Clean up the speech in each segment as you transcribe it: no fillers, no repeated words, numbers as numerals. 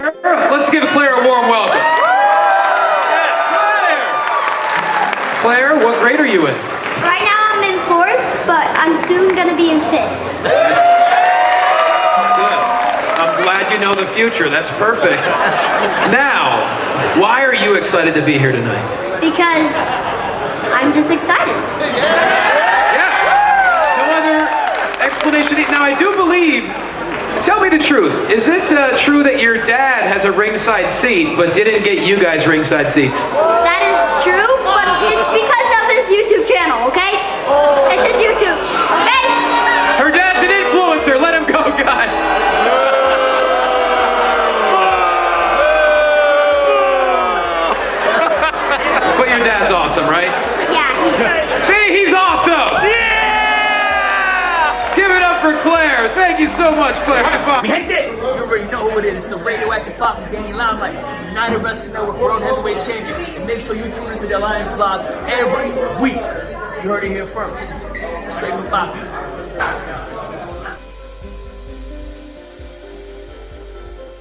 Let's give Claire a warm welcome. Yeah, Claire, what grade are you in? Right now I'm in 4th, but I'm soon going to be in 5th. That's good. I'm glad you know the future. That's perfect. Now, why are you excited to be here tonight? Because I'm just excited. Yeah. No other explanation. Now, I do believe, tell me the truth. Is it true that your dad has a ringside seat, but didn't get you guys ringside seats? That is true, but it's because of his YouTube channel, okay? It's his YouTube, okay? Her dad's an influencer. Let him go, guys. But your dad's awesome, right? Yeah. See, he's awesome. Yeah! Give it up for Claire. Thank you so much, Claire. High five. Mi gente, you already know who it is. It's the radioactive pop and Danny Limelight, United Wrestling Network World Heavyweight Champion. And make sure you tune into the Alliance blog every week. You heard it here first. Straight from Bobby.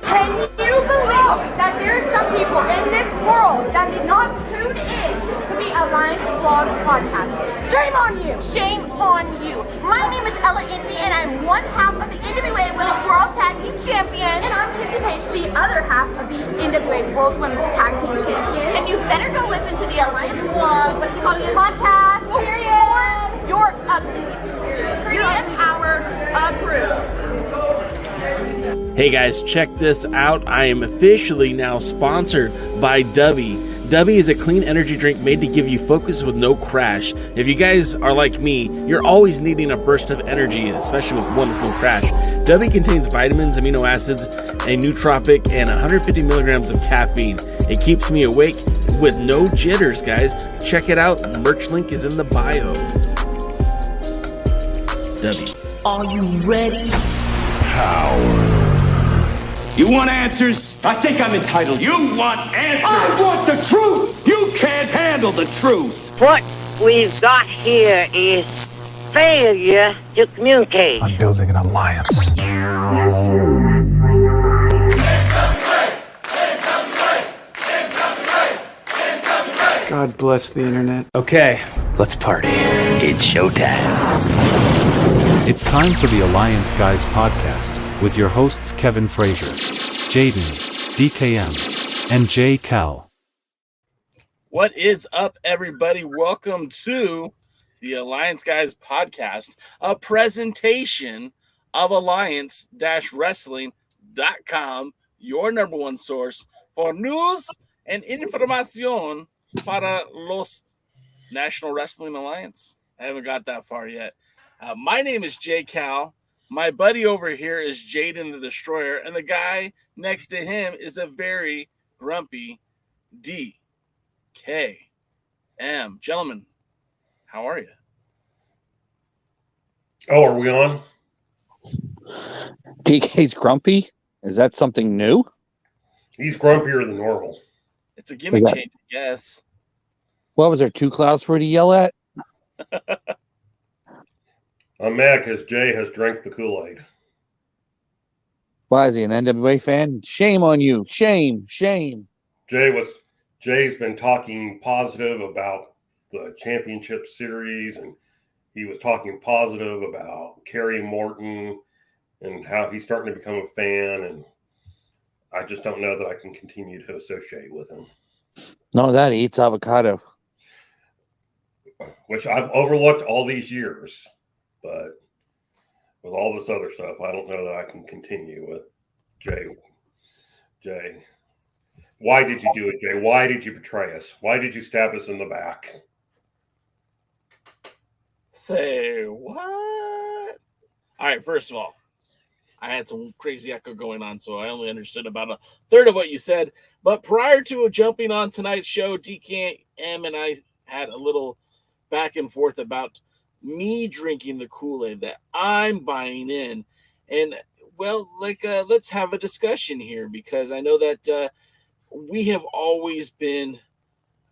Can you believe that there are some people in this world that did not tune in to the Alliance Vlog podcast? Shame on you! Shame on you. My name is Ella Indy, and I'm one half of the NWA Women's World Tag Team Champion. And I'm Kinsey Page, the other half of the NWA World Women's Tag Team Champion. And you better go listen to the Alliance Vlog. What is it called again? Podcast, period. Or you're ugly. Pretty Empower approved. Hey guys, check this out. I am officially now sponsored by Dubby. Dubby is a clean energy drink made to give you focus with no crash. If you guys are like me, you're always needing a burst of energy, especially with one no crash. Dubby contains vitamins, amino acids, a nootropic, and 150 milligrams of caffeine. It keeps me awake with no jitters, guys. Check it out. The merch link is in the bio. Dubby. Are you ready? Power. You want answers? I think I'm entitled. You want answers? I want the truth! You can't handle the truth! What we've got here is failure to communicate. I'm building an alliance. God bless the internet. Okay, let's party. It's showtime. It's time for the Alliance Guys podcast with your hosts Kevin Frazier, Jaden, DKM, and J. Cal. What is up, everybody? Welcome to the Alliance Guys podcast, a presentation of Alliance-Wrestling.com, your number one source for news and información para los National Wrestling Alliance. I haven't got that far yet. My name is J. Cal. My buddy over here is Jaden the Destroyer, and the guy next to him is a very grumpy DKM. Gentlemen, how are you? Oh, are we on? DK's grumpy? Is that something new? He's grumpier than normal. It's a gimmick change, I guess. What was there, 2 clouds for you to yell at? I'm mad because Jay has drank the Kool-Aid. Why, is he an NWA fan? Shame on you. Shame. Jay's been talking positive about the championship series, and he was talking positive about Kerry Morton and how he's starting to become a fan, and I just don't know that I can continue to associate with him. None of that. He eats avocado. Which I've overlooked all these years. But with all this other stuff, I don't know that I can continue with Jay. Why did you do it, Jay? Why did you betray us? Why did you stab us in the back? Say what? All right, first of all, I had some crazy echo going on, so I only understood about a third of what you said. But prior to jumping on tonight's show, DKM and I had a little back and forth about me drinking the Kool-Aid that I'm buying in. And, well, let's have a discussion here, because I know that we have always been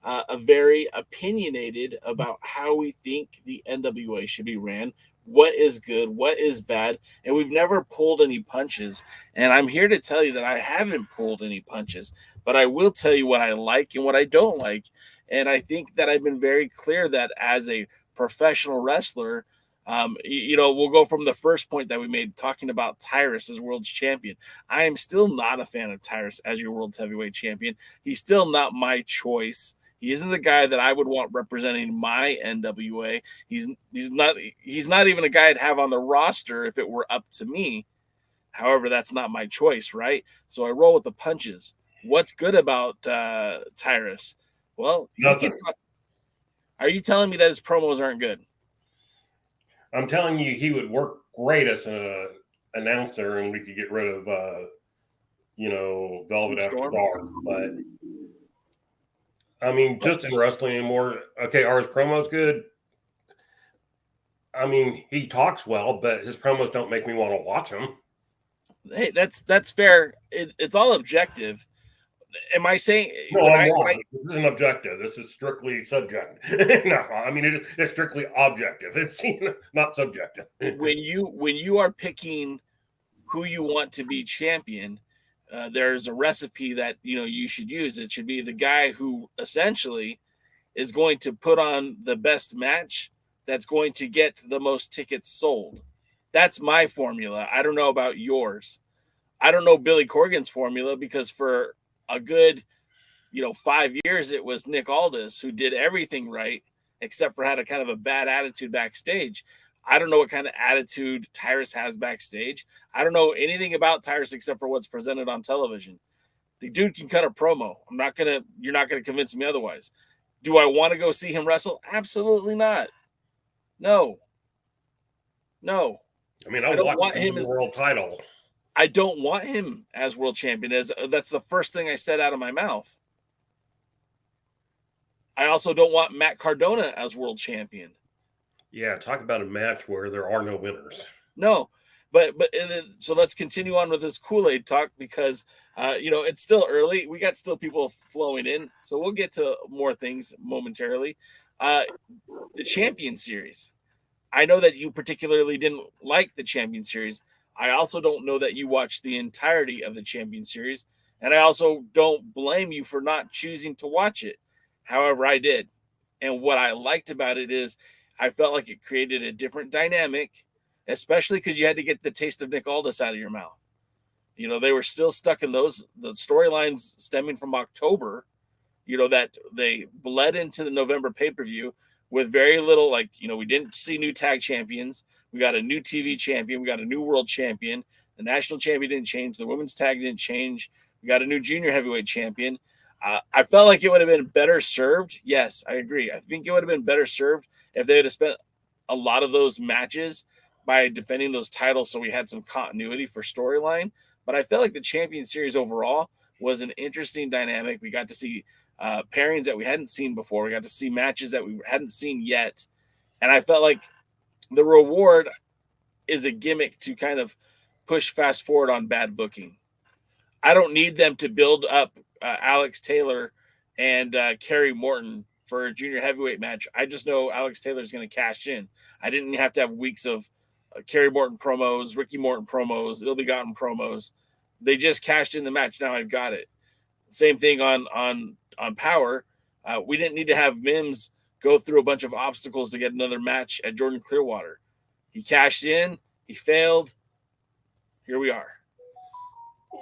a very opinionated about how we think the NWA should be ran. what is good, what is bad, and we've never pulled any punches. And I'm here to tell you that I haven't pulled any punches, but I will tell you what I like and what I don't like. And I think that I've been very clear that as a professional wrestler, we'll go from the first point that we made talking about Tyrus as world's champion. I am still not a fan of Tyrus as your world's heavyweight champion. He's still not my choice. He isn't the guy that I would want representing my NWA. He's not even a guy I'd have on the roster if it were up to me. However, that's not my choice, right? So I roll with the punches. What's good about Tyrus? Well, are you telling me that his promos aren't good? I'm telling you, he would work great as an announcer, and we could get rid of, Velvet After Dark. But I mean, just in wrestling anymore. Okay, are his promos good? I mean, he talks well, but his promos don't make me want to watch him. Hey, that's fair. It's all objective. Am I saying? No, I'm wrong. This isn't objective. This is strictly subjective. No, I mean it's strictly objective. It's not subjective. When you are picking who you want to be champion, there's a recipe that you should use. It should be the guy who essentially is going to put on the best match that's going to get the most tickets sold. That's my formula. I don't know about yours. I don't know Billy Corgan's formula, because for a good 5 years it was Nick Aldis who did everything right except for had a kind of a bad attitude backstage. I don't know what kind of attitude Tyrus has backstage. I don't know anything about Tyrus except for what's presented on television. The dude can cut a promo. You're not gonna convince me otherwise. Do I want to go see him wrestle? Absolutely not. No. I mean, I don't want him as world title. I don't want him as world champion. That's the first thing I said out of my mouth. I also don't want Matt Cardona as world champion. Yeah, talk about a match where there are no winners. No, but so let's continue on with this Kool-Aid talk, because it's still early. We got still people flowing in, so we'll get to more things momentarily. The Champion Series. I know that you particularly didn't like the Champion Series. I also don't know that you watched the entirety of the Champion Series, and I also don't blame you for not choosing to watch it. However, I did. And what I liked about it is I felt like it created a different dynamic, especially because you had to get the taste of Nick Aldis out of your mouth. They were still stuck in the storylines stemming from October, that they bled into the November pay-per-view with very little, we didn't see new tag champions. We got a new TV champion. We got a new world champion. The national champion didn't change. The women's tag didn't change. We got a new junior heavyweight champion. I felt like it would have been better served. Yes, I agree. I think it would have been better served if they had spent a lot of those matches by defending those titles, so we had some continuity for storyline. But I felt like the Champion Series overall was an interesting dynamic. We got to see pairings that we hadn't seen before. We got to see matches that we hadn't seen yet. And I felt like the reward is a gimmick to kind of push fast forward on bad booking. I don't need them to build up Alex Taylor and Kerry Morton for a junior heavyweight match. I just know Alex Taylor is going to cash in. I didn't have to have weeks of Kerry Morton promos, Ricky Morton promos, Ill Begotten promos. They just cashed in the match. Now I've got it. Same thing on Power. We didn't need to have Mims go through a bunch of obstacles to get another match at Jordan Clearwater. He cashed in. He failed. Here we are.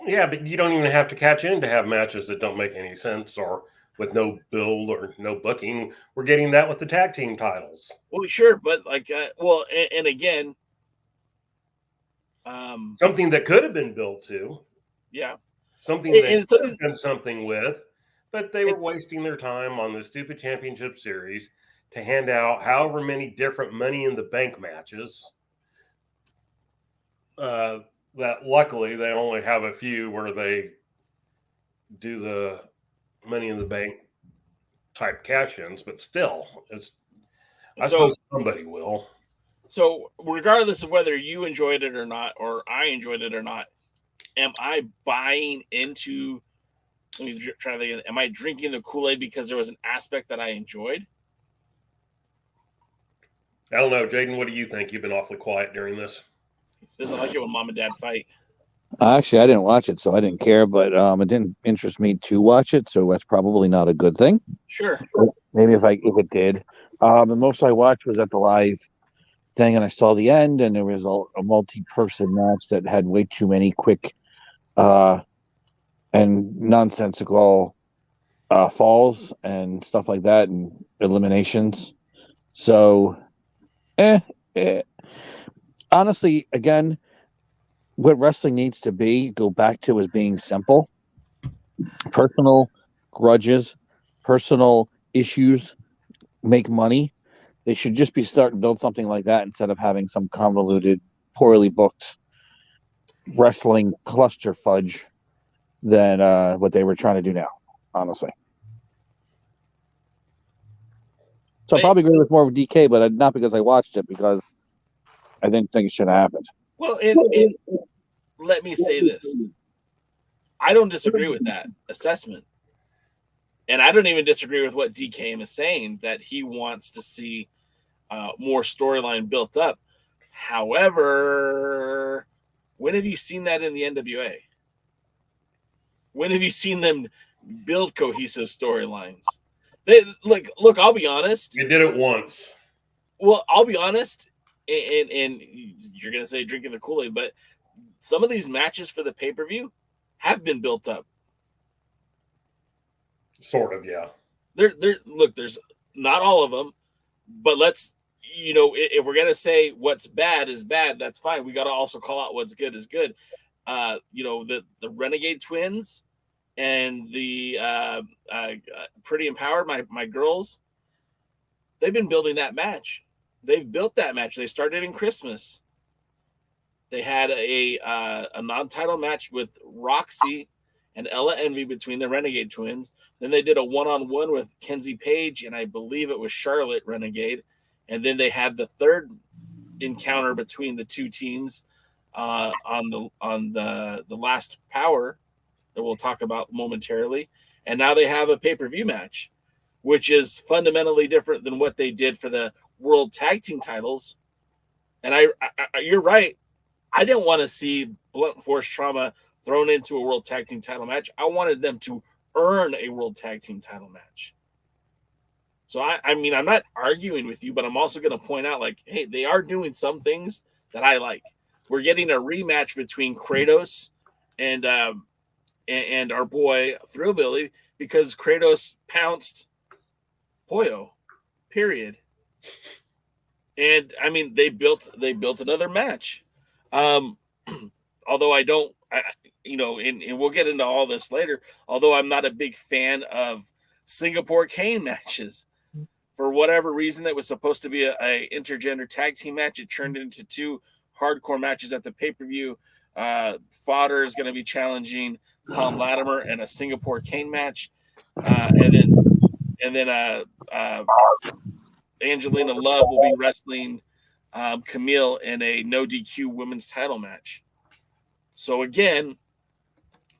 Yeah, but you don't even have to catch in to have matches that don't make any sense or with no build or no booking. We're getting that with the tag team titles. Well, sure, but and again, something that could have been built to. Yeah. Something they could have done something with, but they were wasting their time on the stupid championship series to hand out however many different Money in the Bank matches. That luckily they only have a few where they do the Money in the Bank type cash-ins, but still, I suppose somebody will. So regardless of whether you enjoyed it or not, or I enjoyed it or not, am I buying into? Let me try that again. Am I drinking the Kool-Aid because there was an aspect that I enjoyed? I don't know, Jaden. What do you think? You've been awfully quiet during this. Doesn't like it when mom and dad fight. Actually, I didn't watch it, so I didn't care. But it didn't interest me to watch it, so that's probably not a good thing. Sure. Maybe if it did. The most I watched was at the live thing, and I saw the end, and there was a multi-person match that had way too many quick and nonsensical falls and stuff like that, and eliminations. So, honestly, again, what wrestling needs to go back to is being simple. Personal grudges, personal issues make money. They should just be starting to build something like that instead of having some convoluted, poorly booked wrestling cluster fudge than what they were trying to do now, honestly. So I probably agree with more of DK, but not because I watched it, because I didn't think it should have happened. Well, and let me say this. I don't disagree with that assessment. And I don't even disagree with what DK is saying, that he wants to see more storyline built up. However, when have you seen that in the NWA? When have you seen them build cohesive storylines? Look, I'll be honest. You did it once. Well, I'll be honest, and you're going to say drinking the Kool-Aid, but some of these matches for the pay-per-view have been built up. Sort of, yeah. Look, there's not all of them, but let's, if we're going to say what's bad is bad, that's fine. We got to also call out what's good is good. The Renegade Twins and the Pretty Empowered, my girls, they've been building that match. They've built that match. They started in Christmas. They had a non-title match with Roxy and Ella Envy between the Renegade Twins. Then they did a one-on-one with Kenzie Page, and I believe it was Charlotte Renegade. And then they had the third encounter between the two teams on the last Power that we'll talk about momentarily. And now they have a pay-per-view match, which is fundamentally different than what they did for the World Tag Team titles. And I you're right. I didn't want to see Blunt Force Trauma thrown into a World Tag Team title match. I wanted them to earn a World Tag Team title match. So, I mean, I'm not arguing with you, but I'm also going to point out, like, hey, they are doing some things that I like. We're getting a rematch between Kratos and our boy Thrillbilly, because Kratos pounced Pollo, period. And, I mean, they built another match. Although and we'll get into all this later, although I'm not a big fan of Singapore Cane matches. For whatever reason, it was supposed to be a intergender tag team match. It turned into two hardcore matches at the pay-per-view. Fodder is going to be challenging Tom Latimer in a Singapore Cane match. And then Angelina Love will be wrestling Camille in a no DQ women's title match. So again,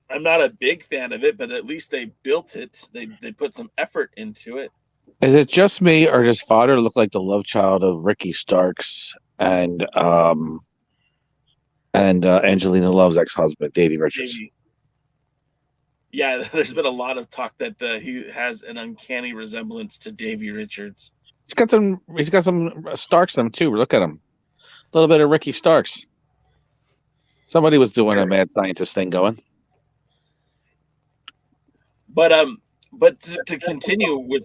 I'm not a big fan of it, but at least they built it. They put some effort into it. Is it just me, or does Fodder look like the love child of Ricky Starks and Angelina Love's ex-husband, Davey Richards? Davey. Yeah, there's been a lot of talk that he has an uncanny resemblance to Davey Richards. He's got some Starks in him too. Look at him. A little bit of Ricky Starks. Somebody was doing a mad scientist thing going. But to continue with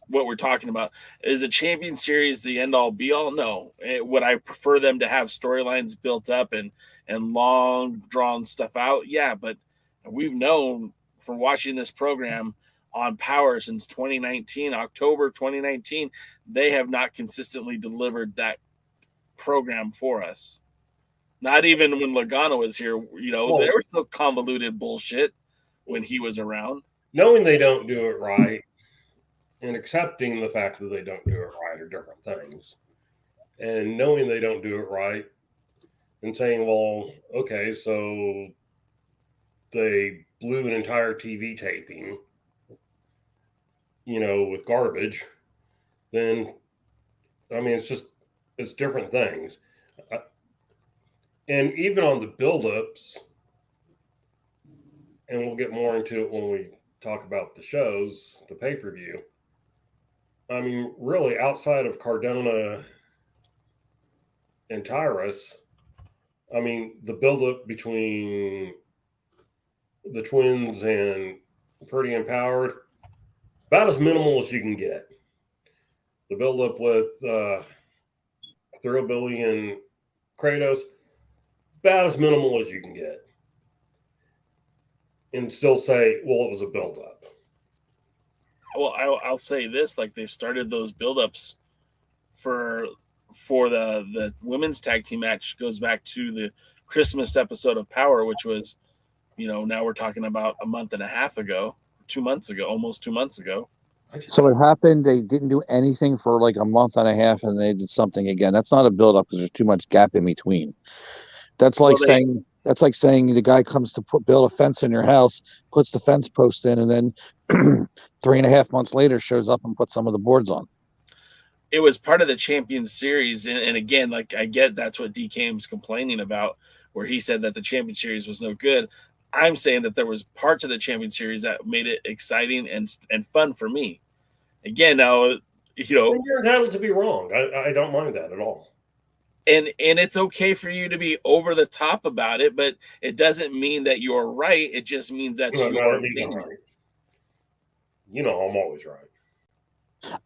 what we're talking about, is a champion series the end all be all? No. Would I prefer them to have storylines built up and long drawn stuff out? Yeah, but we've known from watching this program on Power since 2019, October 2019, they have not consistently delivered that program for us. Not even when Logano was here, there was still convoluted bullshit when he was around. Knowing they don't do it right and accepting the fact that they don't do it right are different things. And knowing they don't do it right and saying, well, okay, so they blew an entire TV taping, with garbage, then, I mean, it's just it's different things. And even on the buildups, and we'll get more into it when we talk about the shows, the pay-per-view. I mean, really, outside of Cardona and Tyrus, I mean, the buildup between the Twins and Pretty Empowered, about as minimal as you can get. The buildup with Thrillbilly and Kratos, about as minimal as you can get. And still say, well, it was a buildup. Well, I'll say this: like they started those buildups for the women's tag team match goes back to the Christmas episode of Power, which was, now we're talking about a month and a half ago, 2 months ago, almost 2 months ago. So it happened. They didn't do anything for like a month and a half, and they did something again. That's not a build-up because there's too much gap in between. That's like saying the guy comes to build a fence in your house, puts the fence post in, and then 3.5 months later shows up and puts some of the boards on. It was part of the Champions Series, and again, like I get that's what DKM's complaining about, where he said that the Champion Series was no good. I'm saying that there was parts of the Champion Series that made it exciting and fun for me. Again, now you're entitled to be wrong. I don't mind that at all. And it's okay for you to be over the top about it, but it doesn't mean that you're right. It just means that's your opinion. Right. I'm always right.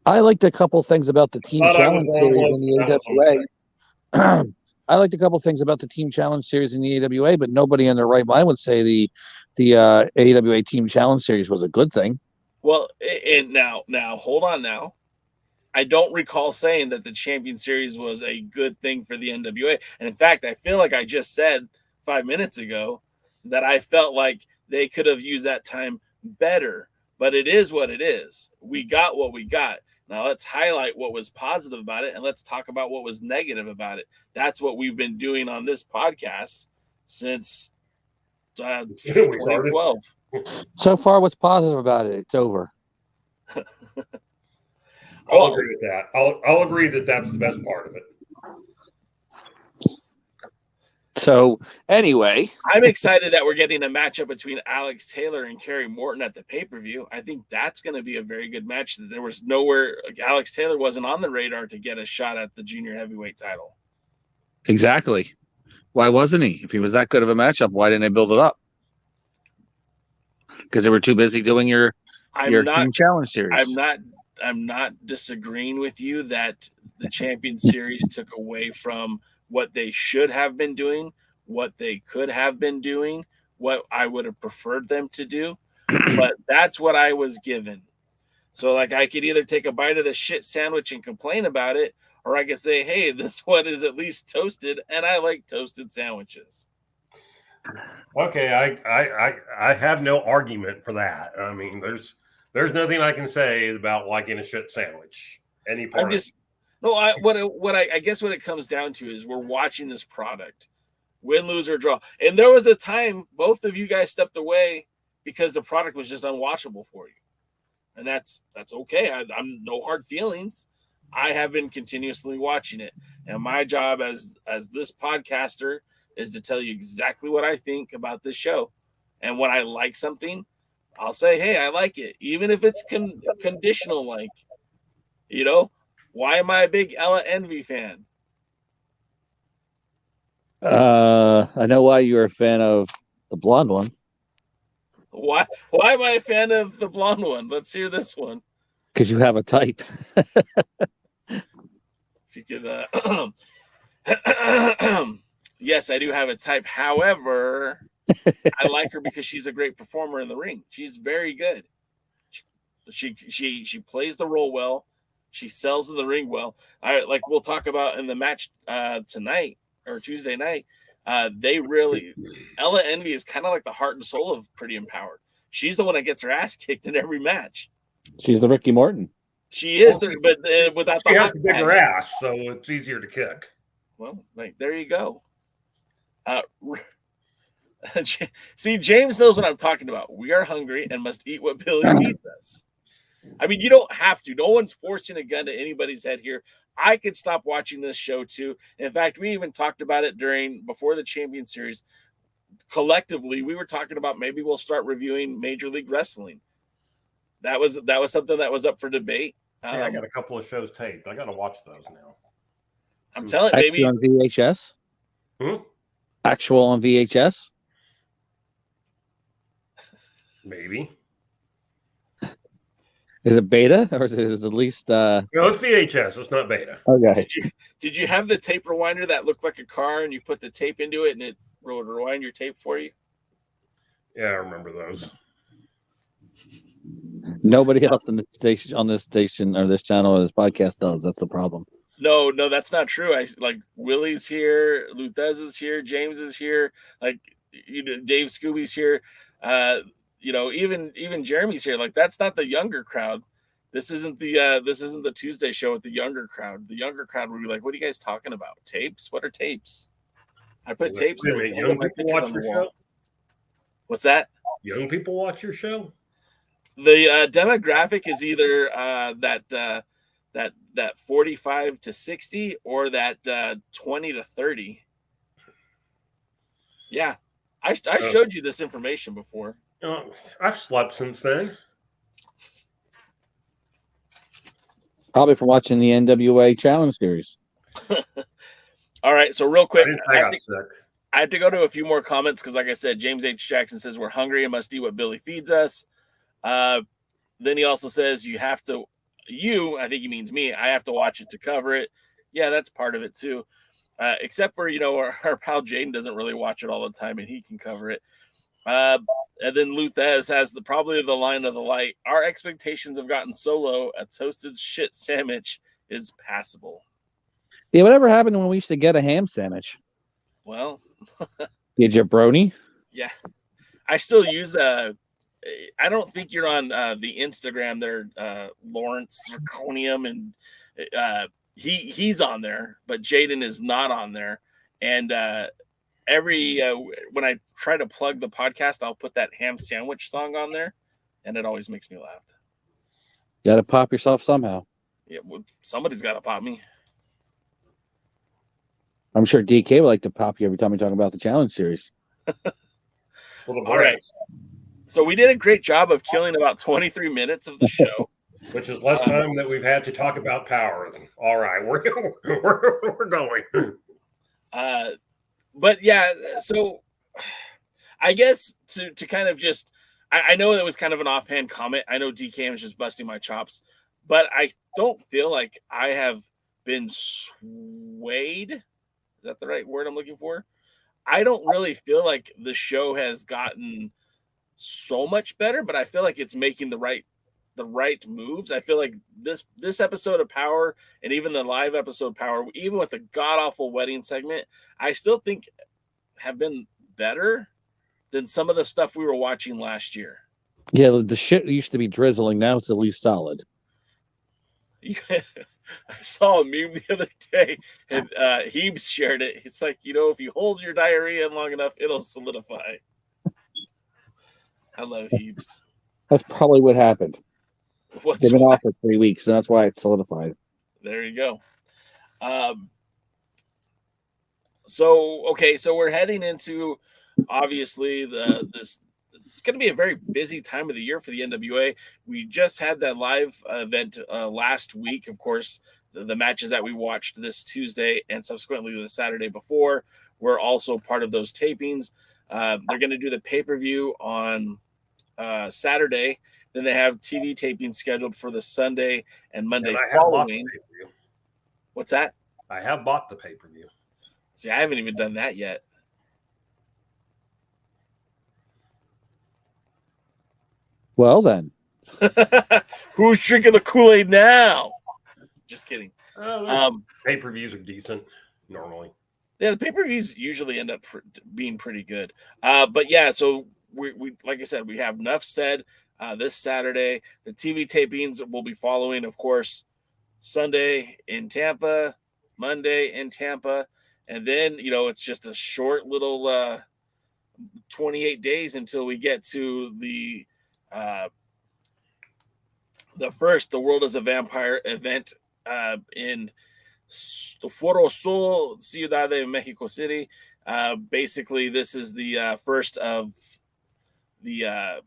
I liked a couple things about the Team Challenge Series in the AWA. I liked a couple things about the Team Challenge Series in the AWA, but nobody in their right mind would say the AWA Team Challenge Series was a good thing. Well, and now hold on now. I don't recall saying that the Champion Series was a good thing for the NWA. And in fact, I feel like I just said 5 minutes ago that I felt like they could have used that time better. But it is what it is. We got what we got. Now let's highlight what was positive about it, and let's talk about what was negative about it. That's what we've been doing on this podcast since 2012. So far, what's positive about it? It's over. I'll agree with that. I'll agree that that's the best part of it. So anyway, I'm excited that we're getting a matchup between Alex Taylor and Kerry Morton at the pay-per-view. I think that's going to be a very good match. There was nowhere Alex Taylor wasn't on the radar to get a shot at the junior heavyweight title. Exactly. Why wasn't he? If he was that good of a matchup, why didn't they build it up? Because they were too busy doing your Team Challenge Series. I'm not disagreeing with you that the Champion Series took away from what they should have been doing, what they could have been doing, what I would have preferred them to do. But that's what I was given. So like I could either take a bite of the shit sandwich and complain about it, or I could say, hey, this one is at least toasted, and I like toasted sandwiches. Okay, I have no argument for that. I mean, there's nothing I can say about liking a shit sandwich. Any part. I guess what it comes down to is we're watching this product, win, lose, or draw. And there was a time both of you guys stepped away because the product was just unwatchable for you, and that's okay. I'm no hard feelings. I have been continuously watching it, and my job as this podcaster is to tell you exactly what I think about this show, and when I like something, I'll say, hey, I like it, even if it's conditional. Like, why am I a big Ella Envy fan? I know why you're a fan of the blonde one. Why am I a fan of the blonde one? Let's hear this one. Because you have a type. If you could, yes, I do have a type. However, I like her because she's a great performer in the ring. She's very good. She plays the role well. She sells in the ring well. Like we'll talk about in the match tonight or Tuesday night. Ella Envy is kind of like the heart and soul of Pretty Empowered. She's the one that gets her ass kicked in every match. She's the Ricky Morton. She is, but without she has a bigger ass, so it's easier to kick. Well, there you go. See, James knows what I'm talking about. We are hungry and must eat what Billy feeds us. I mean, you don't have to. No one's forcing a gun to anybody's head here. I could stop watching this show too. In fact, we even talked about it before the Champion Series. Collectively, we were talking about maybe we'll start reviewing Major League Wrestling. That was something that was up for debate. I got a couple of shows taped. I got to watch those now. I'm telling you, Actually maybe on VHS. Actual on VHS. Maybe. Is it beta or is it at least? No, it's VHS. It's not beta. Okay. Did you have the tape rewinder that looked like a car, and you put the tape into it, and it would rewind your tape for you? Yeah, I remember those. Nobody else on this station or this channel or this podcast does. That's the problem. No, that's not true. Willie's here, Luthez is here, James is here, Dave Scooby's here. Even Jeremy's here. Like, that's not the younger crowd. This isn't the Tuesday show with the younger crowd. The younger crowd would be like, "What are you guys talking about? Tapes? What are tapes?" I put tapes. Wait a minute, young people watch your show? What's that? Young people watch your show? The demographic is either that 45 to 60 or that 20 to 30. Yeah, I showed you this information before. I've slept since then. Probably from watching the NWA Challenge Series. All right, so real quick, I got sick. I have to go to a few more comments because, like I said, James H. Jackson says we're hungry and must eat what Billy feeds us. Then he also says I think he means me, I have to watch it to cover it. Yeah, that's part of it too. Except for, our pal Jaden doesn't really watch it all the time and he can cover it. And then Luthez has probably the line of the light. Our expectations have gotten so low, a toasted shit sandwich is passable. Yeah, whatever happened when we used to get a ham sandwich? Well, the jabroni? Yeah. I still use I don't think you're on the Instagram there, Lawrence Zirconium, and he's on there, but Jaden is not on there. And when I try to plug the podcast, I'll put that ham sandwich song on there, and it always makes me laugh. You got to pop yourself somehow. Yeah, well, somebody's got to pop me. I'm sure DK would like to pop you every time we talk about the challenge series. All right. So we did a great job of killing about 23 minutes of the show. Which is less time that we've had to talk about power. All right, we're going. But yeah, so I guess to kind of just, I know it was kind of an offhand comment. I know DK was just busting my chops, but I don't feel like I have been swayed. Is that the right word I'm looking for? I don't really feel like the show has gotten so much better, but I feel like it's making the right moves. I feel like this episode of Power and even the live episode Power, even with the god-awful wedding segment, I still think have been better than some of the stuff we were watching last year. Yeah, the shit used to be drizzling. Now it's at least solid. I saw a meme the other day, and Heebs shared it. It's like, if you hold your diarrhea in long enough, it'll solidify. I love Heebs. That's probably what happened. They've been off for 3 weeks, and that's why it's solidified. There you go. So we're heading into, obviously, it's going to be a very busy time of the year for the NWA. We just had that live event last week. Of course, the matches that we watched this Tuesday and subsequently the Saturday before were also part of those tapings. They're going to do the pay-per-view on Saturday. Then they have TV taping scheduled for the Sunday and Monday following. What's that? I have bought the pay-per-view. See, I haven't even done that yet. Well, then. Who's drinking the Kool-Aid now? Just kidding. Pay-per-views are decent normally. Yeah, the pay-per-views usually end up being pretty good. But yeah, so we like I said, we have Nuff Said this Saturday. The TV tapings will be following, of course, Sunday in Tampa, Monday in Tampa, and then it's just a short little 28 days until we get to the the World is a Vampire event in the Foro Sol, Ciudad de Mexico City. Basically, this is the first of the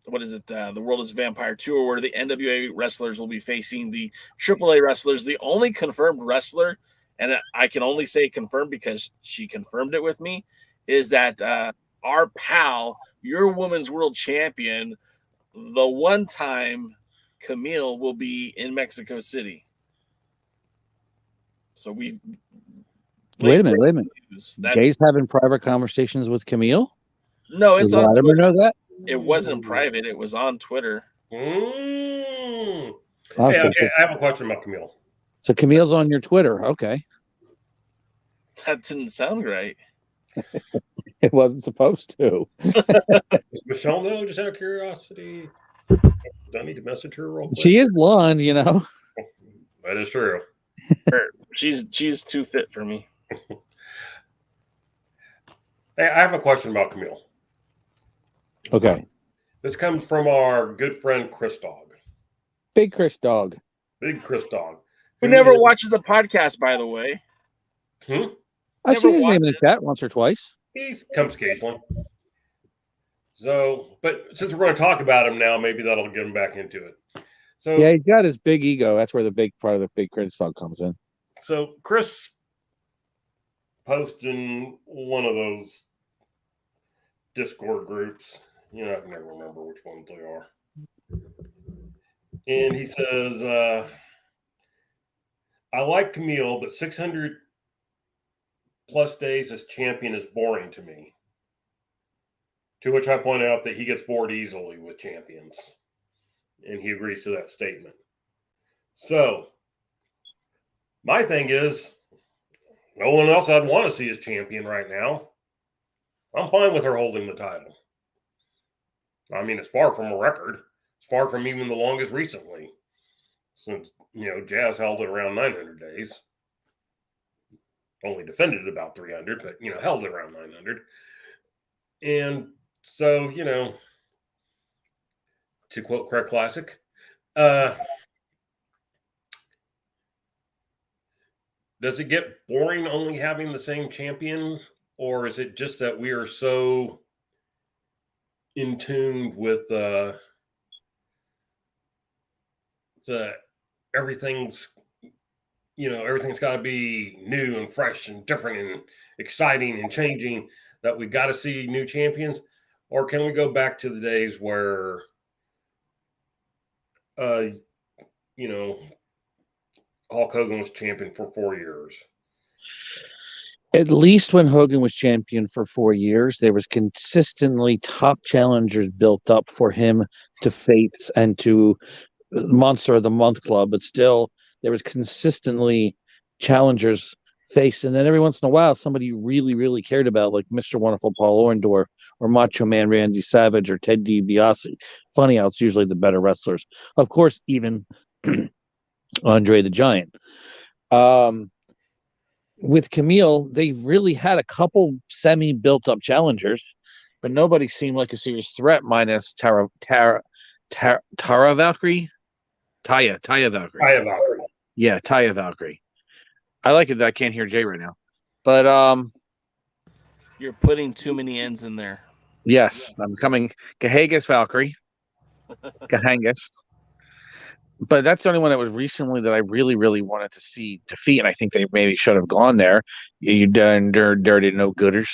the World is a Vampire tour, where the NWA wrestlers will be facing the AAA wrestlers. The only confirmed wrestler, and I can only say confirmed because she confirmed it with me, is that our pal, your women's world champion, the one-time Camille, will be in Mexico City. So we wait a minute. Jay's having private conversations with Camille? No, it's Does on Latimer Twitter. know that? It wasn't private. It was on Twitter. Hey, Awesome. okay, I have a question about Camille. So Camille's on your Twitter. Okay. That didn't sound right. It wasn't supposed to. Does Michelle know? Just out of curiosity. Do I need to message her real quick? She is blonde, you know. That is true. She's too fit for me. Hey, I have a question about Camille. Okay. This comes from our good friend Chris Dog. Big Chris Dog. Big Chris Dog. Who never watches the podcast, by the way. I've seen his name in the chat once or twice. He comes occasionally. So, but since we're going to talk about him now, maybe that'll get him back into it. So Yeah, he's got his big ego. That's where the big part of the Big Chris Dog comes in. So Chris posted in one of those Discord groups. You know, I can never remember which ones they are. And he says, I like Camille, but 600 plus days as champion is boring to me. To which I point out that he gets bored easily with champions. And he agrees to that statement. So, my thing is, no one else I'd want to see as champion right now. I'm fine with her holding the title. I mean, it's far from a record. It's far from even the longest recently. Since, Jazz held it around 900 days. Only defended it about 300, but, held it around 900. And so, to quote Craig Classic, does it get boring only having the same champion? Or is it just that we are so in tune with everything's got to be new and fresh and different and exciting and changing that we got to see new champions? Or can we go back to the days where, Hulk Hogan was champion for 4 years? At least when Hogan was champion for 4 years, there was consistently top challengers built up for him to face and to Monster of the Month Club, but still there was consistently challengers faced. And then every once in a while, somebody you really, really cared about, like Mr. Wonderful Paul Orndorff or Macho Man Randy Savage or Ted DiBiase. Funny how it's usually the better wrestlers. Of course, even Andre the Giant. With Camille, they really had a couple semi-built-up challengers, but nobody seemed like a serious threat minus Tara Valkyrie? Taya Valkyrie. Taya Valkyrie. Yeah, Taya Valkyrie. I like it that I can't hear Jay right now. But You're putting too many ends in there. yes, I'm coming. Kahagas Valkyrie. Kahangas. But that's the only one that was recently that I really, really wanted to see defeat, and I think they maybe should have gone there. You dirty no-gooders.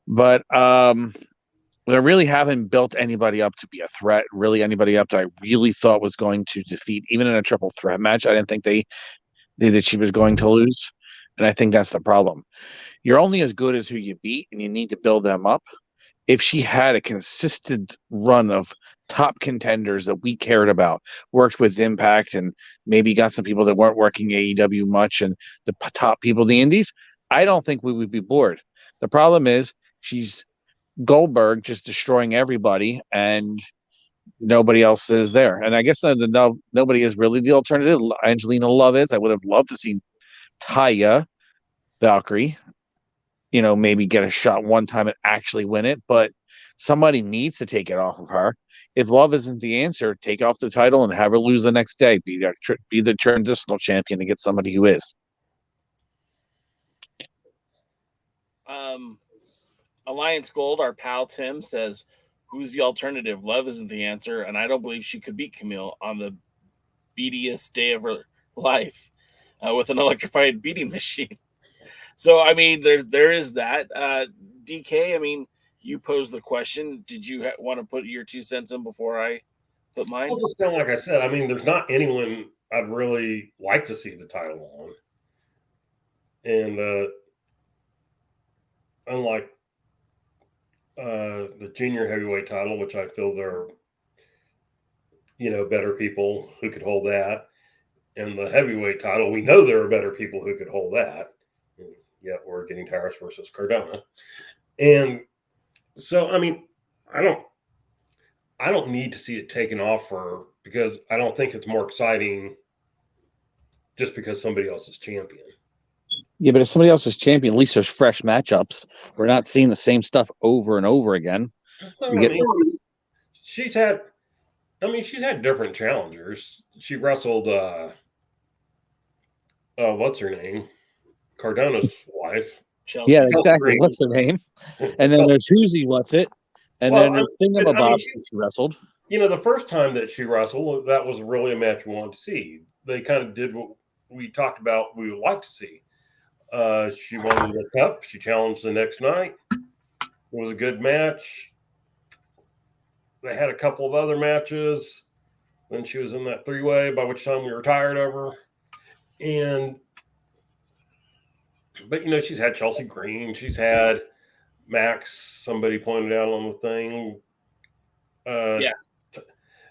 But they really haven't built anybody up to be a threat, really anybody up that I really thought was going to defeat, even in a triple threat match. I didn't think that she was going to lose, and I think that's the problem. You're only as good as who you beat, and you need to build them up. If she had a consistent run of top contenders that we cared about, worked with Impact, and maybe got some people that weren't working AEW much, and the top people in the indies, I don't think we would be bored. The problem is she's Goldberg just destroying everybody, and nobody else is there. And I guess nobody is really the alternative. Angelina Love is. I would have loved to see Taya Valkyrie, maybe get a shot one time and actually win it. But Somebody needs to take it off of her. If love isn't the answer, take off the title and have her lose the next day. Be the transitional champion to get somebody who is. Alliance Gold, our pal Tim says, "Who's the alternative? Love isn't the answer, and I don't believe she could beat Camille on the beatiest day of her life with an electrified beating machine." So, I mean, there is that. DK, I mean, you posed the question. Did you want to put your 2 cents in before I put mine? Well, just kind of like I said, I mean, there's not anyone I'd really like to see the title on. And unlike the junior heavyweight title, which I feel there are, better people who could hold that. And the heavyweight title, we know there are better people who could hold that. Yet we're getting Tyrus versus Cardona. And so, I mean, I don't need to see it taken off her because I don't think it's more exciting just because somebody else is champion. Yeah, but if somebody else is champion, at least there's fresh matchups. We're not seeing the same stuff over and over again. She's had different challengers. She wrestled what's her name? Cardona's wife. Chelsea. Yeah, exactly. What's her name? And then there's Who's What's It? And then there's Thingamabob she wrestled. The first time that she wrestled, that was really a match we wanted to see. They kind of did what we talked about we would like to see. She won the cup. She challenged the next night. It was a good match. They had a couple of other matches. Then she was in that 3-way, by which time we were tired of her. But she's had Chelsea Green. She's had Max. Somebody pointed out on the thing.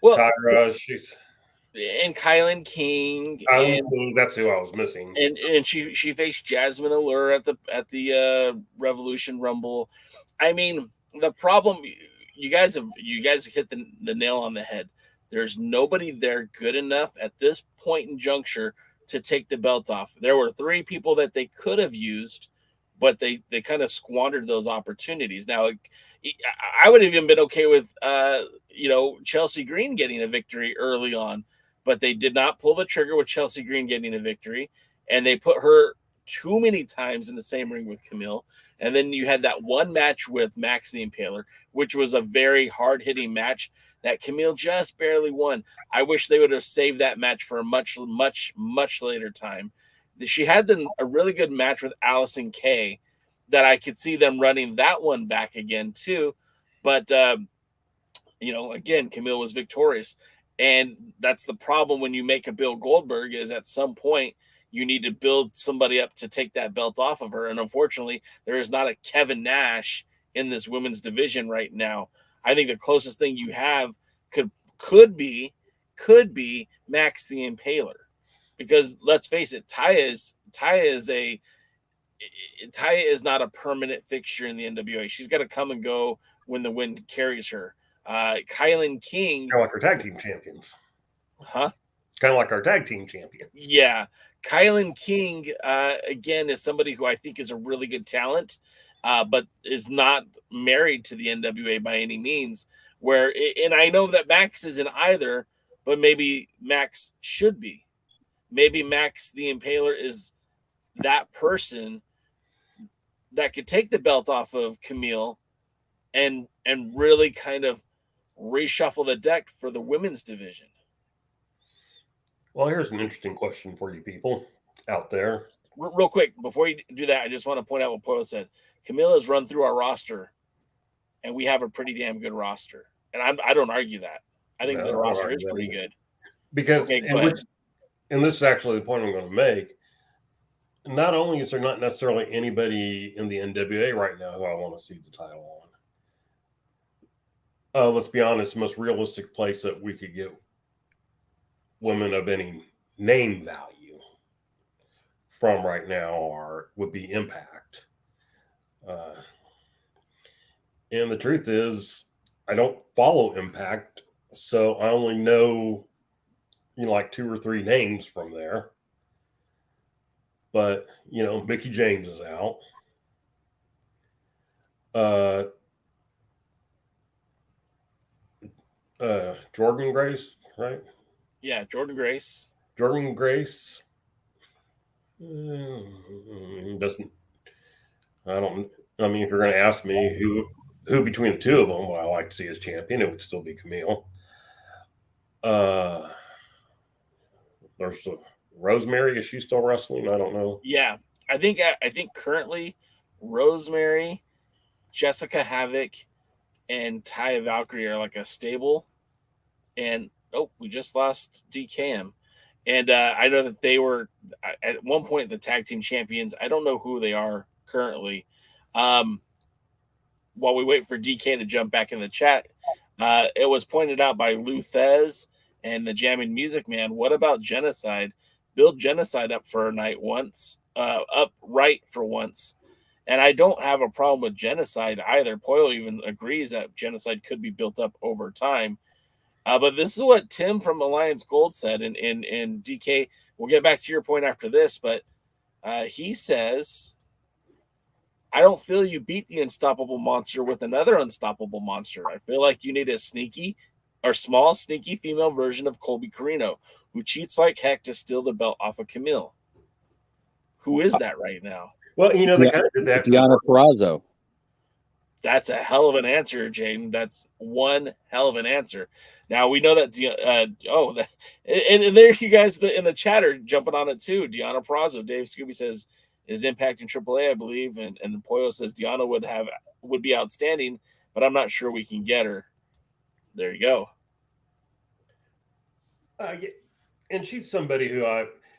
Tyra. She's and Kylan King. That's who I was missing. And she faced Jasmine Allure at the Revolution Rumble. I mean, the problem you guys hit the nail on the head. There's nobody there good enough at this point in juncture to take the belt off. There were 3 people that they could have used, but they kind of squandered those opportunities. Now, I would have even been okay with Chelsea Green getting a victory early on, but they did not pull the trigger with Chelsea Green getting a victory, and they put her too many times in the same ring with Camille. And then you had that one match with Max the Impaler, which was a very hard-hitting match that Camille just barely won. I wish they would have saved that match for a much, much, much later time. She had a really good match with Allison Kay that I could see them running that one back again too. But, again, Camille was victorious. And that's the problem when you make a Bill Goldberg is at some point you need to build somebody up to take that belt off of her. And unfortunately, there is not a Kevin Nash in this women's division right now. I think the closest thing you have could be Max the Impaler, because let's face it, Taya is not a permanent fixture in the NWA. She's got to come and go when the wind carries her. Kylan King, kind of like our tag team champions, huh? Kind of like our tag team champion. Yeah, Kylan King again is somebody who I think is a really good talent. But is not married to the NWA by any means. And I know that Max isn't either, but maybe Max should be. Maybe Max the Impaler is that person that could take the belt off of Camille and really kind of reshuffle the deck for the women's division. Well, here's an interesting question for you people out there. Real quick, before you do that, I just want to point out what Pollo said. Camille has run through our roster, and we have a pretty damn good roster. And I don't argue that. I think the roster is pretty good. Because, and this is actually the point I'm going to make, not only is there not necessarily anybody in the NWA right now who I want to see the title on. Let's be honest, the most realistic place that we could get women of any name value from right now would be Impact. And the truth is, I don't follow Impact, so I only know, like 2 or 3 names from there. But, Mickie James is out. Jordan Grace, right? Yeah, Jordan Grace. Jordan Grace doesn't. I don't. I mean, if you're going to ask me who between the two of them would I like to see as champion, it would still be Camille. There's Rosemary. Is she still wrestling? I don't know. Yeah, I think currently Rosemary, Jessica Havoc, and Taya Valkyrie are like a stable. And we just lost DKM. And I know that they were at one point the tag team champions. I don't know who they are currently. While we wait for DK to jump back in the chat, it was pointed out by Luthez and the Jamming Music Man. What about Genocide? Build Genocide up for a night once, upright for once. And I don't have a problem with Genocide either. Pollo even agrees that Genocide could be built up over time. But this is what Tim from Alliance Gold said. And DK, we'll get back to your point after this. But he says, I don't feel you beat the unstoppable monster with another unstoppable monster. I feel like you need a small, sneaky female version of Colby Carino, who cheats like heck to steal the belt off of Camille. Who is that right now? Well, they kind of did that. Deanna Purrazzo. That's a hell of an answer, Jaden. That's one hell of an answer. Now we know that. And there you guys in the chat are jumping on it too. Deanna Purrazzo. Dave Scooby says is impacting AAA, I believe, and Pollo says Deanna would be outstanding, but I'm not sure we can get her. There you go. Yeah. And she's somebody who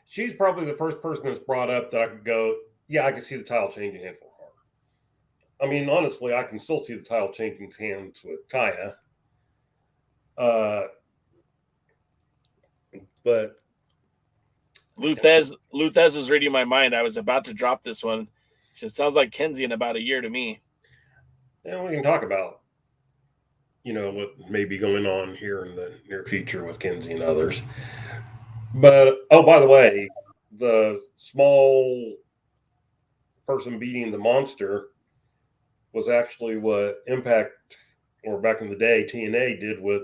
she's probably the first person that's brought up that I could go, yeah, I can see the title changing hands for her. I mean, honestly, I can still see the title changing hands with Taya. But Luthez was reading my mind. I was about to drop this one. He said, sounds like Kenzie in about a year to me. And we can talk about, what may be going on here in the near future with Kenzie and others. But, by the way, the small person beating the monster was actually what Impact, or back in the day, TNA did with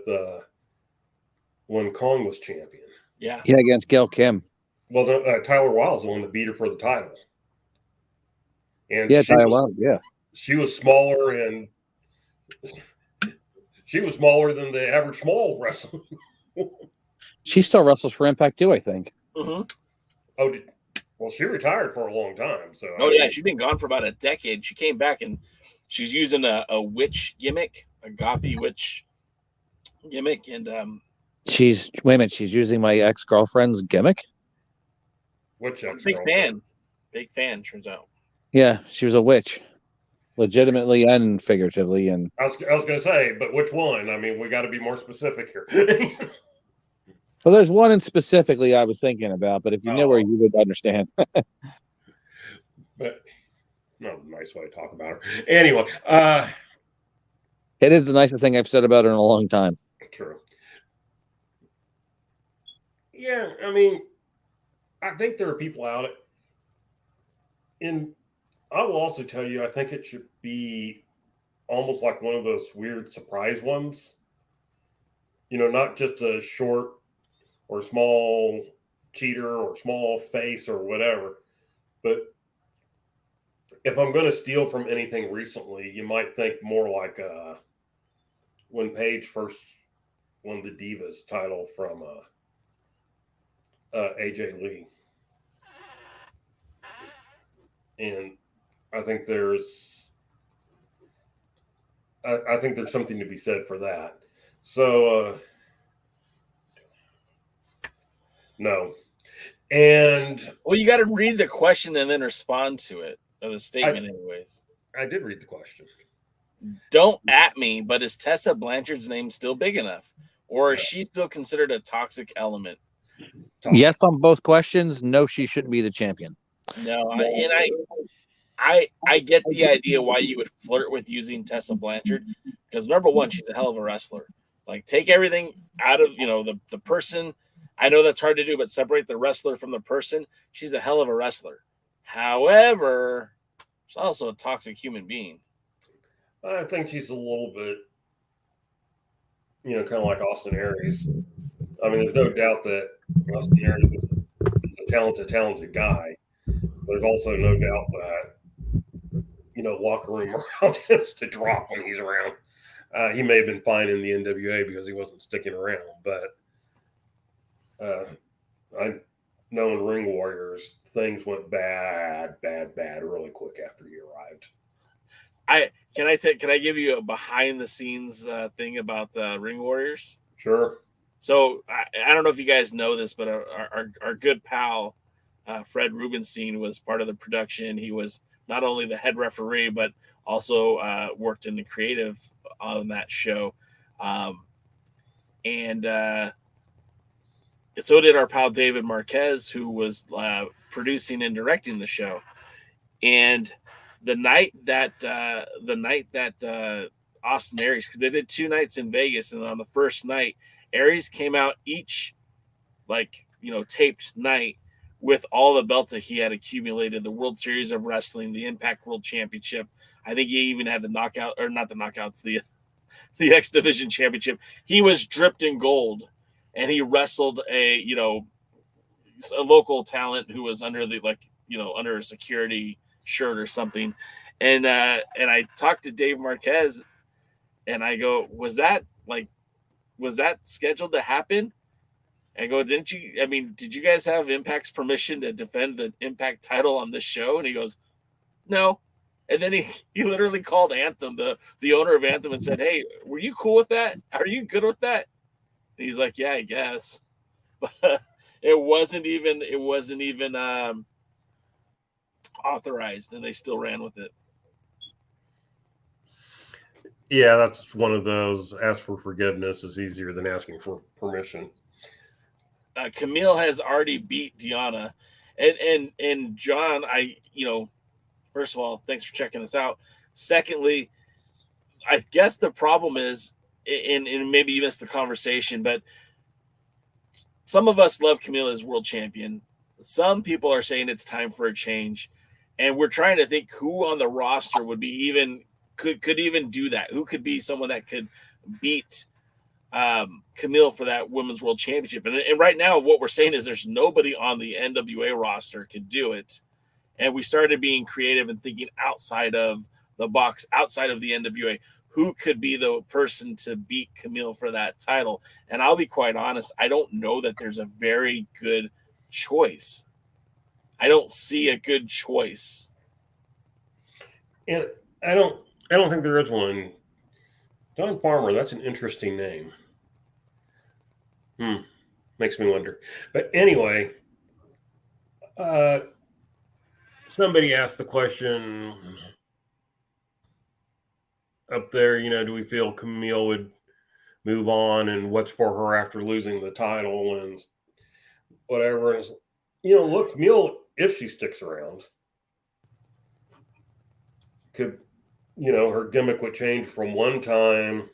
when Kong was champion. Yeah, against Gail Kim. Well, Tyler Wilde's the one that beat her for the title. And Tyler Wilde, she was smaller, and she was smaller than the average small wrestler. She still wrestles for Impact too, I think. Mm-hmm. Well, she retired for a long time. So she's been gone for about a decade. She came back and she's using a witch gimmick, a gothy witch gimmick, and she's using my ex-girlfriend's gimmick. Which big fan, turns out. Yeah, she was a witch, legitimately and figuratively. And I was going to say, but which one? I mean, we got to be more specific here. Well, there's one in specifically I was thinking about, but if you knew her, you would understand. But no, nice way to talk about her. Anyway, it is the nicest thing I've said about her in a long time. True. Yeah, I mean, I think there are people out it. And I will also tell you, I think it should be almost like one of those weird surprise ones. Not just a short or small cheater or small face or whatever. But if I'm going to steal from anything recently, you might think more like when Paige first won the Divas title from AJ Lee. And I think there's something to be said for that. So no. And you got to read the question and then respond to it, or the statement anyways. I did read the question. Don't at me, but is Tessa Blanchard's name still big enough? Or is she still considered a toxic element? Yes on both questions. No, she shouldn't be the champion. No, I get the idea why you would flirt with using Tessa Blanchard, because number one, she's a hell of a wrestler. Like, take everything out of the person. I know that's hard to do, but separate the wrestler from the person. She's a hell of a wrestler. However, she's also a toxic human being. I think she's a little bit, kind of like Austin Aries. I mean, there's no doubt that Austin Aries is a talented guy. There's also no doubt that, locker room morale tends to drop when he's around. He may have been fine in the NWA because he wasn't sticking around, but I know in Ring Warriors, things went bad really quick after he arrived. Can I give you a behind the scenes thing about Ring Warriors? Sure. So I don't know if you guys know this, but our good pal Fred Rubenstein was part of the production. He was not only the head referee, but also worked in the creative on that show. And so did our pal David Marquez, who was producing and directing the show. And the night that Austin Aries, because they did 2 nights in Vegas, and on the first night, Aries came out each taped night with all the belts that he had accumulated, the World Series of Wrestling, the Impact World Championship. I think he even had the knockout, or not the knockouts, the X Division Championship. He was dripped in gold, and he wrestled a local talent who was under under a security shirt or something. And I talked to Dave Marquez, and I go, was that scheduled to happen? I go, did you guys have Impact's permission to defend the Impact title on this show? And he goes, no. And then he literally called Anthem, the owner of Anthem, and said, hey, were you cool with that? Are you good with that? And he's like, yeah, I guess. But it wasn't even authorized, and they still ran with it. Yeah, that's one of those. Ask for forgiveness is easier than asking for permission. Camille has already beat Deanna, and John. First of all, thanks for checking us out. Secondly, I guess the problem is, and maybe you missed the conversation, but some of us love Camille as world champion. Some people are saying it's time for a change, and we're trying to think who on the roster would be could even do that. Who could be someone that could beat Camille for that Women's World Championship? And right now, what we're saying is there's nobody on the NWA roster could do it. And we started being creative and thinking outside of the box, outside of the NWA. Who could be the person to beat Camille for that title? And I'll be quite honest, I don't know that there's a very good choice. I don't see a good choice. And I don't think there is one. Don Farmer, that's an interesting name. Makes me wonder. But anyway, somebody asked the question up there, do we feel Camille would move on, and what's for her after losing the title and whatever. And look, Camille, if she sticks around, could, her gimmick would change from one-time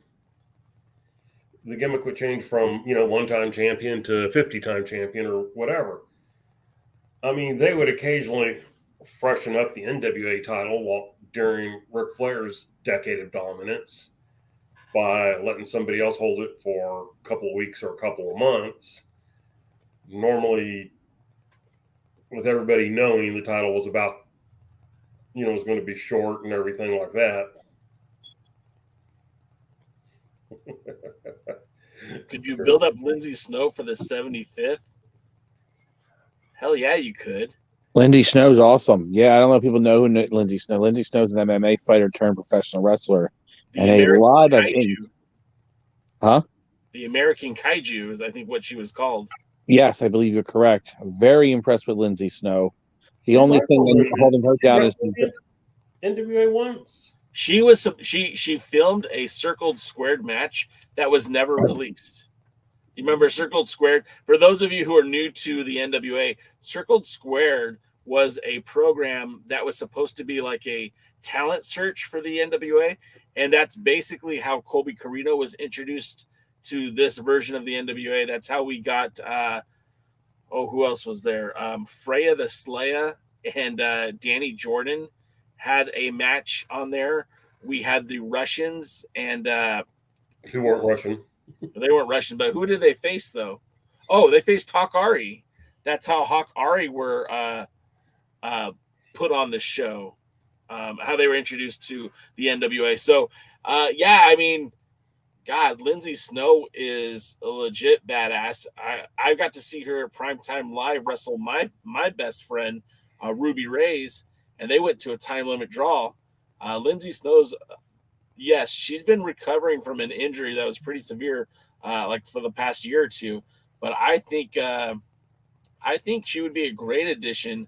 champion to 50-time champion or whatever. I mean, they would occasionally freshen up the NWA title during Ric Flair's decade of dominance by letting somebody else hold it for a couple of weeks or a couple of months. Normally, with everybody knowing the title was about, was going to be short and everything like that. Could you build up Lindsay Snow for the 75th? Hell yeah, you could. Lindsay Snow's awesome. Yeah, I don't know if people know who Lindsay Snow. Lindsay Snow's an MMA fighter turned professional wrestler. And a lot of The American Kaiju is, I think, what she was called. Yes, I believe you're correct. I'm very impressed with Lindsay Snow. The only thing holding her down is NWA once. She filmed a circled squared match that was never released. You remember Circled Squared? For those of you who are new to the NWA, Circled Squared was a program that was supposed to be like a talent search for the NWA. And that's basically how Colby Carino was introduced to this version of the NWA. That's how we got, who else was there? Freya the Slaya and Danny Jordan had a match on there. We had the Russians and... who weren't Russian. They weren't Russian, but who did they face though? Oh, they faced Hawk Ari. That's how Hawk Ari were put on the show. How they were introduced to the NWA. So, yeah, I mean, God, Lindsay Snow is a legit badass. I got to see her primetime live wrestle my best friend, Ruby Reyes, and they went to a time limit draw. Lindsay Snow's, yes, she's been recovering from an injury that was pretty severe, like for the past year or two. But I think she would be a great addition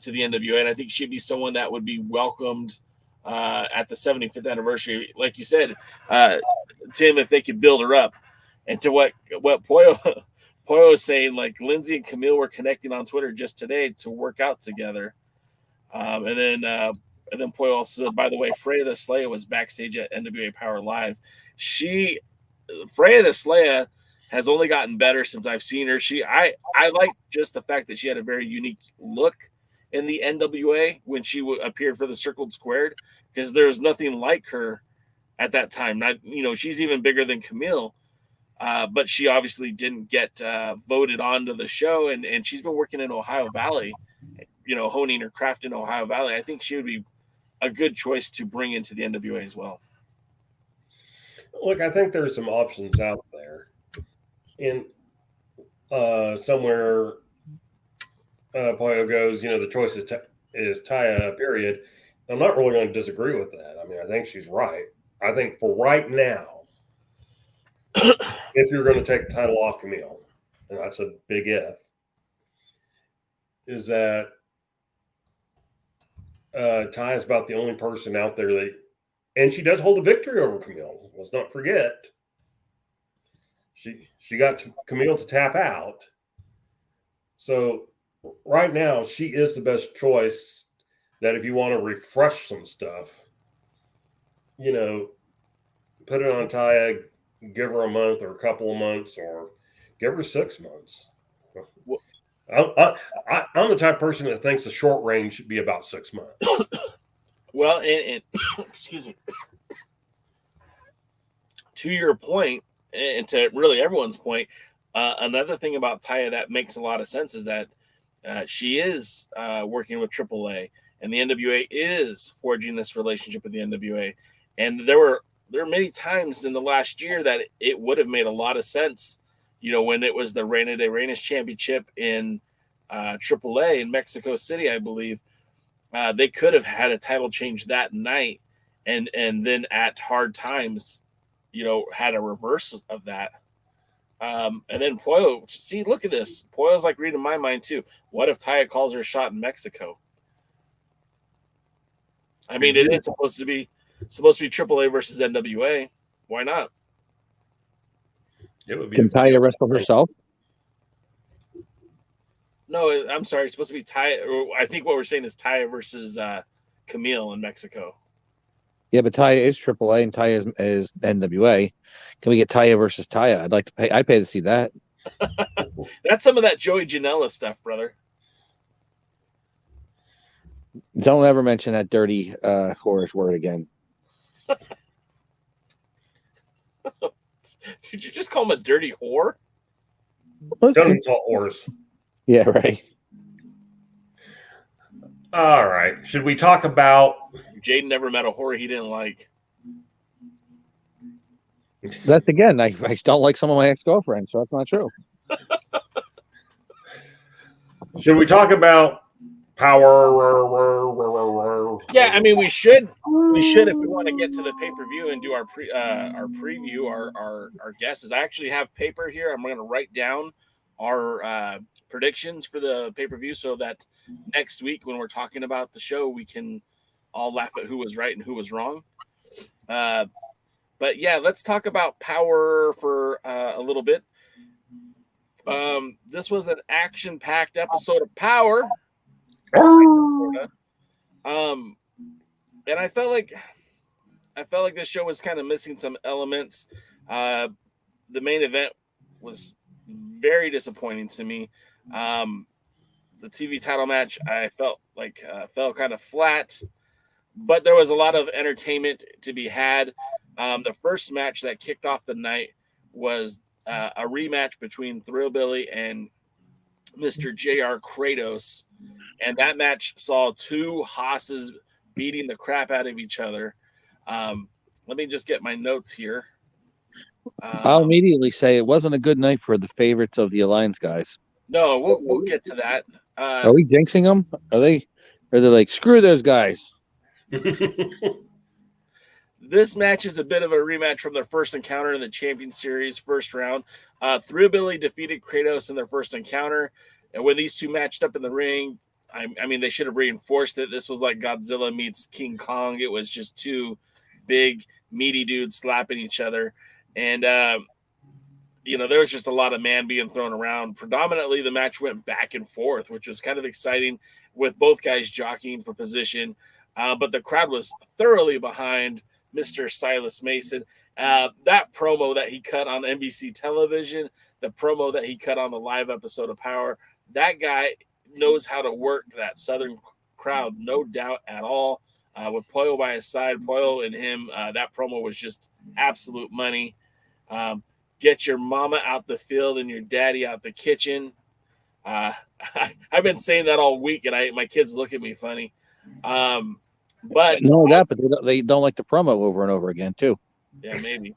to the NWA, and I think she'd be someone that would be welcomed at the 75th anniversary, like you said, Tim, if they could build her up. And to what Pollo is saying, like Lindsay and Camille were connecting on Twitter just today to work out together. And then Pollo also said, by the way, Freya the Slayer was backstage at NWA Power Live. Freya the Slayer has only gotten better since I've seen her. I like just the fact that she had a very unique look in the NWA when she appeared for the Circled Squared, because there's nothing like her at that time. Not, she's even bigger than Camille, but she obviously didn't get voted onto the show, and she's been working in Ohio Valley, honing her craft in Ohio Valley. I think she would be a good choice to bring into the NWA as well. Look, I think there's some options out there. In somewhere Pollo goes, the choice is Taya, period. I'm not really going to disagree with that. I mean, I think she's right. I think for right now, if you're going to take the title off Camille, and that's a big if, is that Taya is about the only person out there and she does hold a victory over Camille. Let's not forget. She got Camille to tap out. So right now, she is the best choice that if you want to refresh some stuff, put it on Taya, give her a month or a couple of months, or give her 6 months. I'm the type of person that thinks the short range should be about 6 months. Well, and excuse me, to your point, and to really everyone's point, another thing about Taya that makes a lot of sense is that she is working with AAA, and the NWA is forging this relationship with the NWA. And there were many times in the last year that it would have made a lot of sense, when it was the Reina de Reinas Championship in AAA in Mexico City, I believe. They could have had a title change that night, and then at Hard Times, had a reverse of that. And then Pollo, see, look at this. Pollo's like reading my mind too. What if Taya calls her shot in Mexico? I mean, it is supposed to be AAA versus NWA. Why not? It would be. Can Taya wrestle herself? No, I'm sorry. It's supposed to be Taya. I think what we're saying is Taya versus Camille in Mexico. Yeah, but Taya is AAA and Taya is NWA. Can we get Taya versus Taya? I'd like to pay. I'd pay to see that. That's some of that Joey Janela stuff, brother. Don't ever mention that dirty Horus word again. Did you just call him a dirty whore? Don't call Horus. Yeah, right. All right. Should we talk about? Jaden never met a whore he didn't like. That's again. I don't like some of my ex-girlfriends, so that's not true. Should we talk about power? Yeah, I mean we should if we want to get to the pay-per-view and do our preview, our guesses. I actually have paper here. I'm going to write down our predictions for the pay-per-view so that next week when we're talking about the show we can all laugh at who was right and who was wrong. But yeah, let's talk about Power for a little bit. This was an action-packed episode of Power. And I felt like this show was kind of missing some elements. The main event was very disappointing to me. The TV title match, I felt like fell kind of flat, but there was a lot of entertainment to be had. The first match that kicked off the night was a rematch between Thrillbilly and Mr. J.R. Kratos. And that match saw two hosses beating the crap out of each other. Let me just get my notes here. I'll immediately say it wasn't a good night for the favorites of the Alliance guys. No, we'll get to that. Are we jinxing them? Are they like, screw those guys? This match is a bit of a rematch from their first encounter in the Champion Series first round. Thrillbilly defeated Kratos in their first encounter. And when these two matched up in the ring, I mean, they should have reinforced it. This was like Godzilla meets King Kong. It was just two big, meaty dudes slapping each other. And, there was just a lot of man being thrown around. Predominantly, the match went back and forth, which was kind of exciting with both guys jockeying for position. But the crowd was thoroughly behind Mr. Silas Mason. That promo that he cut on NBC television, the promo that he cut on the live episode of Power, that guy knows how to work that Southern crowd, no doubt at all. With Pollo by his side, Pollo and him, that promo was just absolute money. Get your mama out the field and your daddy out the kitchen. I've been saying that all week, and my kids look at me funny. But they don't like the promo over and over again too. Yeah, maybe.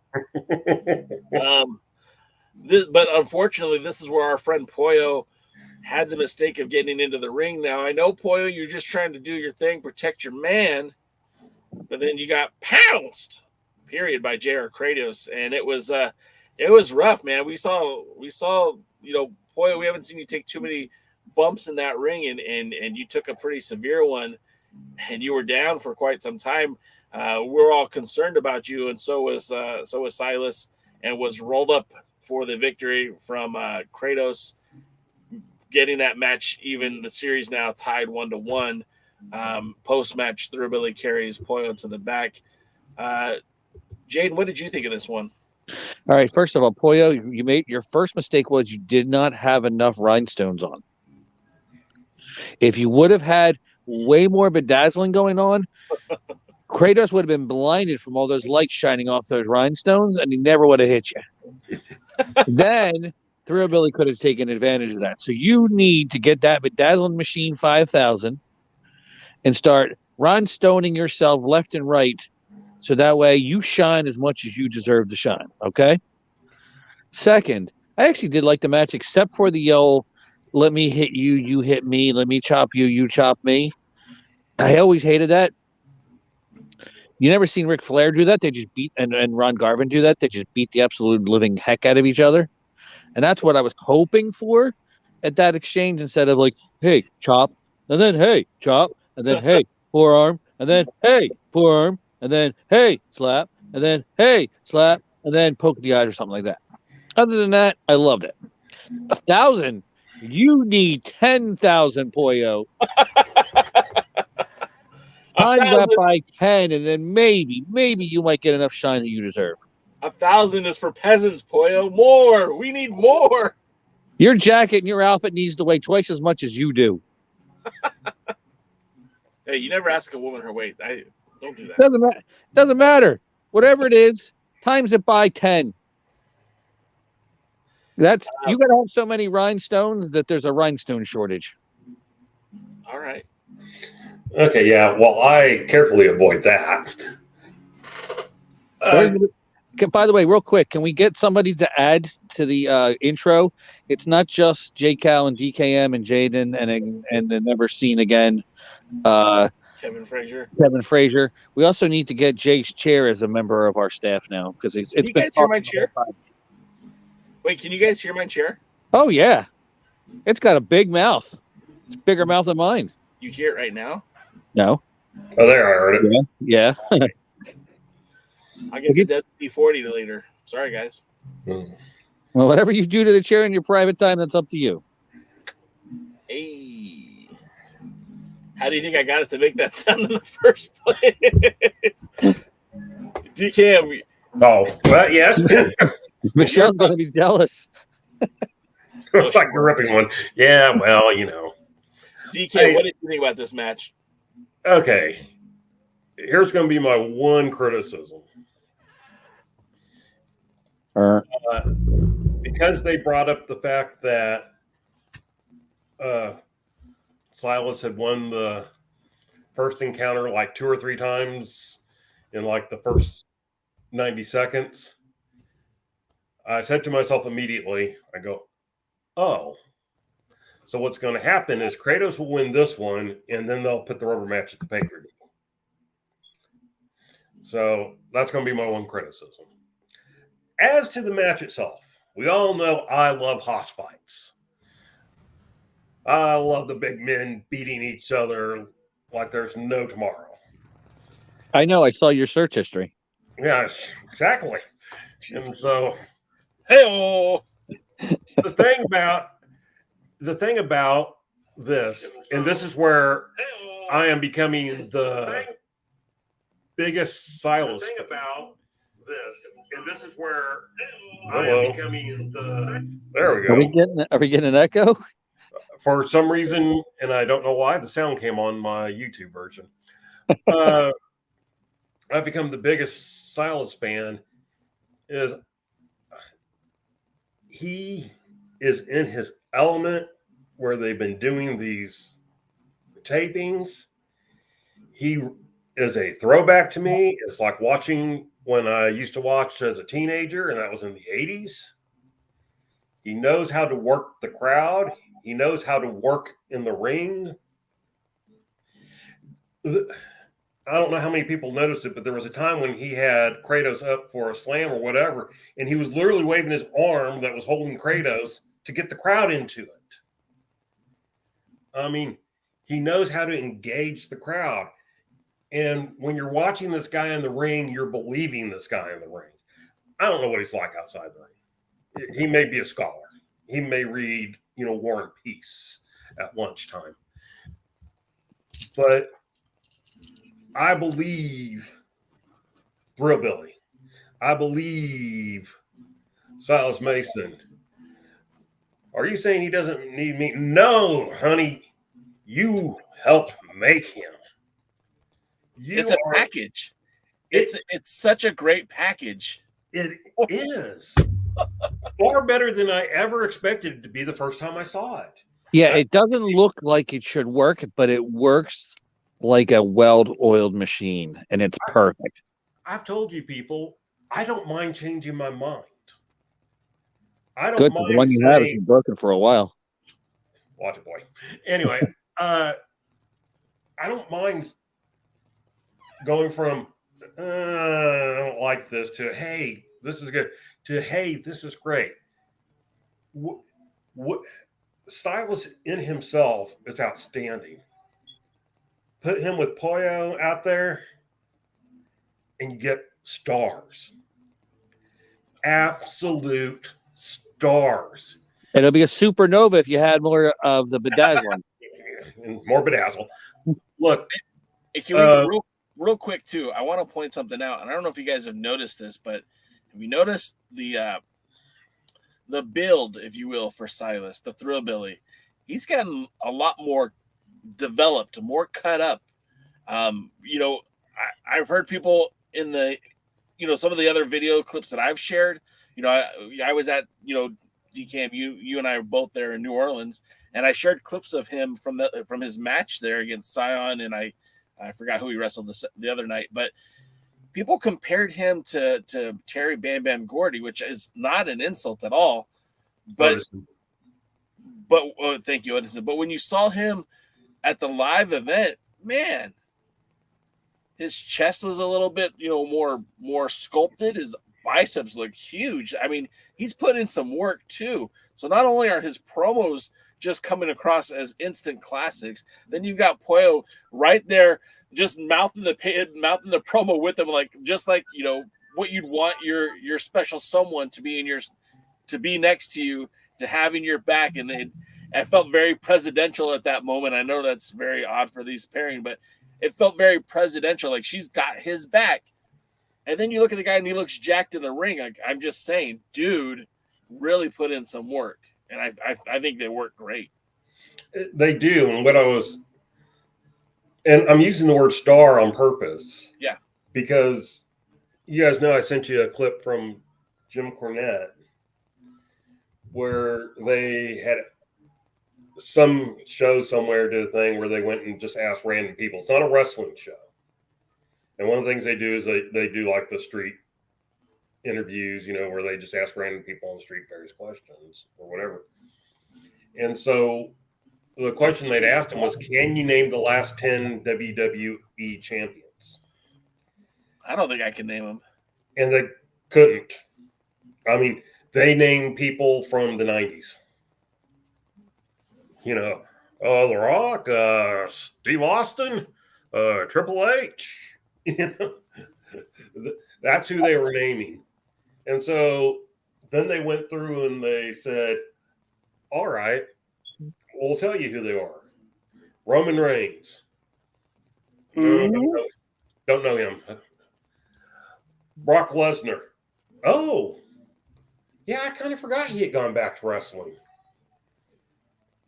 But unfortunately, this is where our friend Pollo had the mistake of getting into the ring. Now, I know, Pollo, you're just trying to do your thing, protect your man, but then you got pounced, period, by J.R. Kratos, and it was rough, man. We saw, Pollo, we haven't seen you take too many bumps in that ring, and you took a pretty severe one, and you were down for quite some time. We're all concerned about you, and so was Silas, and was rolled up for the victory from Kratos, getting that match even. The series now tied 1-1. Post-match, Thrillbilly carries Pollo to the back. Jaden, what did you think of this one? All right, first of all, Pollo, you made your first mistake was you did not have enough rhinestones on. If you would have had way more bedazzling going on, Kratos would have been blinded from all those lights shining off those rhinestones, and he never would have hit you. Then Thrillbilly could have taken advantage of that. So you need to get that bedazzling machine 5000 and start rhinestoning yourself left and right, so that way you shine as much as you deserve to shine. Okay. Second, I actually did like the match, except for the yell, "Let me hit you, you hit me. Let me chop you, you chop me." I always hated that. You never seen Ric Flair do that. They just beat, and Ron Garvin do that. They just beat the absolute living heck out of each other. And that's what I was hoping for at that exchange, instead of like, hey, chop, and then hey, chop, and then hey, forearm, and then hey, forearm, and then hey, slap, and then hey, slap, and then poke the eyes or something like that. Other than that, I loved it. 1,000. You need 10,000, Pollo. Times that by 10, and then maybe you might get enough shine that you deserve. 1,000 is for peasants, Pollo. More. We need more. Your jacket and your outfit needs to weigh twice as much as you do. Hey, you never ask a woman her weight. Don't do that. Doesn't matter. Whatever it is, times it by 10. That's you got to have so many rhinestones that there's a rhinestone shortage. All right. Okay, yeah. Well, I carefully avoid that. By the way, real quick, can we get somebody to add to the intro? It's not just J Cal and DKM and Jaden and the Never Seen Again. Kevin Frazier. We also need to get Jay's chair as a member of our staff now, because it's Can you guys hear my chair? Wait, can you guys hear my chair? Oh yeah, it's got a big mouth. It's a bigger mouth than mine. You hear it right now? No. Oh, there, I heard it. Yeah. I'll get the D40 later. Sorry, guys. Well, whatever you do to the chair in your private time, that's up to you. Hey. How do you think I got it to make that sound in the first place? DKM. Oh, well, yes. Michelle's going to be jealous. It's like you're ripping one. Yeah, well, you know. DK, what did you think about this match? Okay. Here's going to be my one criticism. Because they brought up the fact that Silas had won the first encounter like 2 or 3 times in like the first 90 seconds, I said to myself immediately, I go, oh, so what's going to happen is Kratos will win this one, and then they'll put the rubber match at the pay-per-view. So that's going to be my one criticism. As to the match itself, we all know I love hoss fights. I love the big men beating each other like there's no tomorrow. I know. I saw your search history. Yes, exactly. And so, hey-oh. the thing about this, and this is where I am becoming the biggest Silas. The thing about this, and this is where I am becoming the. There we go. Are we getting an echo? For some reason, and I don't know why, the sound came on my YouTube version. I've become the biggest Silas fan. He is in his element where they've been doing these tapings. He is a throwback to me. It's like watching when I used to watch as a teenager, and that was in the 80s. He knows how to work the crowd. He knows how to work in the ring. I don't know how many people noticed it, but there was a time when he had Kratos up for a slam or whatever, and he was literally waving his arm that was holding Kratos to get the crowd into it. I mean, he knows how to engage the crowd. And when you're watching this guy in the ring, you're believing this guy in the ring. I don't know what he's like outside the ring. He may be a scholar. He may read, War and Peace at lunchtime. But I believe Thrillbilly. I believe Silas Mason. Are you saying he doesn't need me? No, honey. You helped make him. It's a package. It's such a great package. It is. Far better than I ever expected it to be the first time I saw it. Yeah, it doesn't look like it should work, but it works like a well-oiled machine, and it's perfect. I've told you people, I don't mind changing my mind. I don't Good, mind. the one you have has been broken for a while. Watch it, boy. Anyway, I don't mind going from I don't like this to hey, this is good to hey, this is great. What Silas in himself is outstanding. Put him with Pollo out there, and you get stars. Absolute stars. It'll be a supernova if you had more of the bedazzling. More bedazzle. Look, real quick too. I want to point something out, and I don't know if you guys have noticed this, but have you noticed the build, if you will, for Silas, the Thrillbilly? He's gotten a lot more developed, more cut up. I've heard people in the, some of the other video clips that I've shared. I was at, DCAM, you and I were both there in New Orleans, and I shared clips of him from his match there against Scion, and I forgot who he wrestled the other night, but people compared him to Terry Bam Bam Gordy, which is not an insult at all. But thank you, Edison. But when you saw him at the live event, man, his chest was a little bit, more sculpted. His biceps look huge. I mean, he's put in some work too. So not only are his promos just coming across as instant classics, then you've got Pollo right there, just mouthing the promo with him, just like what you'd want your special someone to be to be next to you, to have in your back. And I felt very presidential at that moment. I know that's very odd for these pairing, but it felt very presidential. Like she's got his back. And then you look at the guy and he looks jacked in the ring. I'm just saying, dude, really put in some work. And I think they work great. They do. And I'm using the word star on purpose. Yeah. Because you guys know I sent you a clip from Jim Cornette where they had some show somewhere, did a thing where they went and just asked random people. It's not a wrestling show. And one of the things they do is they do like the street interviews, where they just ask random people on the street various questions or whatever. And so the question they'd asked them was, can you name the last 10 WWE champions? I don't think I can name them. And they couldn't. I mean, they named people from the 90s. The Rock, Steve Austin, Triple H. That's who they were naming. And so then they went through and they said, all right, we'll tell you who they are. Roman Reigns. Don't know him. Brock Lesnar. Oh, yeah, I kind of forgot he had gone back to wrestling.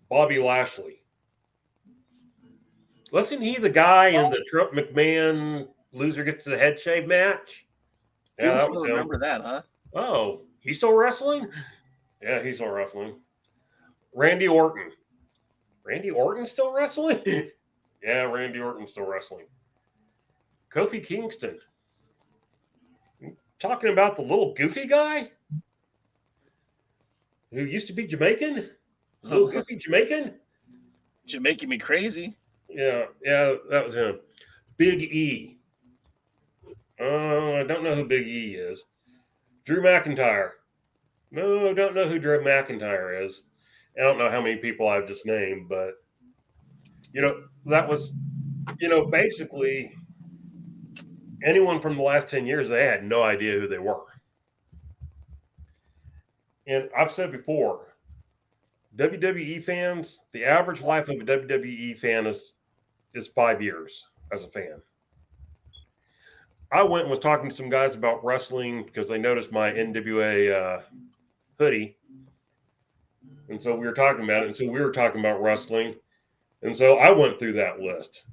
Bobby Lashley. Wasn't he the guy in the Trump McMahon loser gets the head shave match? Yeah, that was remember that, huh? Oh, he's still wrestling? Yeah, he's still wrestling. Randy Orton. Randy Orton still wrestling? Yeah, Randy Orton's still wrestling. Kofi Kingston. Talking about the little goofy guy who used to be Jamaican? Little goofy Jamaican? Jamaican me crazy. Yeah, that was him. Big E. I don't know who Big E is. Drew McIntyre. No, don't know who Drew McIntyre is. I don't know how many people I've just named, but that was, basically anyone from the last 10 years, they had no idea who they were. And I've said before, WWE fans, the average life of a WWE fan is 5 years as a fan. I went and was talking to some guys about wrestling because they noticed my NWA hoodie. And so we were talking about it. And so we were talking about wrestling. And so I went through that list.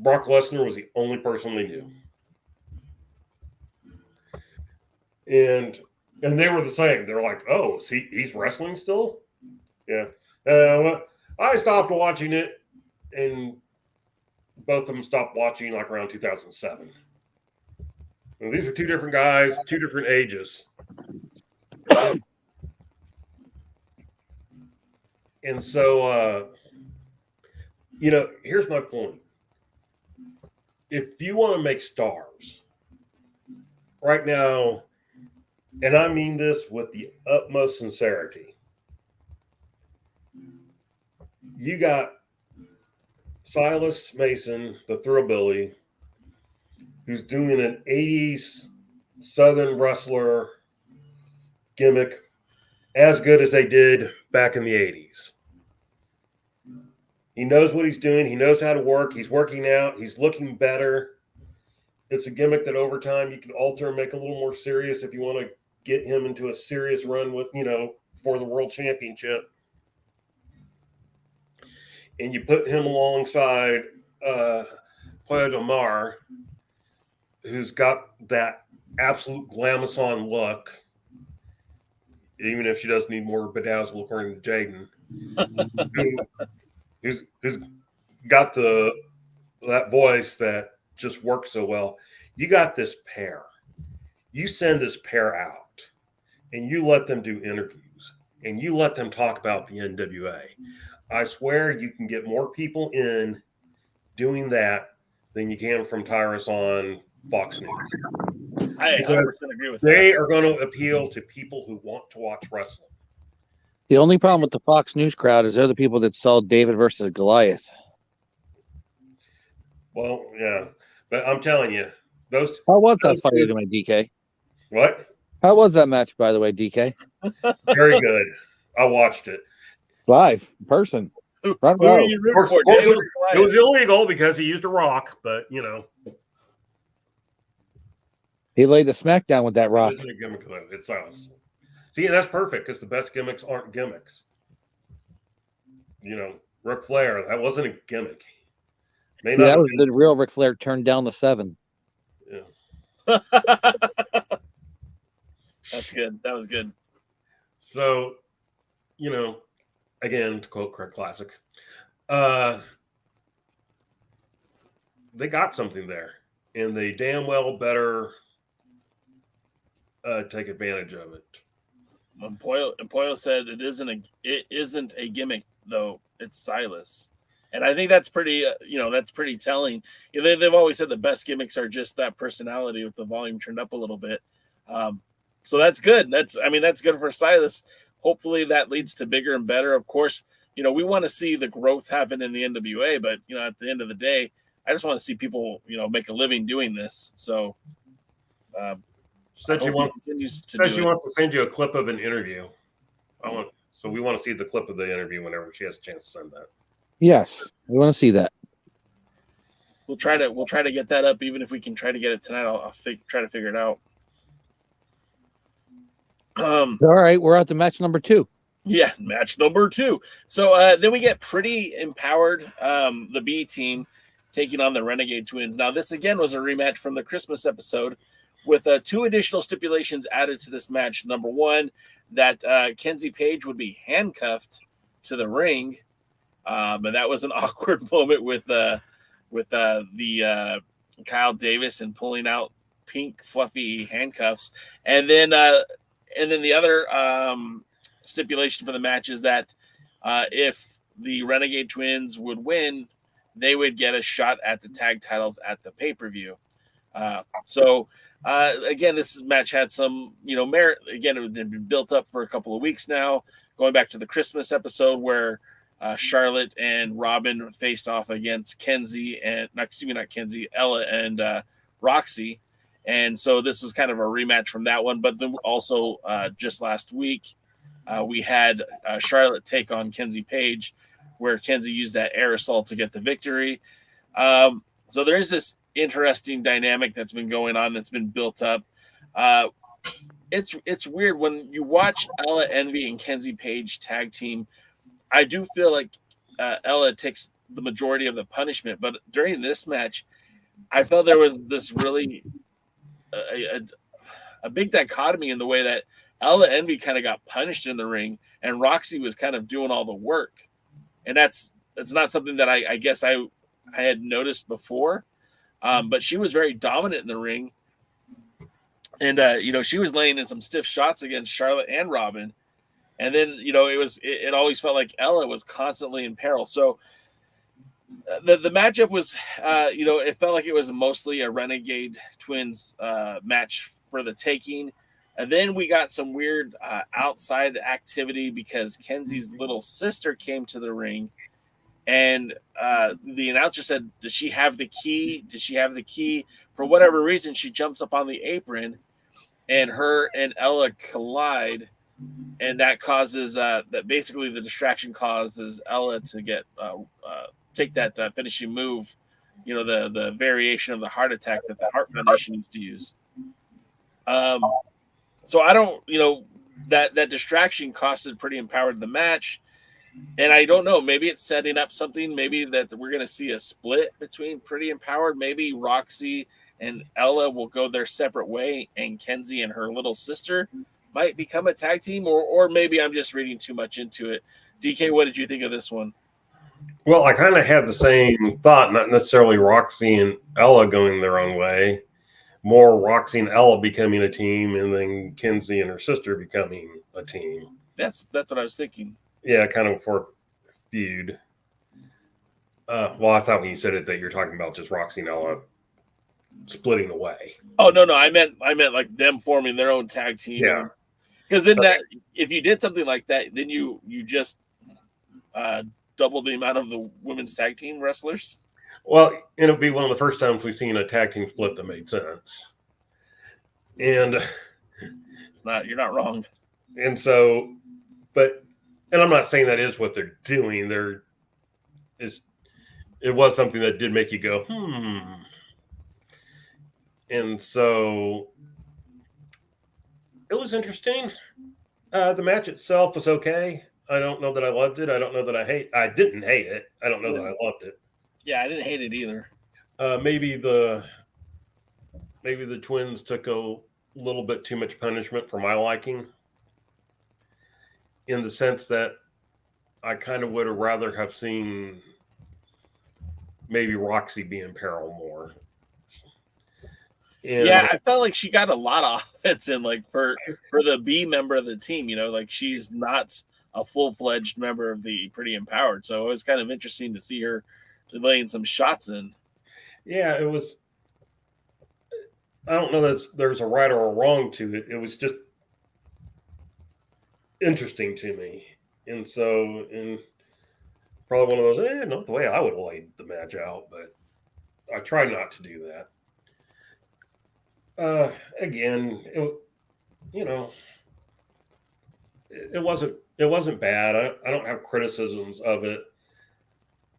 Brock Lesnar was the only person they knew. And they were the same. They're like, oh, he's wrestling still? Yeah. Well, I stopped watching it, and both of them stopped watching like around 2007. And these are two different guys, two different ages. And so, here's my point. If you want to make stars right now, and I mean this with the utmost sincerity, you got Silas Mason, the Thrillbilly, who's doing an 80s Southern wrestler gimmick as good as they did back in the 80s. He knows what he's doing. He knows how to work. He's working out. He's looking better. It's a gimmick that over time you can alter and make a little more serious if you want to get him into a serious run with, for the world championship. And you put him alongside POWERRR, who's got that absolute glamazon look, even if she does need more bedazzle, according to Jaden, who's got that voice that just works so well. You got this pair. You send this pair out, and you let them do interviews, and you let them talk about the NWA. I swear you can get more people in doing that than you can from Tyrus on Fox News. I 100% agree with that. They are going to appeal to people who want to watch wrestling. The only problem with the Fox News crowd is they're the people that saw David versus Goliath. Well, yeah, but I'm telling you, How was that fight anyway, DK? What? How was that match, by the way, DK? Very good. I watched it. Live, in person. Who are you rooting for? It was illegal because he used a rock, but He laid the smackdown with that rock. It isn't a gimmick, though. It's us. See, that's perfect because the best gimmicks aren't gimmicks. Ric Flair, that wasn't a gimmick. That was the real Ric Flair turned down the 7. Yeah. That's good. That was good. So, again, to quote Craig Classic, they got something there, and they damn well better take advantage of it. And Pollo said it isn't a gimmick though. It's Silas, and I think that's pretty. That's pretty telling. They've always said the best gimmicks are just that personality with the volume turned up a little bit. So that's good. That's good for Silas. Hopefully that leads to bigger and better. Of course, we want to see the growth happen in the NWA, but at the end of the day, I just want to see people make a living doing this. So. Said she wants to send you a clip of an interview. So we want to see the clip of the interview whenever she has a chance to send that. Yes, we want to see that. We'll try to get that up, even if we can try to get it tonight. I'll try to figure it out. All right, we're at the match number 2. Yeah, match number 2. So then we get Pretty Empowered, the B team, taking on the Renegade Twins. Now, this again was a rematch from the Christmas episode, with 2 additional stipulations added to this match. Number 1, that Kenzie Page would be handcuffed to the ring, and that was an awkward moment with the Kyle Davis and pulling out pink fluffy handcuffs. And then the other stipulation for the match is that if the Renegade Twins would win, they would get a shot at the tag titles at the pay-per-view. Again, this match had some, merit. Again, it had been built up for a couple of weeks now, going back to the Christmas episode where Charlotte and Robin faced off against Ella and Roxy. And so this was kind of a rematch from that one. But then also just last week, we had Charlotte take on Kenzie Page, where Kenzie used that aerosol to get the victory. So there is this interesting dynamic that's been going on, that's been built up. It's weird when you watch Ella Envy and Kenzie Page tag team. I do feel like Ella takes the majority of the punishment, but during this match, I felt there was this really a big dichotomy in the way that Ella Envy kind of got punished in the ring, and Roxy was kind of doing all the work, and that's not something that I guess I had noticed before. But she was very dominant in the ring. And, she was laying in some stiff shots against Charlotte and Robin. And then, it always felt like Ella was constantly in peril. So the matchup was, it felt like it was mostly a Renegade Twins match for the taking. And then we got some weird outside activity because Kenzie's little sister came to the ring. And the announcer said, does she have the key? Does she have the key? For whatever reason, she jumps up on the apron, and her and Ella collide. And that causes that basically the distraction causes Ella to get take that finishing move, the variation of the heart attack that the Heart Foundation used to use. So I don't, that distraction costed Pretty Empowered the match. And I don't know, maybe it's setting up something, maybe that we're going to see a split between Pretty Empowered. Maybe Roxy and Ella will go their separate way, and Kenzie and her little sister might become a tag team, or maybe I'm just reading too much into it. DK, what did you think of this one? Well, I kind of had the same thought, not necessarily Roxy and Ella going their own way, more Roxy and Ella becoming a team, and then Kenzie and her sister becoming a team. That's what I was thinking. Yeah, kind of for feud. Well, I thought when you said it that you're talking about just Roxy and Ella splitting away. Oh no, I meant like them forming their own tag team. Yeah. Because then if you did something like that, then you just double the amount of the women's tag team wrestlers. Well, it'll be one of the first times we've seen a tag team split that made sense. And you're not wrong. And so, and I'm not saying that is what they're doing. It was something that did make you go, And so it was interesting. The match itself was okay. I don't know that I loved it. I don't know that I didn't hate it. I don't know that I loved it. Yeah, I didn't hate it either. Maybe the Twins took a little bit too much punishment for my liking. in the sense that I kind of would have rather have seen maybe Roxy be in peril more. And yeah, I felt like she got a lot of offense in, like for the B member of the team. You know, like she's not a full-fledged member of the Pretty Empowered, so it was kind of interesting to see her laying some shots in. yeah, it was. I don't know that there's a right or a wrong to it. It was just interesting to me, and so and probably one of those. Not the way I would have laid the match out, but I try not to do that. Again, it wasn't bad. I don't have criticisms of it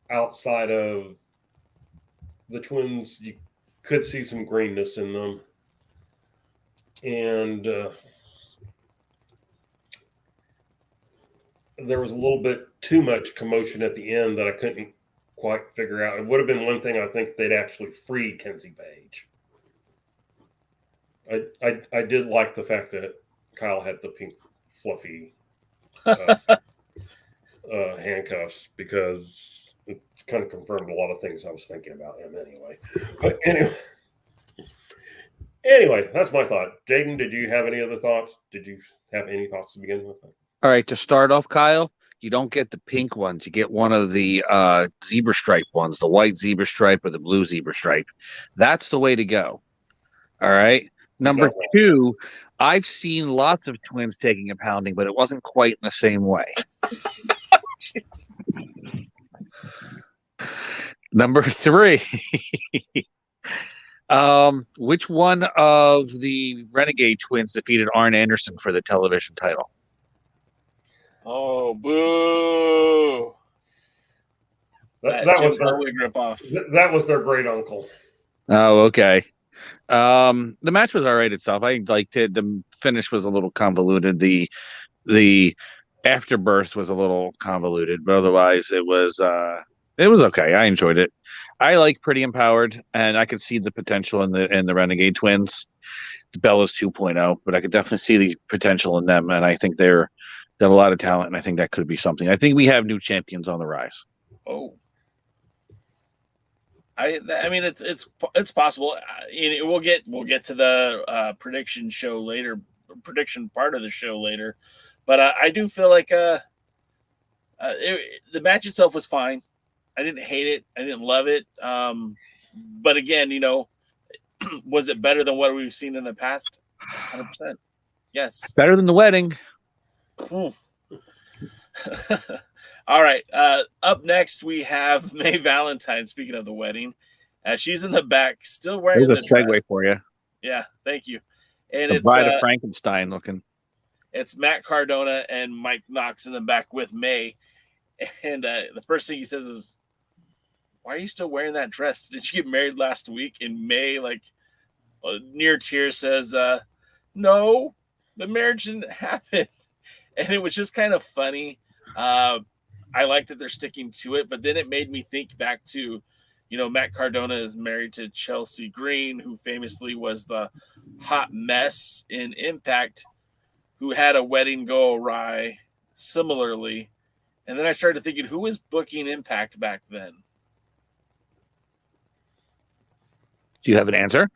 outside of the Twins. You could see some greenness in them, and there was a little bit too much commotion at the end that I couldn't quite figure out. It would have been one thing I think if they'd actually freed Kenzie Page. I did like the fact that Kyle had the pink fluffy handcuffs, because it kind of confirmed a lot of things I was thinking about him anyway. But anyway, that's my thought. Jaden, did you have any other thoughts? Did you have any thoughts to begin with? All right, to start off, Kyle, you don't get the pink ones. You get one of the zebra stripe ones, the white zebra stripe or the blue zebra stripe. That's the way to go. All right. Number two, I've seen lots of Twins taking a pounding, but it wasn't quite in the same way. Number three, which one of the Renegade Twins defeated Arn Anderson for the television title? Oh, boo! That was their rip off. That was their great uncle. Oh, okay. The match was all right itself. I liked it. The finish was a little convoluted. The afterbirth was a little convoluted, but otherwise it was okay. I enjoyed it. I like Pretty Empowered, and I could see the potential in the Renegade Twins. The Bellas 2.0, but I could definitely see the potential in them, and I think they have a lot of talent, and I think that could be something. I think we have new champions on the rise. Oh, I mean, it's possible. We'll get to the prediction part of the show later, but I do feel like the match itself was fine. I didn't hate it. I didn't love it. But again, was it better than what we've seen in the past? 100%. Yes. Better than the wedding. All right. Up next, we have May Valentine. Speaking of the wedding, she's in the back, still wearing. There's a segue dress. for you. Yeah, thank you. And the it's Bride of Frankenstein looking. It's Matt Cardona and Mike Knox in the back with May, and the first thing he says is, "Why are you still wearing that dress? Did you get married last week?" And May, near tears, says, "No, the marriage didn't happen." And it was just kind of funny. I like that they're sticking to it, but then it made me think back to, Matt Cardona is married to Chelsea Green, who famously was the hot mess in Impact, who had a wedding go awry similarly. And then I started thinking, who was booking Impact back then? Do you have an answer?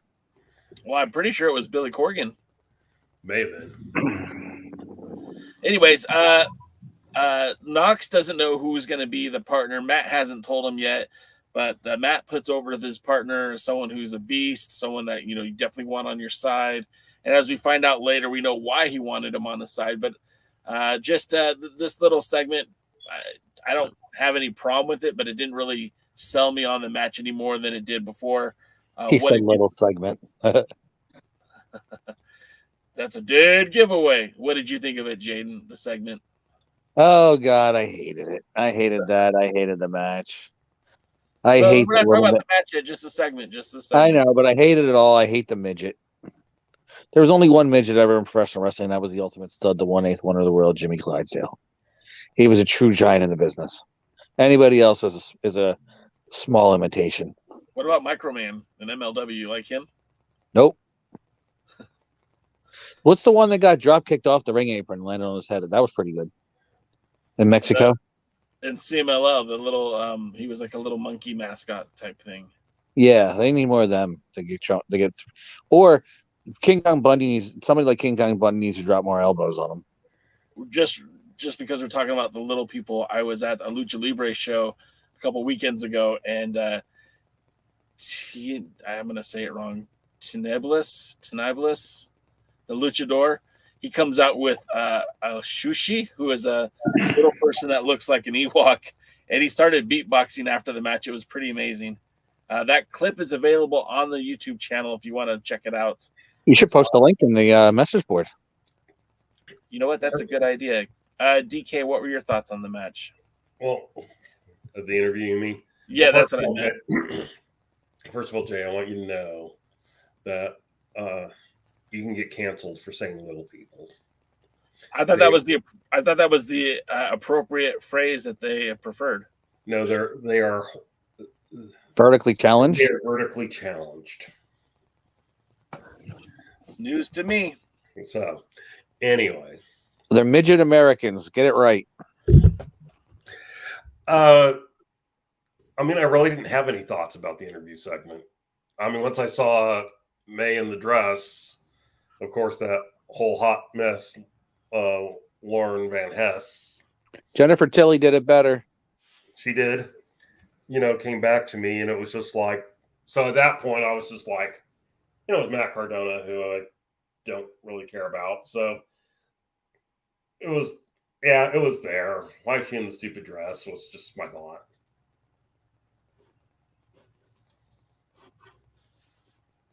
Well, I'm pretty sure it was Billy Corgan. May have been. Anyways, Knox doesn't know who's going to be the partner. Matt hasn't told him yet, but Matt puts over to this partner someone who's a beast, someone that you definitely want on your side. And as we find out later, we know why he wanted him on the side. But this little segment, I don't have any problem with it, but it didn't really sell me on the match any more than it did before. He said little segment. That's a dead giveaway. What did you think of it, Jaden, the segment? Oh, God, I hated it. I hated that. I hated the match. We're not talking about the match yet, just the segment. I know, but I hated it all. I hate the midget. There was only one midget ever in professional wrestling, and that was the ultimate stud, the 1/8 wonder of the world, Jimmy Clydesdale. He was a true giant in the business. Anybody else is a small imitation. What about Microman in MLW? You like him? Nope. What's the one that got drop kicked off the ring apron and landed on his head? That was pretty good. in Mexico. In CMLL, the little he was like a little monkey mascot type thing. Yeah, they need more of them to get, or King Kong Bundy needs somebody like King Kong Bundy needs to drop more elbows on him. Just because we're talking about the little people, I was at a Lucha Libre show a couple weekends ago, and I'm gonna say it wrong, Teneblis, the luchador. He comes out with a Shushi, who is a little person that looks like an Ewok, and he started beatboxing after the match. It was pretty amazing. That clip is available on the YouTube channel if you want to check it out. You should post the link in the message board. You know what? That's a good idea. DK, what were your thoughts on the match? Well, the interview, you mean? Yeah, that's what I meant. First of all, Jay, I want you to know that you can get canceled for saying little people. I thought that was the appropriate phrase that they preferred. No, they are vertically challenged. They're vertically challenged. It's news to me. So, anyway, they're midget Americans. Get it right. I mean, I really didn't have any thoughts about the interview segment. I mean, once I saw May in the dress, of course, that whole hot mess, Lauren Van Hess. Jennifer Tilly did it better. She did. You know, came back to me, and it was just like, so at that point, I was just like, you know, it was Matt Cardona, who I don't really care about. So it was, yeah, it was there. Why is she in the stupid dress was just my thought.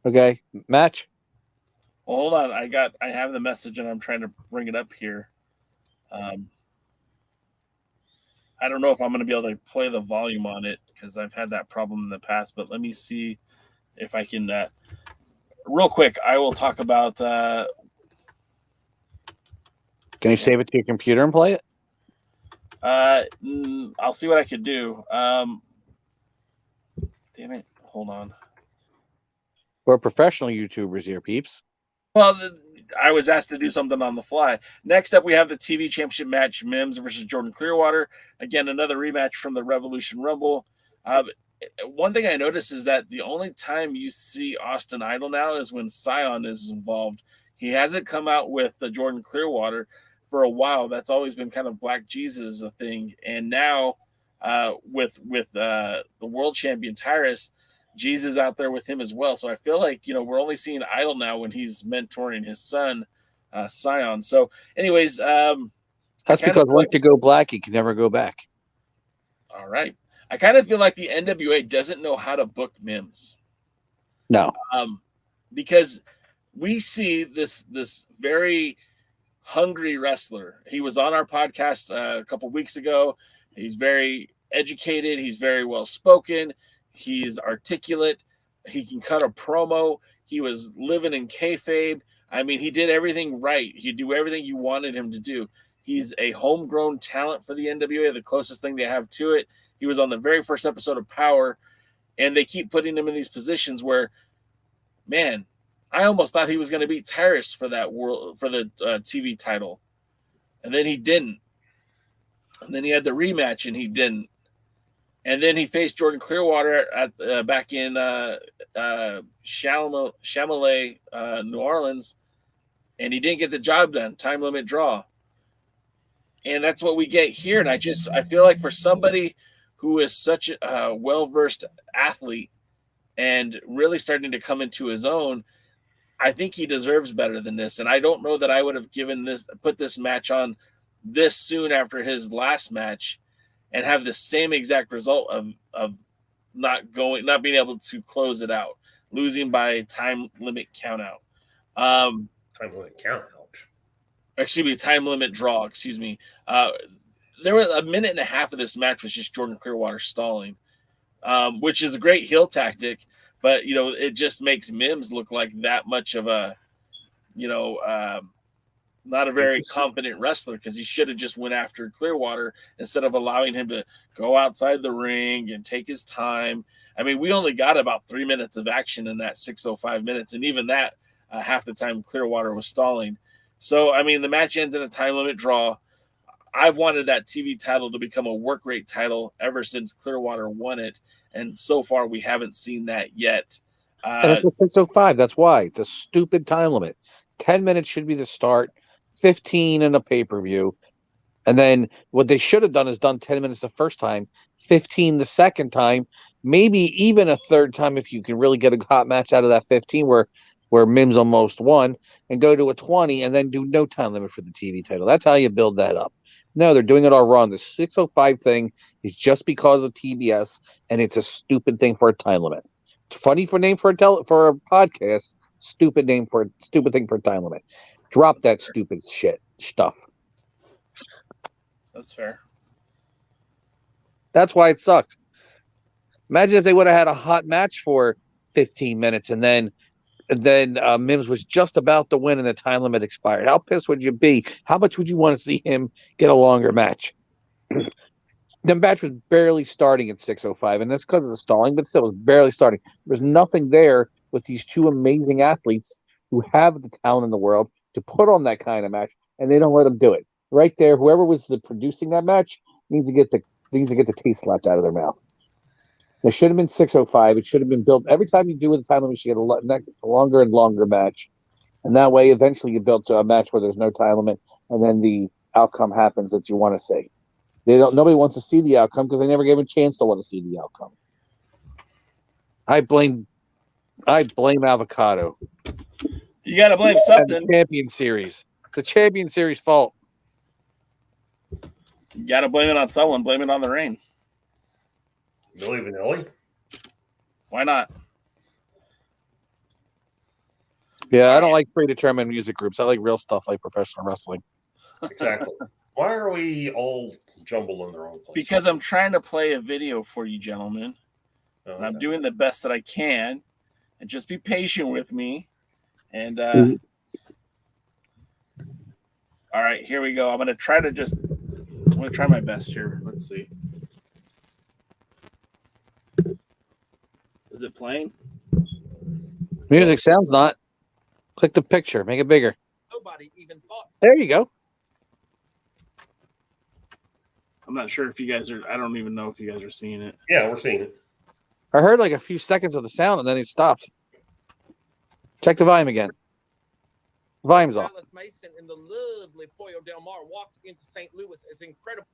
Okay, match. Well, hold on. I have the message and I'm trying to bring it up here. I don't know if I'm going to be able to play the volume on it because I've had that problem in the past, but let me see if I can, real quick, I will talk about, can you save it to your computer and play it? I'll see what I can do. Damn it. Hold on. We're professional YouTubers here, peeps. Well, I was asked to do something on the fly. Next up, we have the TV Championship match, Mims versus Jordan Clearwater. Again, another rematch from the Revolution Rumble. One thing I noticed is that the only time you see Austin Idol now is when Scion is involved. He hasn't come out with the Jordan Clearwater for a while. That's always been kind of Black Jesus a thing. And now with the world champion Tyrus, Jesus out there with him as well. So I feel like, you know, we're only seeing Idol now when he's mentoring his son, Scion. So anyways, that's because once you go black, you can never go back. All right. I kind of feel like the NWA doesn't know how to book Mims. No. Because we see this very hungry wrestler. He was on our podcast a couple weeks ago. He's very educated. He's very well spoken. He's articulate. He can cut a promo. He was living in kayfabe. I mean, he did everything right. He'd do everything you wanted him to do. He's a homegrown talent for the NWA, the closest thing they have to it. He was on the very first episode of Power, and they keep putting him in these positions where, man, I almost thought he was going to beat Tyrus for that TV title, and then he didn't. And then he had the rematch, and he didn't. And then he faced Jordan Clearwater at back in Chamelais, New Orleans, and he didn't get the job done. Time limit draw. And that's what we get here. And I feel like for somebody who is such a well-versed athlete and really starting to come into his own, I think he deserves better than this. And I don't know that I would have put this match on this soon after his last match and have the same exact result of not being able to close it out, losing by time limit count out. Time limit count out. Excuse me, time limit draw. Excuse me. There was a minute and a half of this match was just Jordan Clearwater stalling, which is a great heel tactic, but you know it just makes Mims look like that much of a, you know, not a very confident wrestler because he should have just went after Clearwater instead of allowing him to go outside the ring and take his time. I mean, we only got about 3 minutes of action in that 6:05 minutes, and even that half the time Clearwater was stalling. So, I mean, the match ends in a time limit draw. I've wanted that TV title to become a work rate title ever since Clearwater won it, and so far we haven't seen that yet. And it's a 6:05. That's why. It's a stupid time limit. 10 minutes should be the start, 15 in a pay-per-view. And then what they should have done is done 10 minutes the first time, 15 the second time, maybe even a third time if you can really get a hot match out of that 15 where Mims almost won, and go to a 20 and then do no time limit for the TV title. That's how you build that up. No, they're doing it all wrong. The 6:05 thing is just because of TBS, and it's a stupid thing for a time limit. It's funny for name for a podcast, stupid thing for a time limit. Drop that stupid stuff. That's fair. That's why it sucked. Imagine if they would have had a hot match for 15 minutes and then Mims was just about to win and the time limit expired. How pissed would you be? How much would you want to see him get a longer match? The match was barely starting at 6:05, and that's because of the stalling, but still it was barely starting. There's nothing there with these two amazing athletes who have the talent in the world to put on that kind of match, and they don't let them do it. Right there, whoever was producing that match needs to get the taste slapped out of their mouth. It should have been 6:05. It should have been built every time you do with a time limit. You get a longer and longer match, and that way, eventually, you build to a match where there's no time limit, and then the outcome happens that you want to see. Nobody wants to see the outcome because they never gave a chance to want to see the outcome. I blame Avocado. You got to blame something. The Champion Series. It's the Champion Series' fault. You got to blame it on someone. Blame it on the rain. Milli Vanilli? Why not? Yeah, I don't like predetermined music groups. I like real stuff like professional wrestling. Exactly. Why are we all jumbled in their own place? Because I'm trying to play a video for you, gentlemen. Oh, and I'm doing the best that I can. And just be patient with me. And all right, here we go. I'm gonna try my best here. Let's see. Is it playing? Music sounds not. Click the picture, make it bigger. Nobody even thought. There you go. I'm not sure if you guys are. I don't even know if you guys are seeing it. Yeah, we're seeing it. I heard like a few seconds of the sound and then it stopped. Check the volume again. Volume's off. Silas Mason and the lovely Pollo Del Mar walked into St. Louis as incredible.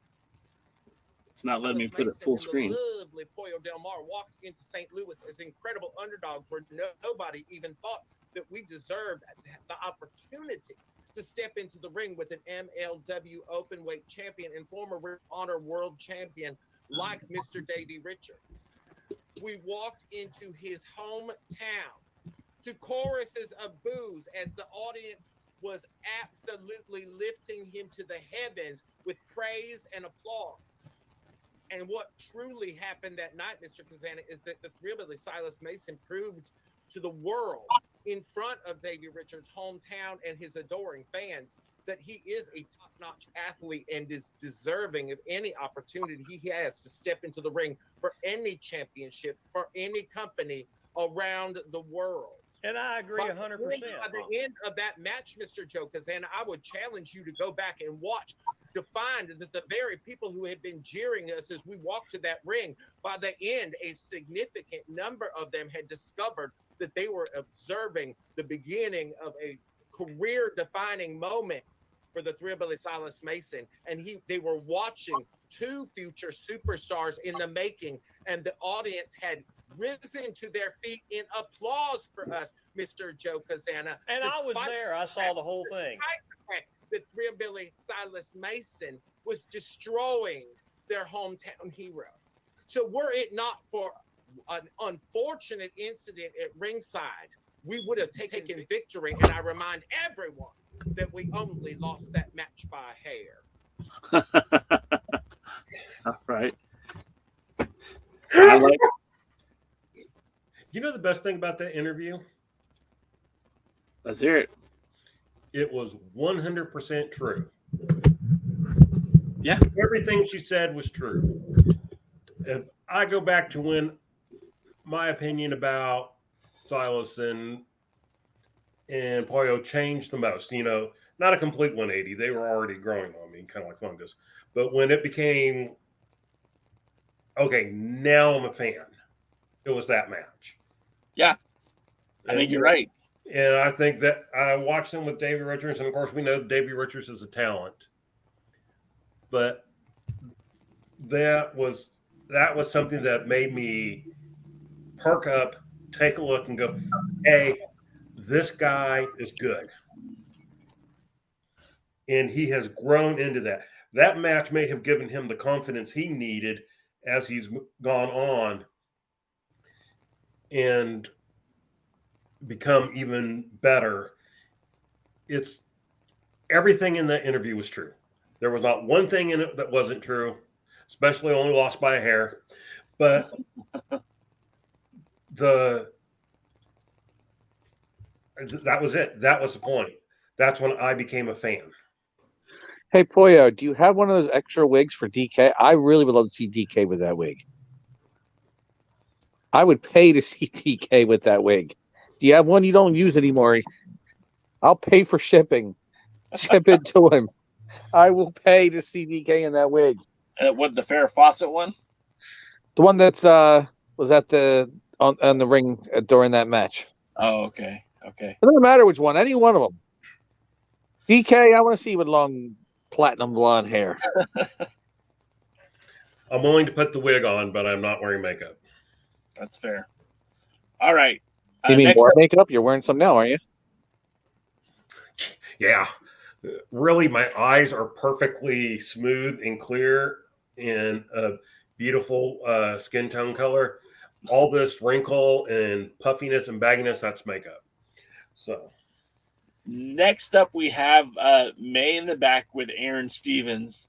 It's not letting me put it full screen. The lovely Pollo Del Mar walked into St. Louis as incredible underdogs where nobody even thought that we deserved the opportunity to step into the ring with an MLW openweight champion and former Ring of Honor world champion like Mr. Davey Richards. We walked into his hometown to choruses of boos as the audience was absolutely lifting him to the heavens with praise and applause. And what truly happened that night, Mr. Kazana, is that the Thrillbilly Silas Mason proved to the world in front of Davey Richards' hometown and his adoring fans that he is a top-notch athlete and is deserving of any opportunity he has to step into the ring for any championship, for any company around the world. And I agree 100%. By the end of that match, Mr. Joe Kazana, I would challenge you to go back and watch to find that the very people who had been jeering us as we walked to that ring, by the end, a significant number of them had discovered that they were observing the beginning of a career-defining moment for the Thrillbilly Silas Mason. And they were watching two future superstars in the making, and the audience had risen to their feet in applause for us, Mr. Joe Kazana. And I was there. I saw the whole thing. The Thrillbilly Silas Mason was destroying their hometown hero. So were it not for an unfortunate incident at ringside, we would have taken victory. And I remind everyone that we only lost that match by a hair. All right. I like. You know the best thing about that interview? Let's hear it. It was 100% true. Yeah. Everything she said was true. If I go back to when my opinion about Silas and Pollo changed the most, not a complete 180. They were already growing on me, kind of like fungus. But when it became, okay, now I'm a fan, it was that match. Yeah. I think you're right. And I think that I watched them with Davey Richards, and of course we know Davey Richards is a talent. But that was something that made me perk up, take a look, and go, hey, this guy is good. And he has grown into that. That match may have given him the confidence he needed as he's gone on and become even better. It's everything in that interview was true. There was not one thing in it that wasn't true, especially only lost by a hair. But that was it. That was the point. That's when I became a fan. Hey, Pollo, do you have one of those extra wigs for DK? I really would love to see DK with that wig. I would pay to see DK with that wig. Do you have one you don't use anymore? I'll pay for shipping. Ship it to him. I will pay to see DK in that wig. What, the Farrah Fawcett one? The one that was at on the ring during that match. Oh, okay. Okay. It doesn't matter which one. Any one of them. DK, I want to see you with long platinum blonde hair. I'm willing to put the wig on, but I'm not wearing makeup. That's fair. All right. You mean more makeup? You're wearing some now, aren't you? Yeah. Really, my eyes are perfectly smooth and clear in a beautiful skin tone color. All this wrinkle and puffiness and bagginess, that's makeup. So next up, we have May in the back with Aaron Stevens.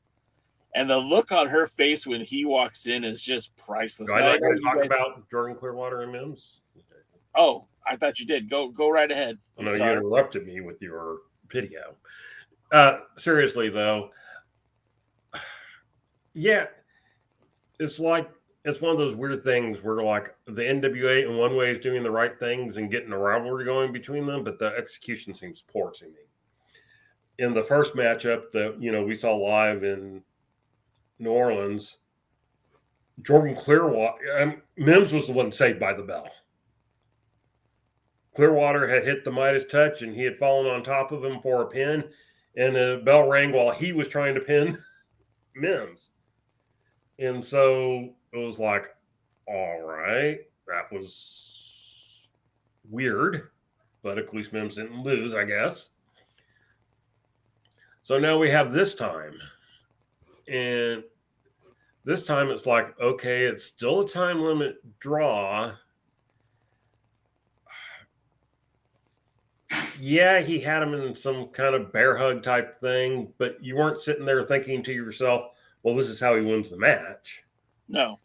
And the look on her face when he walks in is just priceless. I'm not going to talk about Jordan Clearwater and Mims. Oh, I thought you did. Go right ahead. I know you interrupted me with your video. Seriously, though, yeah, it's like it's one of those weird things where like the NWA in one way is doing the right things and getting a rivalry going between them, but the execution seems poor to me. In the first matchup that we saw live in New Orleans, Jordan Clearwater, Mims was the one saved by the bell. Clearwater had hit the Midas touch and he had fallen on top of him for a pin, and the bell rang while he was trying to pin Mims. And so it was like, all right, that was weird, but at least Mims didn't lose, I guess. So now we have this time. And this time it's like, okay, it's still a time limit draw. Yeah, he had him in some kind of bear hug type thing, but you weren't sitting there thinking to yourself, well, this is how he wins the match. No.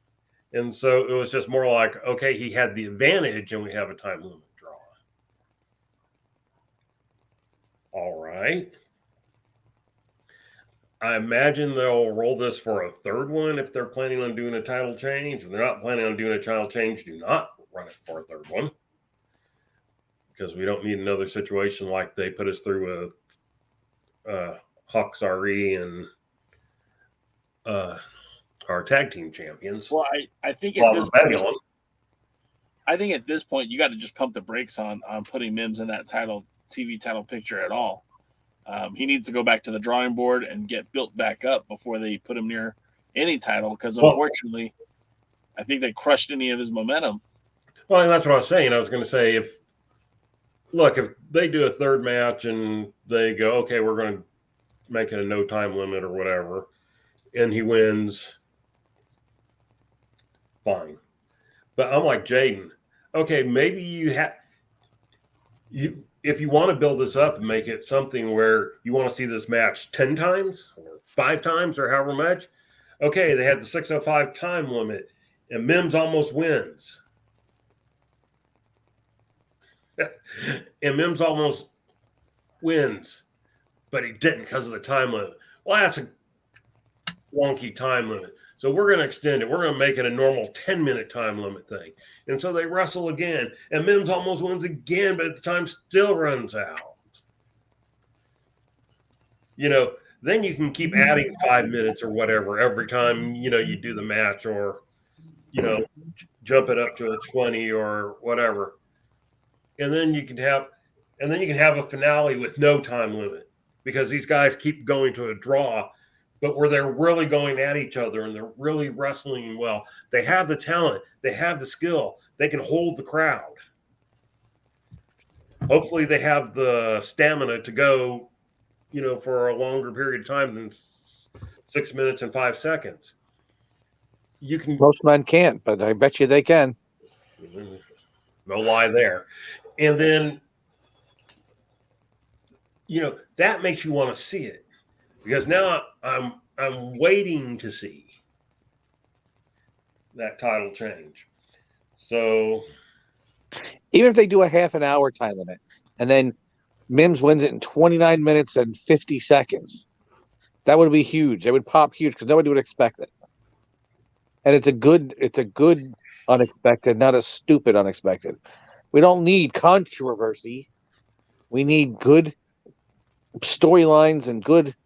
And so it was just more like, okay, he had the advantage and we have a time limit draw. All right. I imagine they'll roll this for a third one if they're planning on doing a title change. If they're not planning on doing a title change, do not run it for a third one. Because we don't need another situation like they put us through with Hawks RE and our tag team champions. Well, I think at this point you got to just pump the brakes on putting Mims in that TV title picture at all. He needs to go back to the drawing board and get built back up before they put him near any title, because unfortunately, I think they crushed any of his momentum. Well, and that's what I was saying. I was going to say, if they do a third match and they go, okay, we're going to make it a no time limit or whatever, and he wins, fine. But I'm like Jaden, okay, maybe if you want to build this up and make it something where you want to see this match 10 times or 5 times or however much, okay, they had the 6:05 time limit and Mims almost wins. And Mims almost wins, but he didn't because of the time limit. Well, that's a wonky time limit. So we're going to extend it. We're going to make it a normal 10-minute time limit thing. And so they wrestle again, and Mims almost wins again, but the time still runs out. then you can keep adding 5 minutes or whatever every time, you do the match, or, jump it up to a 20 or whatever. And then you can have a finale with no time limit, because these guys keep going to a draw, but where they're really going at each other and they're really wrestling well. They have the talent, they have the skill, they can hold the crowd. Hopefully they have the stamina to go, for a longer period of time than 6 minutes and 5 seconds. Most men can't, but I bet you they can. No lie there. And then, that makes you want to see it, because now I'm waiting to see that title change. So even if they do a half an hour time limit, and then Mims wins it in 29 minutes and 50 seconds, that would be huge. It would pop huge because nobody would expect it. And it's a good unexpected, not a stupid unexpected. We don't need controversy. We need good storylines and good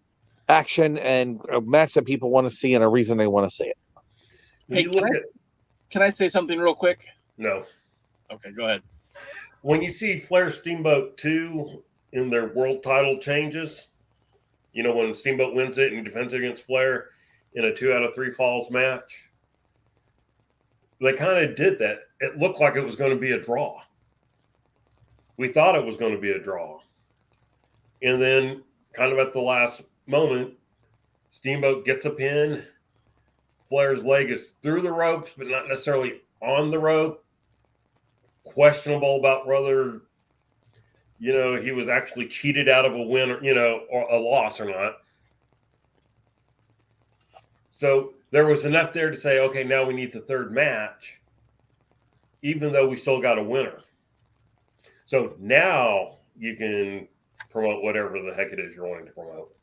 action and a match that people want to see and a reason they want to see it. Hey, can I say something real quick? No. Okay, go ahead. When you see Flair Steamboat 2 in their world title changes, when Steamboat wins it and he defends it against Flair in a 2 out of 3 falls match, they kind of did that. It looked like it was going to be a draw. We thought it was going to be a draw. And then kind of at the last moment, Steamboat gets a pin. Flair's leg is through the ropes, but not necessarily on the rope. Questionable about whether, he was actually cheated out of a win, or a loss or not. So there was enough there to say, okay, now we need the third match, even though we still got a winner. So now you can promote whatever the heck it is you're wanting to promote.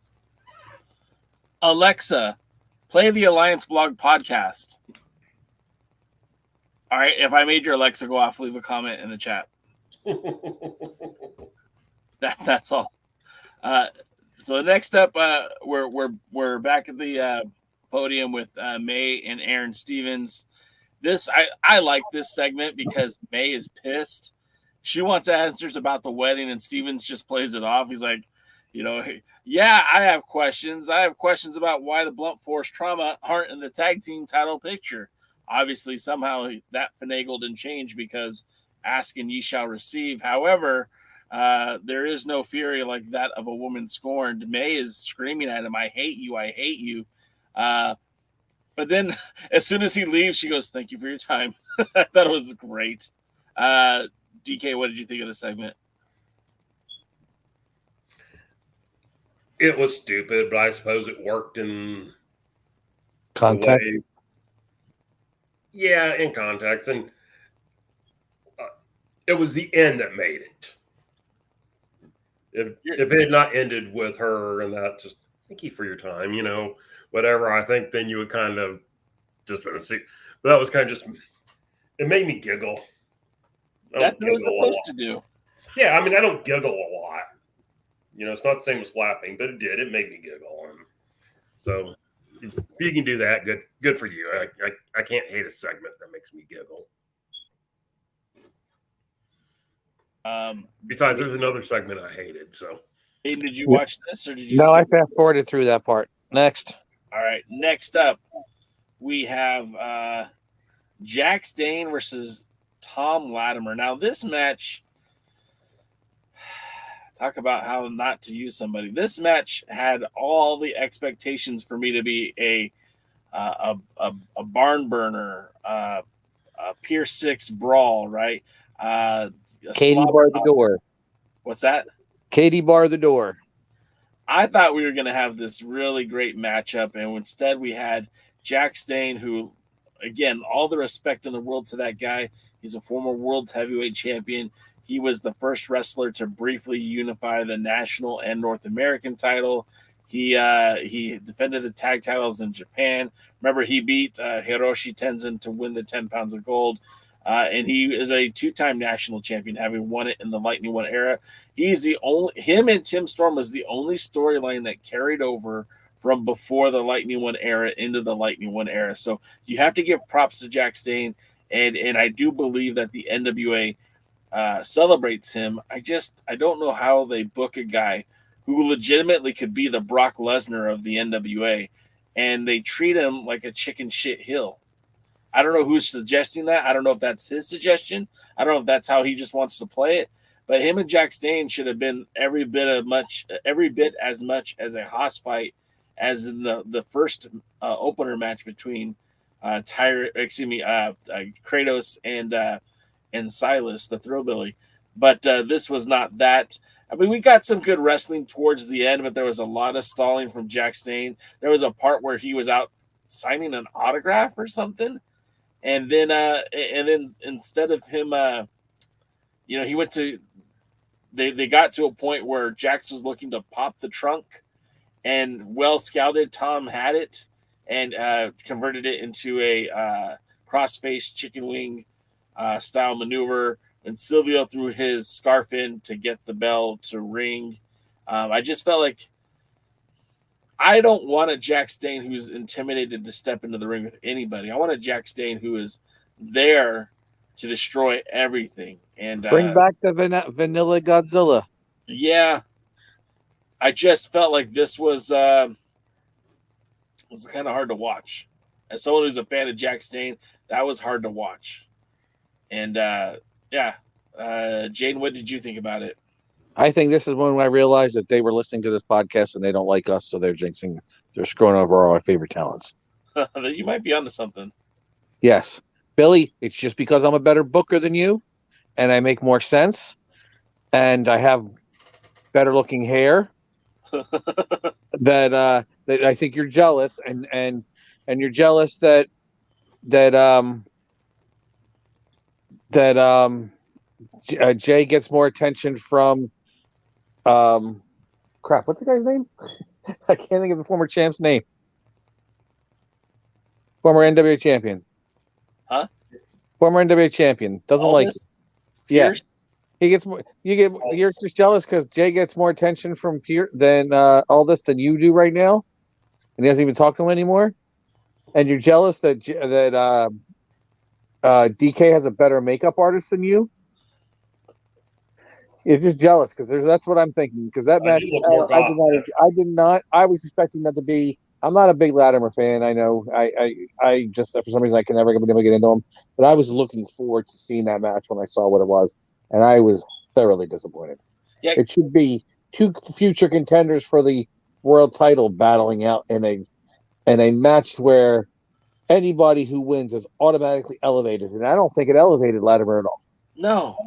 Alexa, play the Alliance Blog podcast. All right, if I made your Alexa go off, leave a comment in the chat. That's all. So next up, we're back at the podium with May and Aaron Stevens. I like this segment because May is pissed. She wants answers about the wedding, and Stevens just plays it off. He's like, yeah, I have questions. I have questions about why the Blunt Force Trauma aren't in the tag team title picture. Obviously, somehow that finagled and changed because ask and ye shall receive. However, there is no fury like that of a woman scorned. May is screaming at him, I hate you, I hate you. But then as soon as he leaves, she goes, thank you for your time. I thought it was great. DK, what did you think of the segment? It was stupid, but I suppose it worked in context. Yeah, in context. And it was the end that made it. If it had not ended with her and that, just thank you for your time, whatever, I think then you would kind of just see. But that was kind of just, it made me giggle. That's what it was supposed to do. Yeah, I mean, I don't giggle a lot. It's not the same as laughing, but it did. It made me giggle. And so if you can do that, good for you. I can't hate a segment that makes me giggle. Besides, there's another segment I hated. So, hey, did you watch this or did you? No, I fast forwarded through that part. Next. All right. Next up, we have Jack Stane versus Tom Latimer. Now, this match, talk about how not to use somebody. This match had all the expectations for me to be a barn burner, a Pier 6 brawl, right? Katie bar the door. What's that? Katie bar the door. I thought we were going to have this really great matchup, and instead we had Jack Stane, who, again, all the respect in the world to that guy. He's a former world heavyweight champion. He was the first wrestler to briefly unify the national and North American title. He defended the tag titles in Japan. Remember, he beat Hiroshi Tenzan to win the 10 pounds of gold. And he is a 2-time national champion, having won it in the Lightning One era. He's the only. Him and Tim Storm was the only storyline that carried over from before the Lightning One era into the Lightning One era. So you have to give props to Jack Stane, and I do believe that the NWA celebrates him. I don't know how they book a guy who legitimately could be the Brock Lesnar of the NWA, and they treat him like a chicken shit hill. I don't know who's suggesting that. I don't know if that's his suggestion. I don't know if that's how he just wants to play it. But him and Jack Stane should have been every bit as much as a hoss fight as in the first opener match between Kratos and Silas, the Thrillbilly. But this was not that. I mean, we got some good wrestling towards the end, but there was a lot of stalling from Jack Stane. There was a part where he was out signing an autograph or something, and then instead of him, he went to. They got to a point where Jax was looking to pop the trunk, and well scouted Tom had it and converted it into a cross-face chicken wing style maneuver. And Silvio threw his scarf in to get the bell to ring. I just felt like I don't want a Jack Stane who's intimidated to step into the ring with anybody. I want a Jack Stane who is there to destroy everything. And bring back the Vanilla Godzilla. Yeah, I just felt like this was kind of hard to watch. As someone who's a fan of Jack Stane, that was hard to watch. And Jane, what did you think about it? I think this is when I realized that they were listening to this podcast and they don't like us, so they're jinxing, they're screwing over all our favorite talents. You might be onto something. Yes. Billy, it's just because I'm a better booker than you and I make more sense and I have better looking hair that I think you're jealous and you're jealous that Jay gets more attention from what's the guy's name? I can't think of the former champ's name. Former NWA champion. Huh? Former NWA champion. Doesn't like it. Yeah. He gets more. You're just jealous because Jay gets more attention from Pierce than all this than you do right now, and he doesn't even talk to him anymore. And you're jealous that DK has a better makeup artist than you. You're just jealous because that's what I'm thinking. Because that match, I did not. I was expecting that to be. I'm not a big Latimer fan. I know. I just for some reason I can never get into him. But I was looking forward to seeing that match when I saw what it was, and I was thoroughly disappointed. Yeah. It should be two future contenders for the world title battling out in a match where anybody who wins is automatically elevated, and I don't think it elevated Latimer at all. No.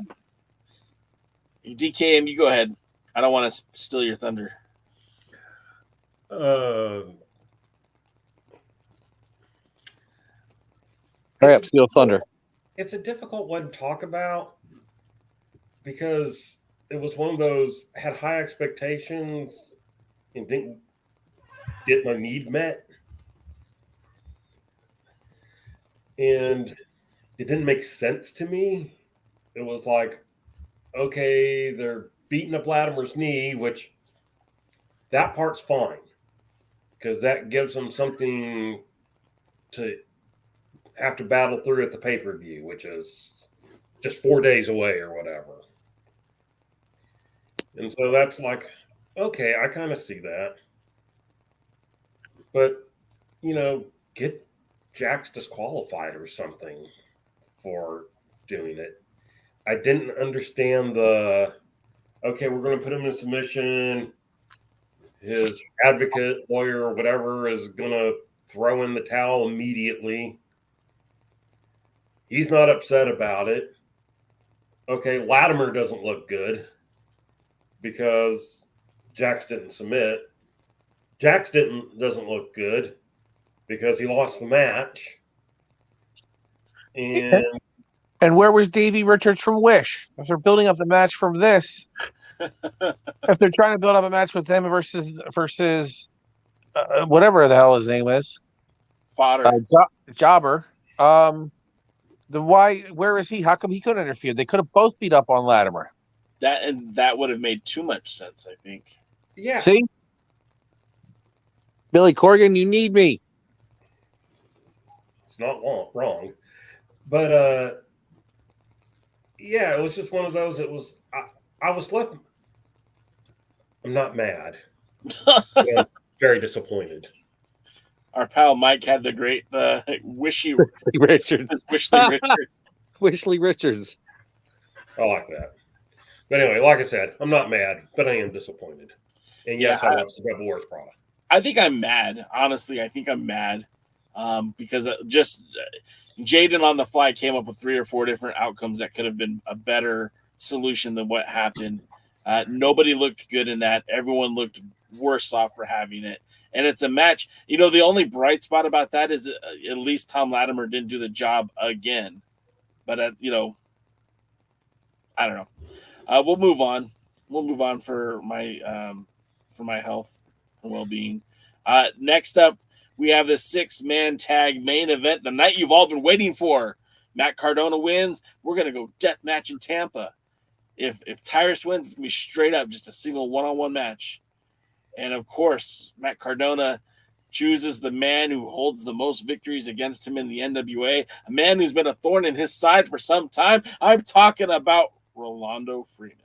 DKM, you go ahead. I don't want to steal your thunder. Hurry up, steal thunder. It's a difficult one to talk about because it was one of those had high expectations and didn't get my need met. And it didn't make sense to me. It was like, okay, they're beating up Latimer's knee, which that part's fine because that gives them something to have to battle through at the pay-per-view, which is just 4 days away or whatever. And so that's like, okay, I kind of see that. But, get Jax disqualified or something for doing it. I didn't understand we're going to put him in submission. His advocate, lawyer, or whatever is going to throw in the towel immediately. He's not upset about it. Okay, Latimer doesn't look good because Jax didn't submit. Jax doesn't look good because he lost the match. And where was Davey Richards from Wish? If they're building up the match from this, if they're trying to build up a match with them versus whatever the hell his name is, Fodder, Jobber. Where is he? How come he couldn't interfere? They could have both beat up on Latimer. That would have made too much sense, I think. Yeah. See? Billy Corgan, you need me. It's not wrong. But yeah, it was just one of those. It was I was left. I'm not mad. I'm very disappointed. Our pal Mike had the great Wishy Richards. Wishley Richards. Wishley Richards. I like that. But anyway, like I said, I'm not mad, but I am disappointed. And yes, I watched the Rebel Wars product. I think I'm mad. Honestly, I think I'm mad because just Jaden on the fly came up with 3 or 4 different outcomes that could have been a better solution than what happened. Nobody looked good in that. Everyone looked worse off for having it. And it's a match. You know, the only bright spot about that is at least Tom Latimer didn't do the job again. But, you know, I don't know. We'll move on. We'll move on for my health and well-being. Next up, we have the 6-man tag main event, the night you've all been waiting for. Matt Cardona wins. We're going to go death match in Tampa. If Tyrus wins, it's going to be straight up just a single one-on-one match. And, of course, Matt Cardona chooses the man who holds the most victories against him in the NWA, a man who's been a thorn in his side for some time. I'm talking about Rolando Freeman.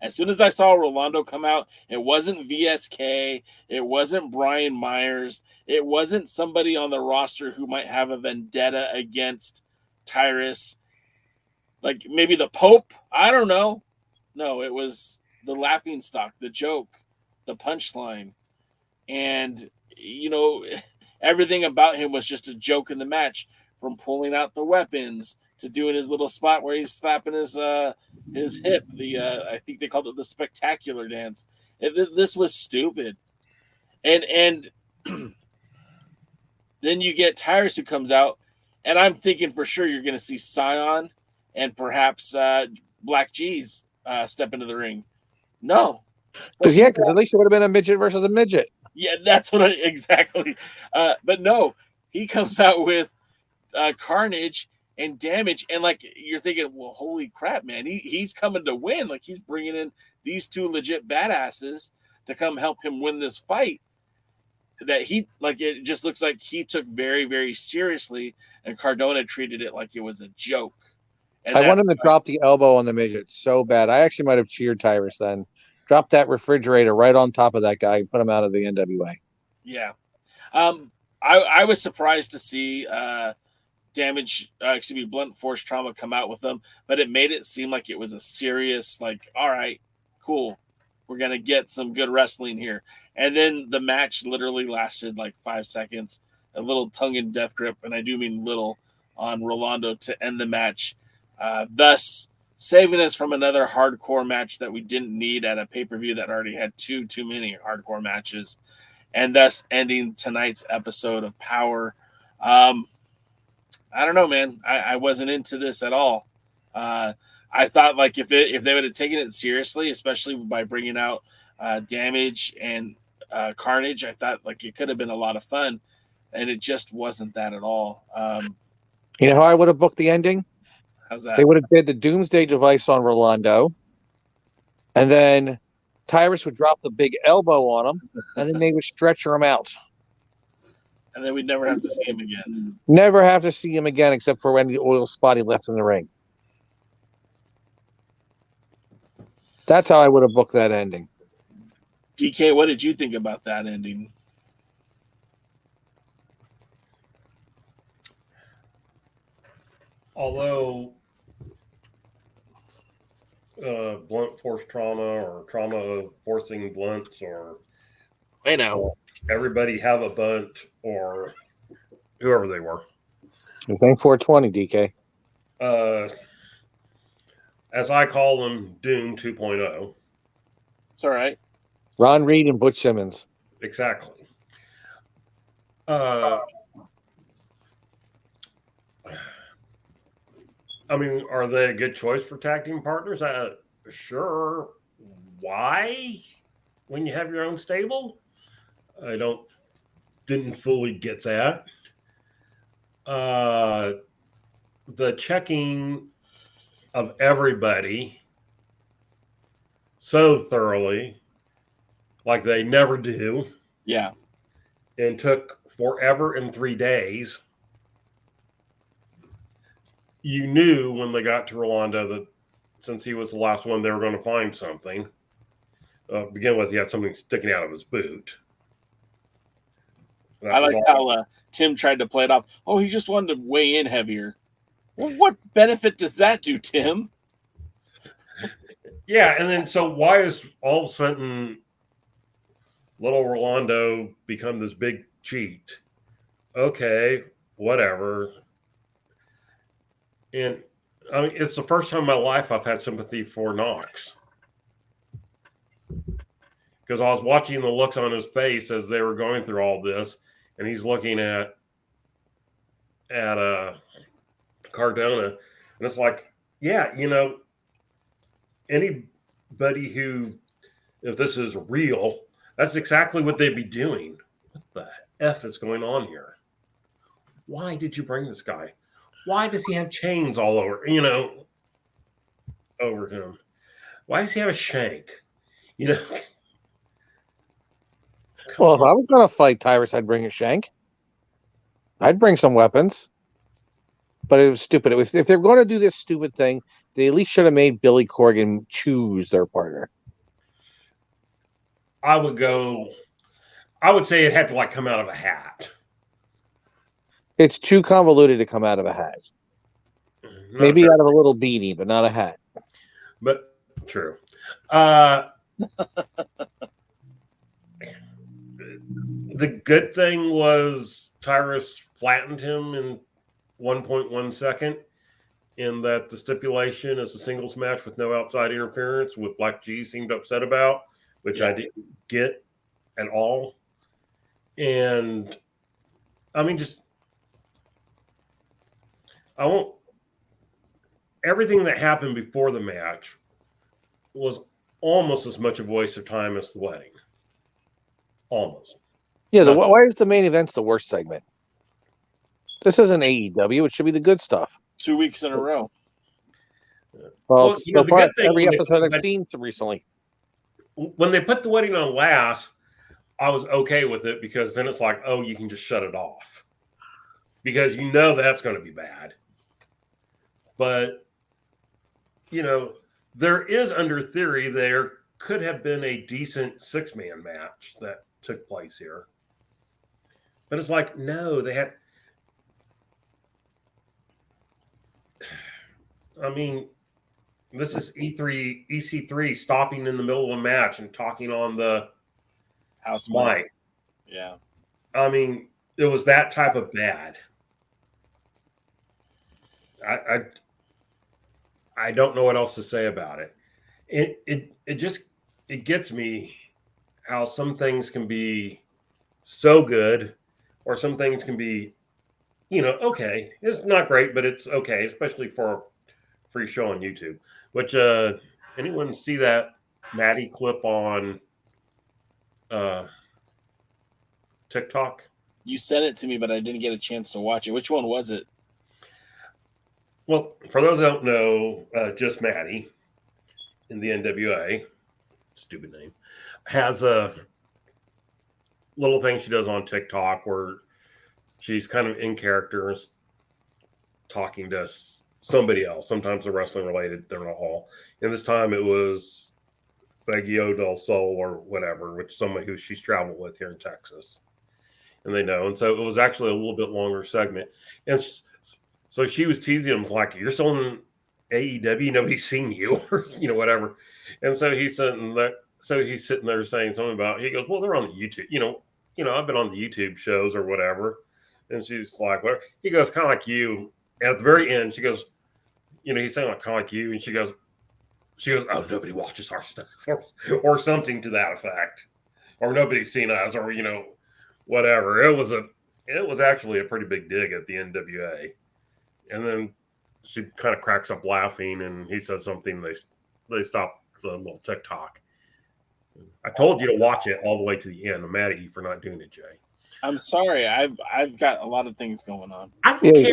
As soon as I saw Rolando come out, it wasn't VSK. It wasn't Brian Myers. It wasn't somebody on the roster who might have a vendetta against Tyrus. Like maybe the Pope. I don't know. No, it was the laughingstock, the joke, the punchline. And, you know, everything about him was just a joke in the match, from pulling out the weapons to doing his little spot where he's slapping his hip. I think they called it the spectacular dance. This was stupid. And then you get Tyrus who comes out, and I'm thinking for sure you're going to see Scion and perhaps Black G's step into the ring. No. Because at least it would have been a midget versus a midget. Yeah, that's what exactly. But no, he comes out with Carnage and Damage, and like you're thinking, well, holy crap, man, he's coming to win. Like he's bringing in these 2 legit badasses to come help him win this fight. That it just looks like he took very, very seriously, and Cardona treated it like it was a joke. And I want him to drop the elbow on the midget so bad. I actually might have cheered Tyrus then. Drop that refrigerator right on top of that guy and put him out of the NWA. Yeah. I was surprised to see Blunt Force Trauma come out with them, but it made it seem like it was a serious, like, all right, cool. We're going to get some good wrestling here. And then the match literally lasted like 5 seconds, a little tongue in death grip, and I do mean little, on Rolando to end the match. Thus saving us from another hardcore match that we didn't need at a pay-per-view that already had too many hardcore matches, and thus ending tonight's episode of Power. I don't know, man. I wasn't into this at all. I thought like if they would have taken it seriously, especially by bringing out Damage and Carnage, I thought like it could have been a lot of fun, and it just wasn't that at all. You know how I would have booked the ending? How's that? They would have did the Doomsday Device on Rolando, and then Tyrus would drop the big elbow on him, and then they would stretcher him out. And then we'd never have to see him again. Never have to see him again, except for when the oil spot he left in the ring. That's how I would have booked that ending. DK, what did you think about that ending? Although blunt force trauma or trauma of forcing blunts or I know everybody have a bunt or whoever they were. This ain't 420, DK. As I call them, Doom 2.0. It's all right. Ron Reed and Butch Simmons. Exactly. I mean, are they a good choice for tag team partners? Sure. Why? When you have your own stable? I didn't fully get that. The checking of everybody so thoroughly, like they never do. Yeah. And took forever and 3 days. You knew when they got to Rolando that since he was the last one, they were going to find something. Begin with, he had something sticking out of his boot. I like how Tim tried to play it off. Oh, he just wanted to weigh in heavier. Well, what benefit does that do, Tim? Yeah, and then so why is all of a sudden little Rolando become this big cheat? Okay, whatever. And I mean, it's the first time in my life I've had sympathy for Knox. Because I was watching the looks on his face as they were going through all this, and he's looking at Cardona, and it's like, yeah, you know, anybody who, if this is real, that's exactly what they'd be doing. What the F is going on here? Why did you bring this guy? Why does he have chains all over, over him? Why does he have a shank? Well, if I was going to fight Tyrus, I'd bring a shank. I'd bring some weapons. But it was stupid. If they're going to do this stupid thing, they at least should have made Billy Corgan choose their partner. I would say it had to come out of a hat. It's too convoluted to come out of a hat. Maybe out of a little beanie, but not a hat. But true. The good thing was Tyrus flattened him in 1.1 second, in that the stipulation is a singles match with no outside interference, with Black G seemed upset about, which I didn't get at all. And I mean, everything that happened before the match was almost as much a waste of time as the wedding. Almost. Yeah, why is the main event the worst segment? This isn't AEW. It should be the good stuff. 2 weeks in a row. Well, so far, every episode I've seen recently. When they put the wedding on last, I was okay with it, because then it's like, oh, you can just shut it off. Because that's going to be bad. But, there is, under theory, there could have been a decent 6-man match that took place here. But it's like, no, they had... I mean, this is EC3 stopping in the middle of a match and talking on the house mic. Yeah. I mean, it was that type of bad. I don't know what else to say about it. It gets me how some things can be so good, or some things can be, okay. It's not great, but it's okay, especially for a free show on YouTube. Which anyone see that Maddie clip on TikTok? You sent it to me, but I didn't get a chance to watch it. Which one was it? Well, for those that don't know, Just Maddie in the NWA, stupid name, has a little thing she does on TikTok where she's kind of in character, talking to somebody else. Sometimes they're wrestling related, they're not all. And this time it was Baggio del Sol or whatever, which is somebody who she's traveled with here in Texas. And they know. And so it was actually a little bit longer segment. And so she was teasing him, like, you're still in AEW, nobody's seen you, or whatever. And so he's sitting there saying something about, he goes, well, they're on the YouTube, I've been on the YouTube shows or whatever. And she's like, what? He goes, kind of like you. And at the very end, she goes, he's saying like, kind of like you. And she goes, oh, nobody watches our stuff, or something to that effect, or nobody's seen us, or, whatever. It was actually a pretty big dig at the NWA. And then she kind of cracks up laughing, and he says something. They stop the little TikTok. I told you to watch it all the way to the end. I'm mad at you for not doing it, Jay. I'm sorry. I've got a lot of things going on. Yeah,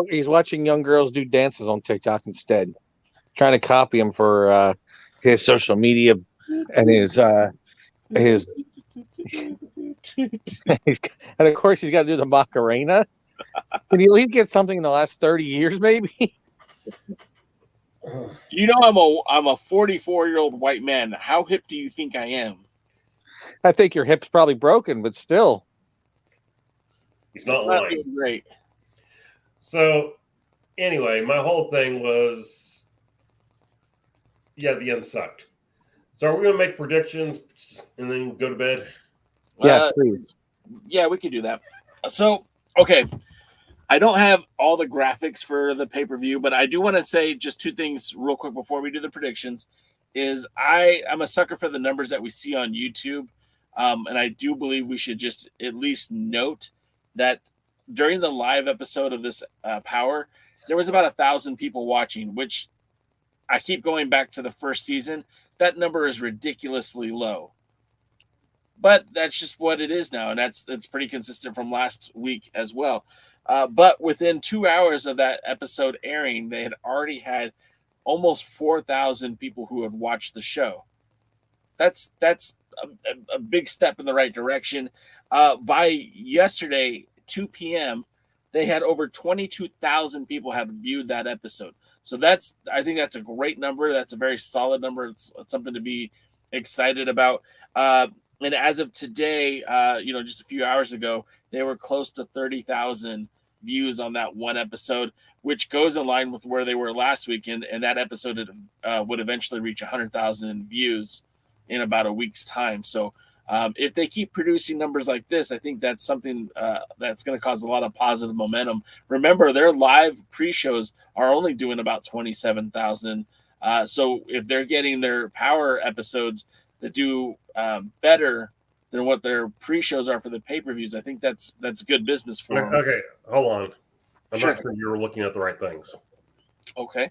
he's watching young girls do dances on TikTok instead. trying to copy him for his social media and his and of course he's got to do the Macarena. Can he at least get something in the last 30 years, maybe? You know, I'm a 44-year-old white man. How hip do you think I am? I think your hip's probably broken, but still. He's not It's lying. doing great. So, anyway, my whole thing was, yeah, the end sucked. So, are we going to make predictions and then go to bed? Yes, please. Yeah, we could do that. So, okay. I don't have all the graphics for the pay-per-view, but I do want to say just two things real quick before we do the predictions. Is I'm a sucker for the numbers that we see on YouTube, and I do believe we should just at least note that during the live episode of this Power, there was about 1,000 people watching, which I keep going back to the first season. That number is ridiculously low. But that's just what it is now, and that's pretty consistent from last week as well. But within 2 hours of that episode airing, they had already had almost 4,000 people who had watched the show. That's a big step in the right direction. By yesterday, 2 p.m., they had over 22,000 people have viewed that episode. So I think that's a great number. That's a very solid number. It's something to be excited about. And as of today, just a few hours ago, they were close to 30,000 views on that one episode, which goes in line with where they were last week. And that episode would eventually reach 100,000 views in about a week's time. So if they keep producing numbers like this, I think that's something that's going to cause a lot of positive momentum. Remember, their live pre-shows are only doing about 27,000. So if they're getting their Power episodes that do better than what their pre-shows are for the pay-per-views, I think that's good business for them. Okay, hold on. I'm Sure. not sure you were looking at the right things. Okay.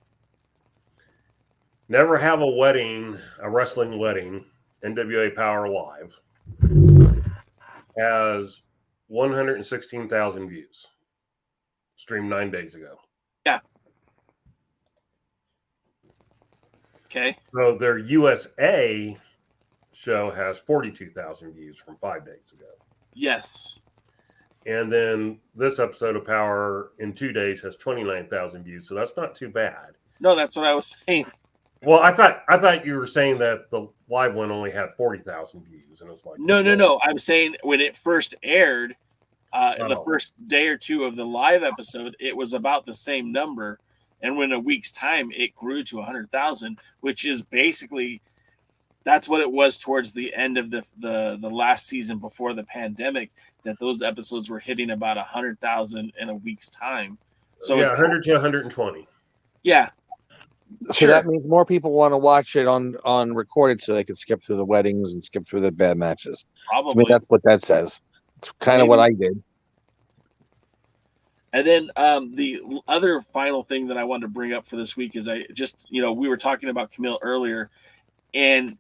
Never Have a Wrestling Wedding, NWA Power Live, has 116,000 views. Streamed 9 days ago. Yeah. Okay. So their USA show has 42,000 views from 5 days ago. Yes. And then this episode of Power in 2 days has 29,000 views. So that's not too bad. No, that's what I was saying. Well, I thought you were saying that the live one only had 40,000 views, and it's like No. I'm saying when it first aired, the first day or two of the live episode, it was about the same number, and within a week's time, it grew to 100,000, which is basically that's what it was towards the end of the last season before the pandemic. That those episodes were hitting about 100,000 in a week's time. So yeah, it's 100 to 120. Yeah. So Sure. that means more people want to watch it on recorded so they can skip through the weddings and skip through the bad matches. Probably. I mean, that's what that says. It's kind of what I did. And then the other final thing that I wanted to bring up for this week is we were talking about Camille earlier, and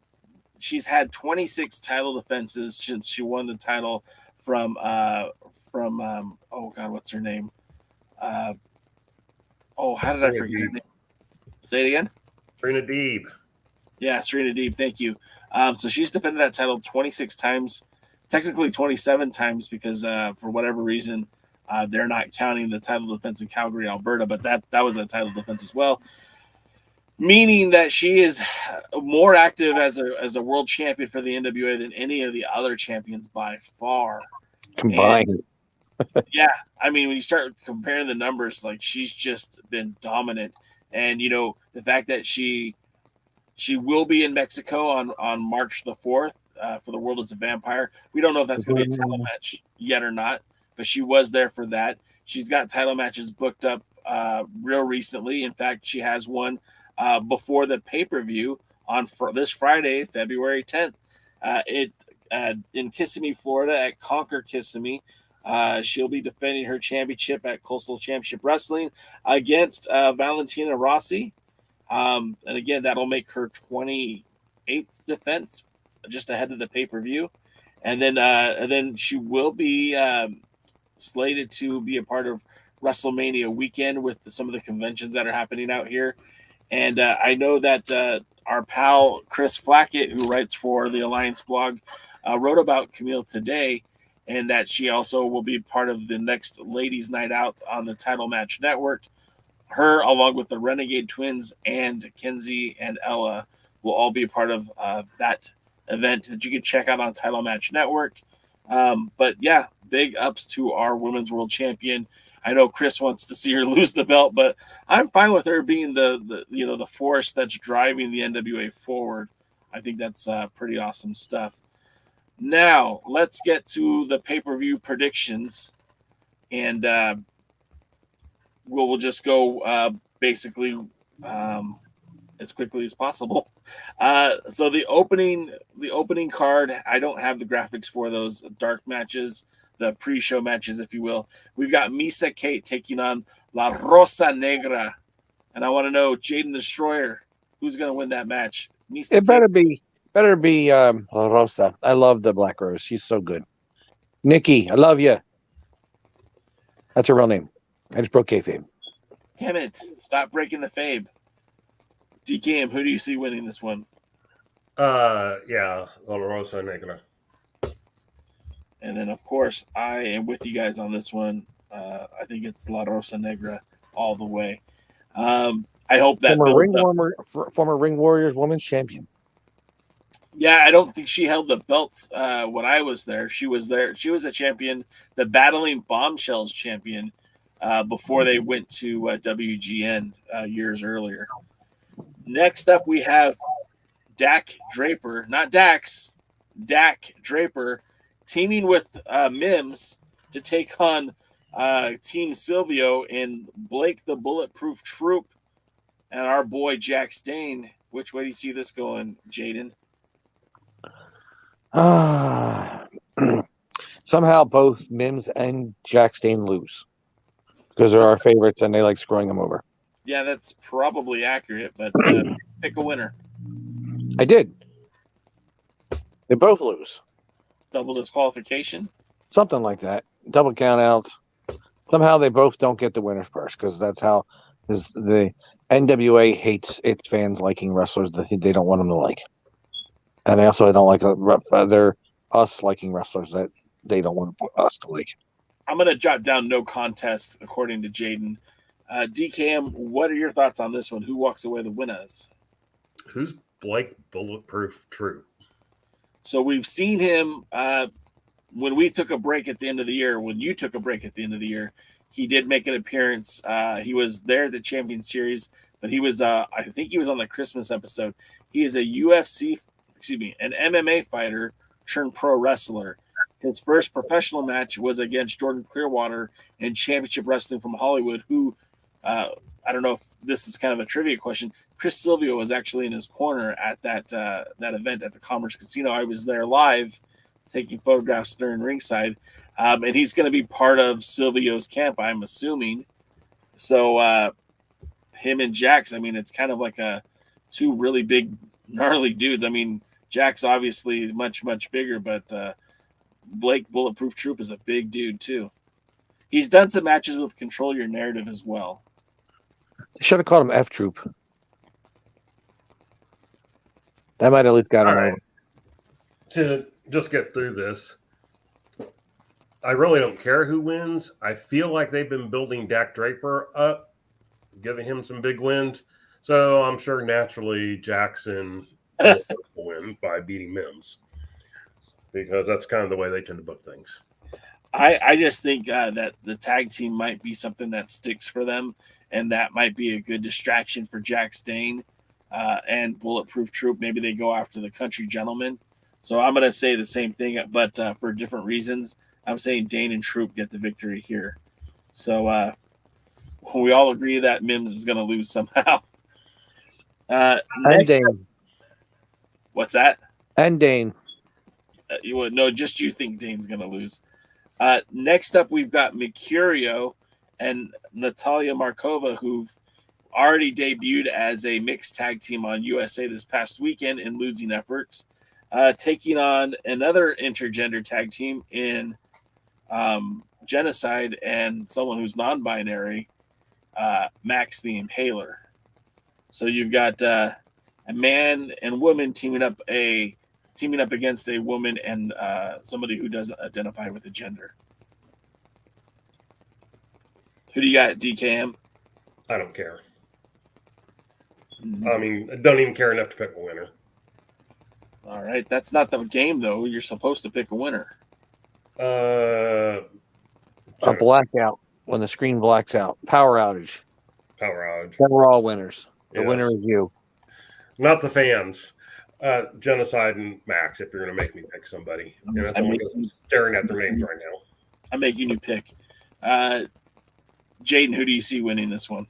she's had 26 title defenses since she won the title from what's her name? How did I forget her name? Say it again. Serena Deeb. Yeah, Serena Deeb. Thank you. So she's defended that title 26 times, technically 27 times because for whatever reason they're not counting the title defense in Calgary, Alberta, but that was a title defense as well. Meaning that she is more active as a world champion for the NWA than any of the other champions by far. Combined. Yeah, I mean, when you start comparing the numbers, like she's just been dominant. And, the fact that she will be in Mexico on March the 4th for the World is a Vampire. We don't know if that's going to be a title match yet or not, but she was there for that. She's got title matches booked up real recently. In fact, she has one before the pay-per-view on this Friday, February 10th. In Kissimmee, Florida at Conquer Kissimmee. She'll be defending her championship at Coastal Championship Wrestling against Valentina Rossi. And again, that'll make her 28th defense, just ahead of the pay-per-view. And then she will be slated to be a part of WrestleMania weekend with some of the conventions that are happening out here. And I know that our pal Chris Flackett, who writes for the Alliance blog, wrote about Camille today, and that she also will be part of the next Ladies' Night Out on the Title Match Network. Her, along with the Renegade Twins and Kenzie and Ella, will all be part of that event that you can check out on Title Match Network. But yeah, big ups to our Women's World Champion. I know Chris wants to see her lose the belt, but I'm fine with her being the force that's driving the NWA forward. I think that's pretty awesome stuff. Now let's get to the pay-per-view predictions, and we'll just go basically as quickly as possible. So the opening card, I don't have the graphics for those dark matches, the pre-show matches, if you will. We've got Misa Kate taking on La Rosa Negra, and I want to know, Jaden Destroyer, who's going to win that match? Misa It better be Rosa. I love the Black Rose. She's so good. Nikki, I love you. That's her real name. I just broke kayfabe. Damn it! Stop breaking the fabe. DKM, who do you see winning this one? Yeah, La Rosa Negra. And then, of course, I am with you guys on this one. I think it's La Rosa Negra all the way. I hope that former Ring Warriors Women's Champion. Yeah, I don't think she held the belt when I was there. She was there. She was a champion, the Battling Bombshells champion, before they went to WGN years earlier. Next up, we have Dak Draper, not Dax, Dak Draper, teaming with Mims to take on Team Silvio and Blake the Bulletproof Troop and our boy Jack Stain. Which way do you see this going, Jaden? Somehow both Mims and Jack Stain lose because they're our favorites and they like screwing them over. Yeah, that's probably accurate, but pick a winner. I did. They both lose. Double disqualification? Something like that. Double count outs. Somehow they both don't get the winner's purse because that's how the NWA hates its fans liking wrestlers that they don't want them to like. And they also don't like they're us liking wrestlers that they don't want us to like. I'm going to jot down no contest according to Jaden. DKM, what are your thoughts on this one? Who walks away the winners? Who's Blake Bulletproof Troop? So we've seen him when we took a break at the end of the year. When you took a break at the end of the year, he did make an appearance. He was there at the Champion Series, but he was I think he was on the Christmas episode. He is a an MMA fighter turned pro wrestler. His first professional match was against Jordan Clearwater in Championship Wrestling from Hollywood, who I don't know if this is kind of a trivia question. Chris Silvio was actually in his corner at that event at the Commerce Casino. I was there live taking photographs during ringside. And he's going to be part of Silvio's camp, I'm assuming. So him and Jax, I mean, it's kind of like two really big, gnarly dudes. I mean, Jax obviously much, much bigger, but Blake Bulletproof Troop is a big dude too. He's done some matches with Control Your Narrative as well. They should have called him F Troop. That might at least got him over. To just get through this, I really don't care who wins. I feel like they've been building Dak Draper up, giving him some big wins. So I'm sure naturally Jackson will win by beating Mims, because that's kind of the way they tend to book things. I just think that the tag team might be something that sticks for them, and that might be a good distraction for Jack Stain and Bulletproof Troop. Maybe they go after the Country Gentleman. So I'm going to say the same thing, but for different reasons. I'm saying Dane and Troop get the victory here. So we all agree that Mims is going to lose somehow. And Dane. What's that? And Dane. No, just you think Dane's going to lose. Next up, we've got Mercurio and Natalia Markova, who've already debuted as a mixed tag team on USA this past weekend in Losing Efforts, taking on another intergender tag team in Genocide and someone who's non-binary, Max the Impaler. So you've got a man and woman teaming up against a woman and somebody who doesn't identify with a gender. Who do you got, DKM? I don't care. I mean, I don't even care enough to pick a winner. All right, that's not the game though. You're supposed to pick a winner. A blackout when the screen blacks out. Power outage. Power outage. Then we're all winners. The Yes. winner is you. Not the fans. Genocide and Max, if you're going to make me pick somebody. And that's only because I'm staring at their names right now. I'm making you pick. Jaden, who do you see winning this one?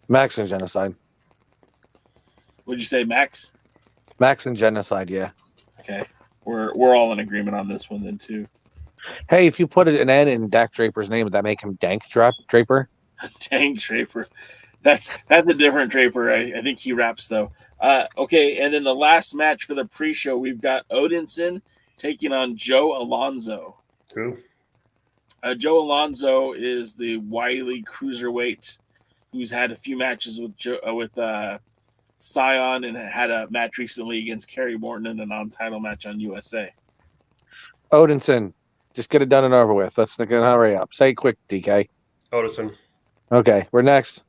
Max and Genocide. Would you say Max? Max and Genocide, yeah. Okay. We're all in agreement on this one then too. Hey, if you put an N in Dak Draper's name, would that make him Dank Draper? Dank Draper. That's a different Draper. I think he raps though. Okay, and then the last match for the pre-show, we've got Odinson taking on Joe Alonzo. Who? Joe Alonzo is the wily cruiserweight who's had a few matches with Scion and had a match recently against Kerry Morton in a non-title match on USA. Odinson, just get it done and over with. Let's hurry up. Say it quick, DK. Odinson. Okay, we're next.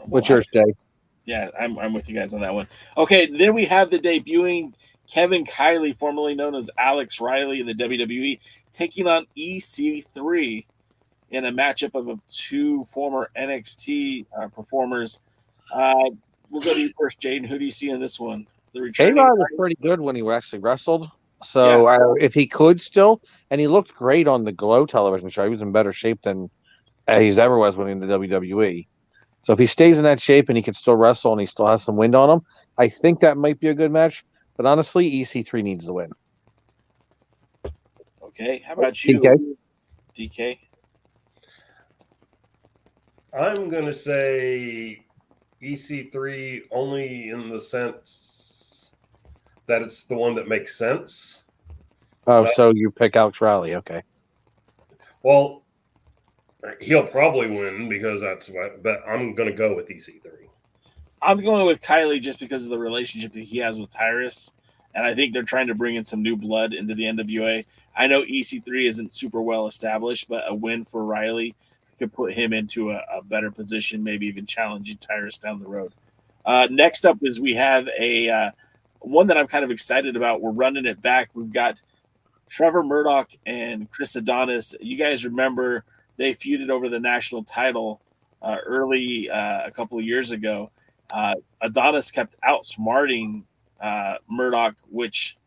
What's yours, Jay? Yeah, I'm with you guys on that one. Okay, then we have the debuting Kevin Kiley, formerly known as Alex Riley in the WWE, taking on EC3 in a matchup of two former NXT performers. We'll go to you first, Jaden. Who do you see in this one? A-Rod was pretty good when he actually wrestled. So if he could still, and he looked great on the Glow television show, he was in better shape than he's ever was when in the WWE. So if he stays in that shape and he can still wrestle and he still has some wind on him, I think that might be a good match. But honestly, EC3 needs the win. Okay, how about you, DK? I'm going to say EC3 only in the sense that it's the one that makes sense. Oh, so you pick Alex Riley. Okay. Well, he'll probably win because that's what, but I'm going to go with EC3. I'm going with Kylie just because of the relationship that he has with Tyrus. And I think they're trying to bring in some new blood into the NWA. I know EC3 isn't super well established, but a win for Riley could put him into a better position, maybe even challenging Tyrus down the road. Next up is we have a one that I'm kind of excited about. We're running it back. We've got Trevor Murdoch and Chris Adonis. You guys remember they feuded over the national title early a couple of years ago. Adonis kept outsmarting Murdoch, which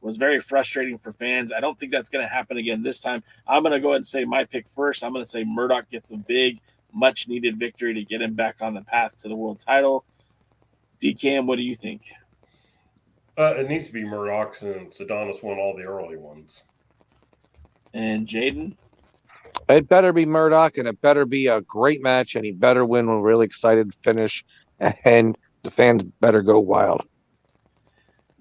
was very frustrating for fans. I don't think that's going to happen again this time. I'm going to go ahead and say my pick first. I'm going to say Murdoch gets a big, much-needed victory to get him back on the path to the world title. DKM, what do you think? It needs to be Murdoch since Adonis won all the early ones. And Jaden? It better be Murdoch, and it better be a great match, and he better win with a really excited finish, and the fans better go wild.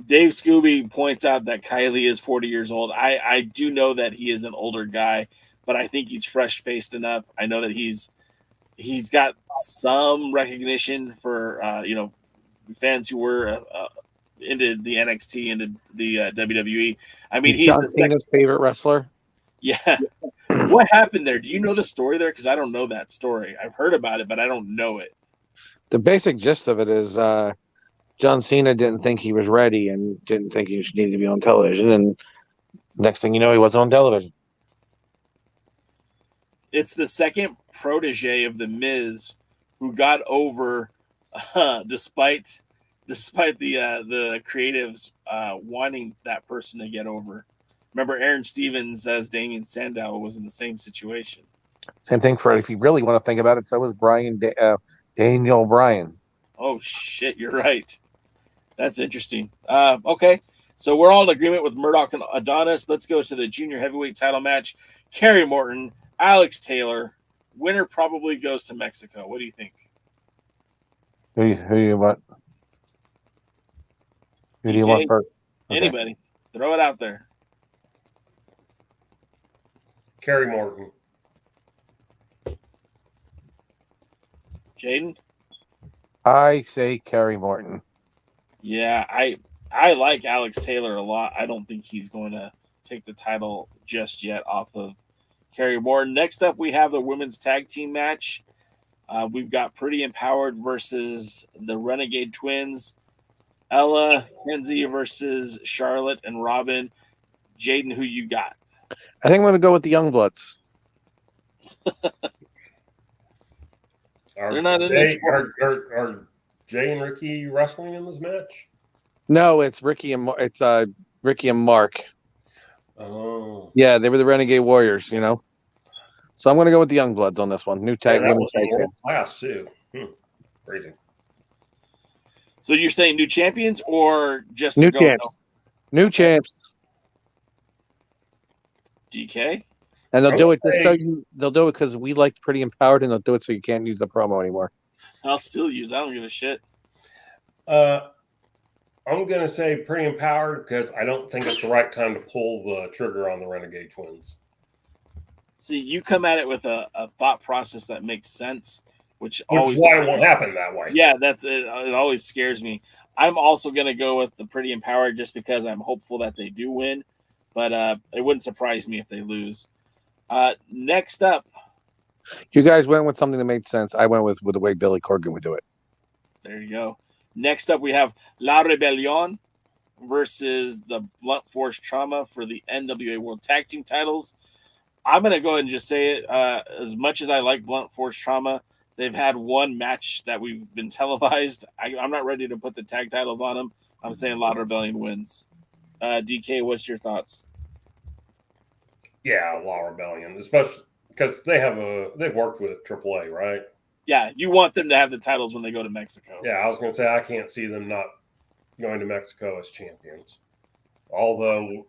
Dave Scooby points out that Kylie is 40 years old. I do know that he is an older guy, but I think he's fresh-faced enough. I know that he's got some recognition for fans who were into the NXT, into the WWE. I mean, he's John Cena's favorite wrestler. Yeah. What happened there? Do you know the story there? Because I don't know that story. I've heard about it, but I don't know it. The basic gist of it is John Cena didn't think he was ready and didn't think he needed to be on television. And next thing you know, he wasn't on television. It's the second protege of the Miz who got over despite the creatives wanting that person to get over. Remember, Aaron Stevens as Damien Sandow was in the same situation. Same thing for, if you really want to think about it, so was Daniel Bryan. Oh, shit, you're right. That's interesting. Okay, so we're all in agreement with Murdoch and Adonis. Let's go to the junior heavyweight title match. Kerry Morton, Alex Taylor. Winner probably goes to Mexico. What do you think? Who you want? Who do you want first? Okay. Anybody. Throw it out there. Kerry Morton. Jaden? I say Kerry Morton. Yeah, I like Alex Taylor a lot. I don't think he's going to take the title just yet off of Kerry Morton. Next up, we have the women's tag team match. We've got Pretty Empowered versus the Renegade Twins. Ella, Kenzie versus Charlotte and Robin. Jaden, who you got? I think I'm going to go with the Youngbloods. They're not in this one. Are Jay and Ricky wrestling in this match? No, it's Ricky and Mark. Oh, yeah, they were the Renegade Warriors, So I'm going to go with the Youngbloods on this one. New tag, that women's was tag team. world class too. Crazy. So you're saying new champions or just New champs? New champs. DK? And they'll do it just so they'll do it because we like Pretty Empowered, and they'll do it so you can't use the promo anymore. I'll still use. I don't give a shit. I'm gonna say Pretty Empowered because I don't think it's the right time to pull the trigger on the Renegade Twins. See, you come at it with a thought process that makes sense, which Which always is why it won't happen that way. Yeah, that's it. It always scares me. I'm also gonna go with the Pretty Empowered just because I'm hopeful that they do win, but it wouldn't surprise me if they lose. Next up, You guys went with something that made sense. I went with the way Billy Corgan would do it. there you go. Next up, we have La Rebellion versus the Blunt Force Trauma for the NWA World Tag Team titles. I'm going to go ahead and just say it. As much as I like Blunt Force Trauma, they've had one match that we've been televised. I'm not ready to put the tag titles on them. I'm saying La Rebellion wins. DK, what's your thoughts? Yeah, Law Rebellion, especially because they've worked with AAA, right? Yeah, you want them to have the titles when they go to Mexico. Yeah, I was going to say I can't see them not going to Mexico as champions. Although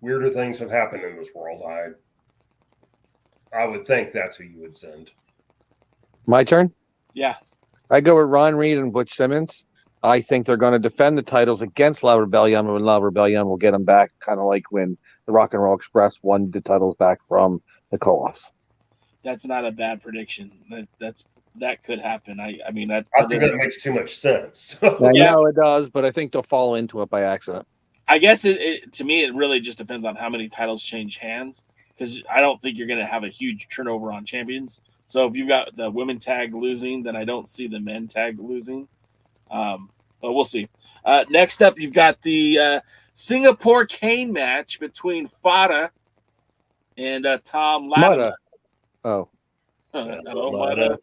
weirder things have happened in this world, I would think that's who you would send. My turn? Yeah. I go with Ron Reed and Butch Simmons. I think they're going to defend the titles against La Rebellion, and La Rebellion will get them back, kind of like when the Rock and Roll Express won the titles back from the Koloffs. That's not a bad prediction. That could happen. I think that makes too much sense. I know it does, but I think they'll fall into it by accident. I guess to me, it really just depends on how many titles change hands, because I don't think you're going to have a huge turnover on champions. So if you've got the women tag losing, then I don't see the men tag losing. But we'll see. Next up, you've got the Singapore cane match between Fada and Tom Latimer. Oh. Hello, Fada.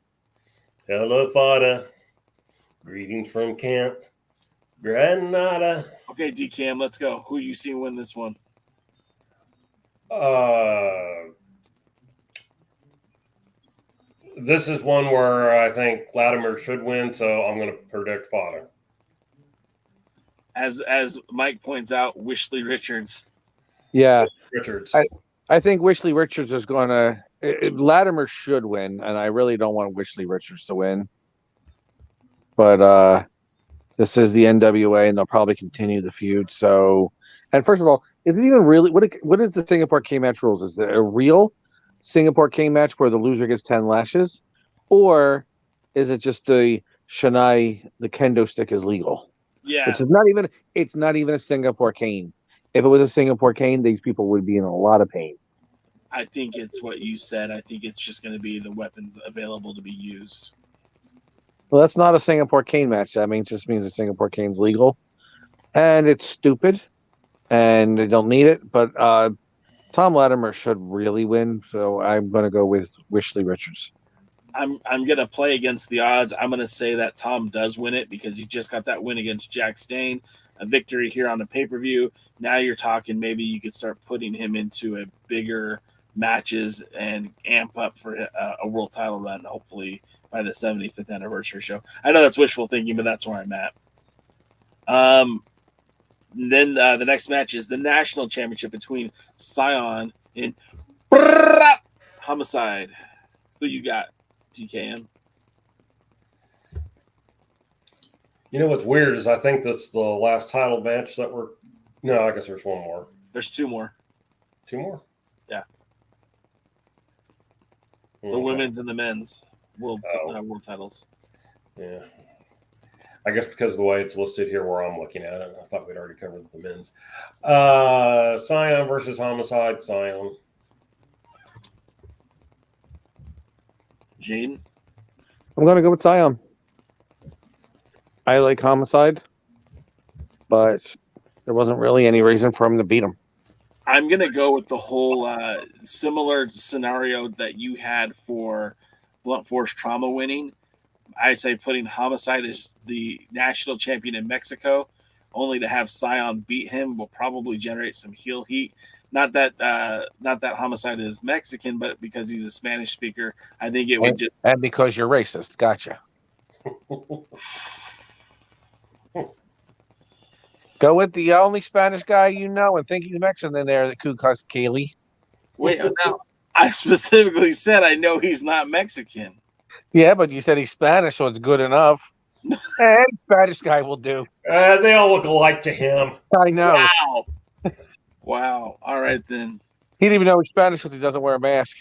Hello, Fada. Greetings from Camp Granada. Okay, DCam, let's go. Who you see win this one? This is one where I think Latimer should win, so I'm going to predict Fada. As Mike points out, Wishley Richards. Yeah. Richards. I think Wishley Richards is going to... Latimer should win, and I really don't want Wishley Richards to win. But this is the NWA, and they'll probably continue the feud. So, and first of all, is it even really... What is the Singapore Cane match rules? Is it a real Singapore Cane match where the loser gets 10 lashes? Or is it just the Shanai, the kendo stick is legal? Yeah. Which is it's not even a Singapore Cane. If it was a Singapore Cane, these people would be in a lot of pain. I think it's what you said. I think it's just going to be the weapons available to be used. Well, that's not a Singapore Cane match. That just means the Singapore Cane's legal. And it's stupid. And they don't need it. But Tom Latimer should really win. So I'm going to go with Wishley Richards. I'm going to play against the odds. I'm going to say that Tom does win it because he just got that win against Jack Stain. A victory here on the pay-per-view. Now you're talking maybe you could start putting him into a bigger matches and amp up for a world title run, hopefully by the 75th anniversary show. I know that's wishful thinking, but that's where I'm at. Then the next match is the national championship between Scion and Homicide. Who you got, TKM? You know what's weird is I think this is the last title match that we're... No, I guess there's one more. There's two more. Two more? Yeah. Okay. The women's and the men's world titles. Yeah. I guess because of the way it's listed here where I'm looking at it. I thought we'd already covered the men's. Scion versus Homicide. Scion. Jaden? I'm going to go with Scion. I like Homicide, but there wasn't really any reason for him to beat him. I'm going to go with the whole similar scenario that you had for Blunt Force Trauma winning. I say putting Homicide as the national champion in Mexico, only to have Scion beat him will probably generate some heel heat. Not that Homicide is Mexican, but because he's a Spanish speaker, I think it would just... And because you're racist. Gotcha. Go with the only Spanish guy you know and think he's Mexican in there, the Kukas Kaylee. Wait, now, I specifically said I know he's not Mexican. Yeah, but you said he's Spanish, so it's good enough. Any Spanish guy will do. They all look alike to him. I know. Wow. Wow. All right, then. He didn't even know he's Spanish because he doesn't wear a mask.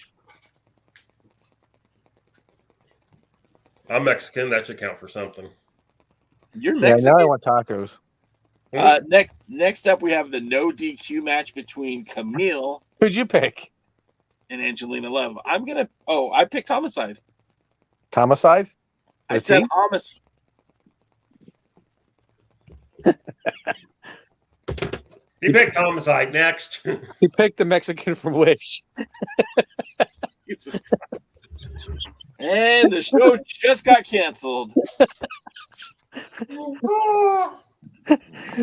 I'm Mexican. That should count for something. You're Mexican? Yeah, now I want tacos. Next up, we have the no DQ match between Camille. Who'd you pick? And Angelina Love. I picked Homicide. Homicide? I said Homicide. He picked Homicide next. He picked the Mexican from Wish. Jesus Christ. And the show just got canceled.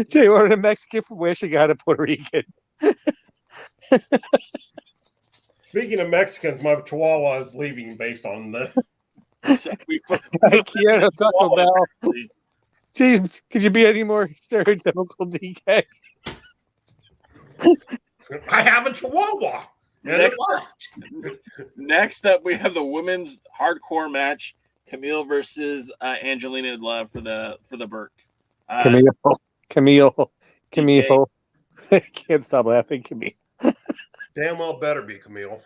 Jay ordered a Mexican from Wish and got a Puerto Rican. Speaking of Mexicans, my Chihuahua is leaving based on the... Keanu Taco Bell. Jeez, could you be any more stereotypical, DK? I have a Chihuahua. Next up, we have the women's hardcore match: Camille versus Angelina Love for the Burke. Camille. I can't stop laughing, Camille. Damn well better be Camille.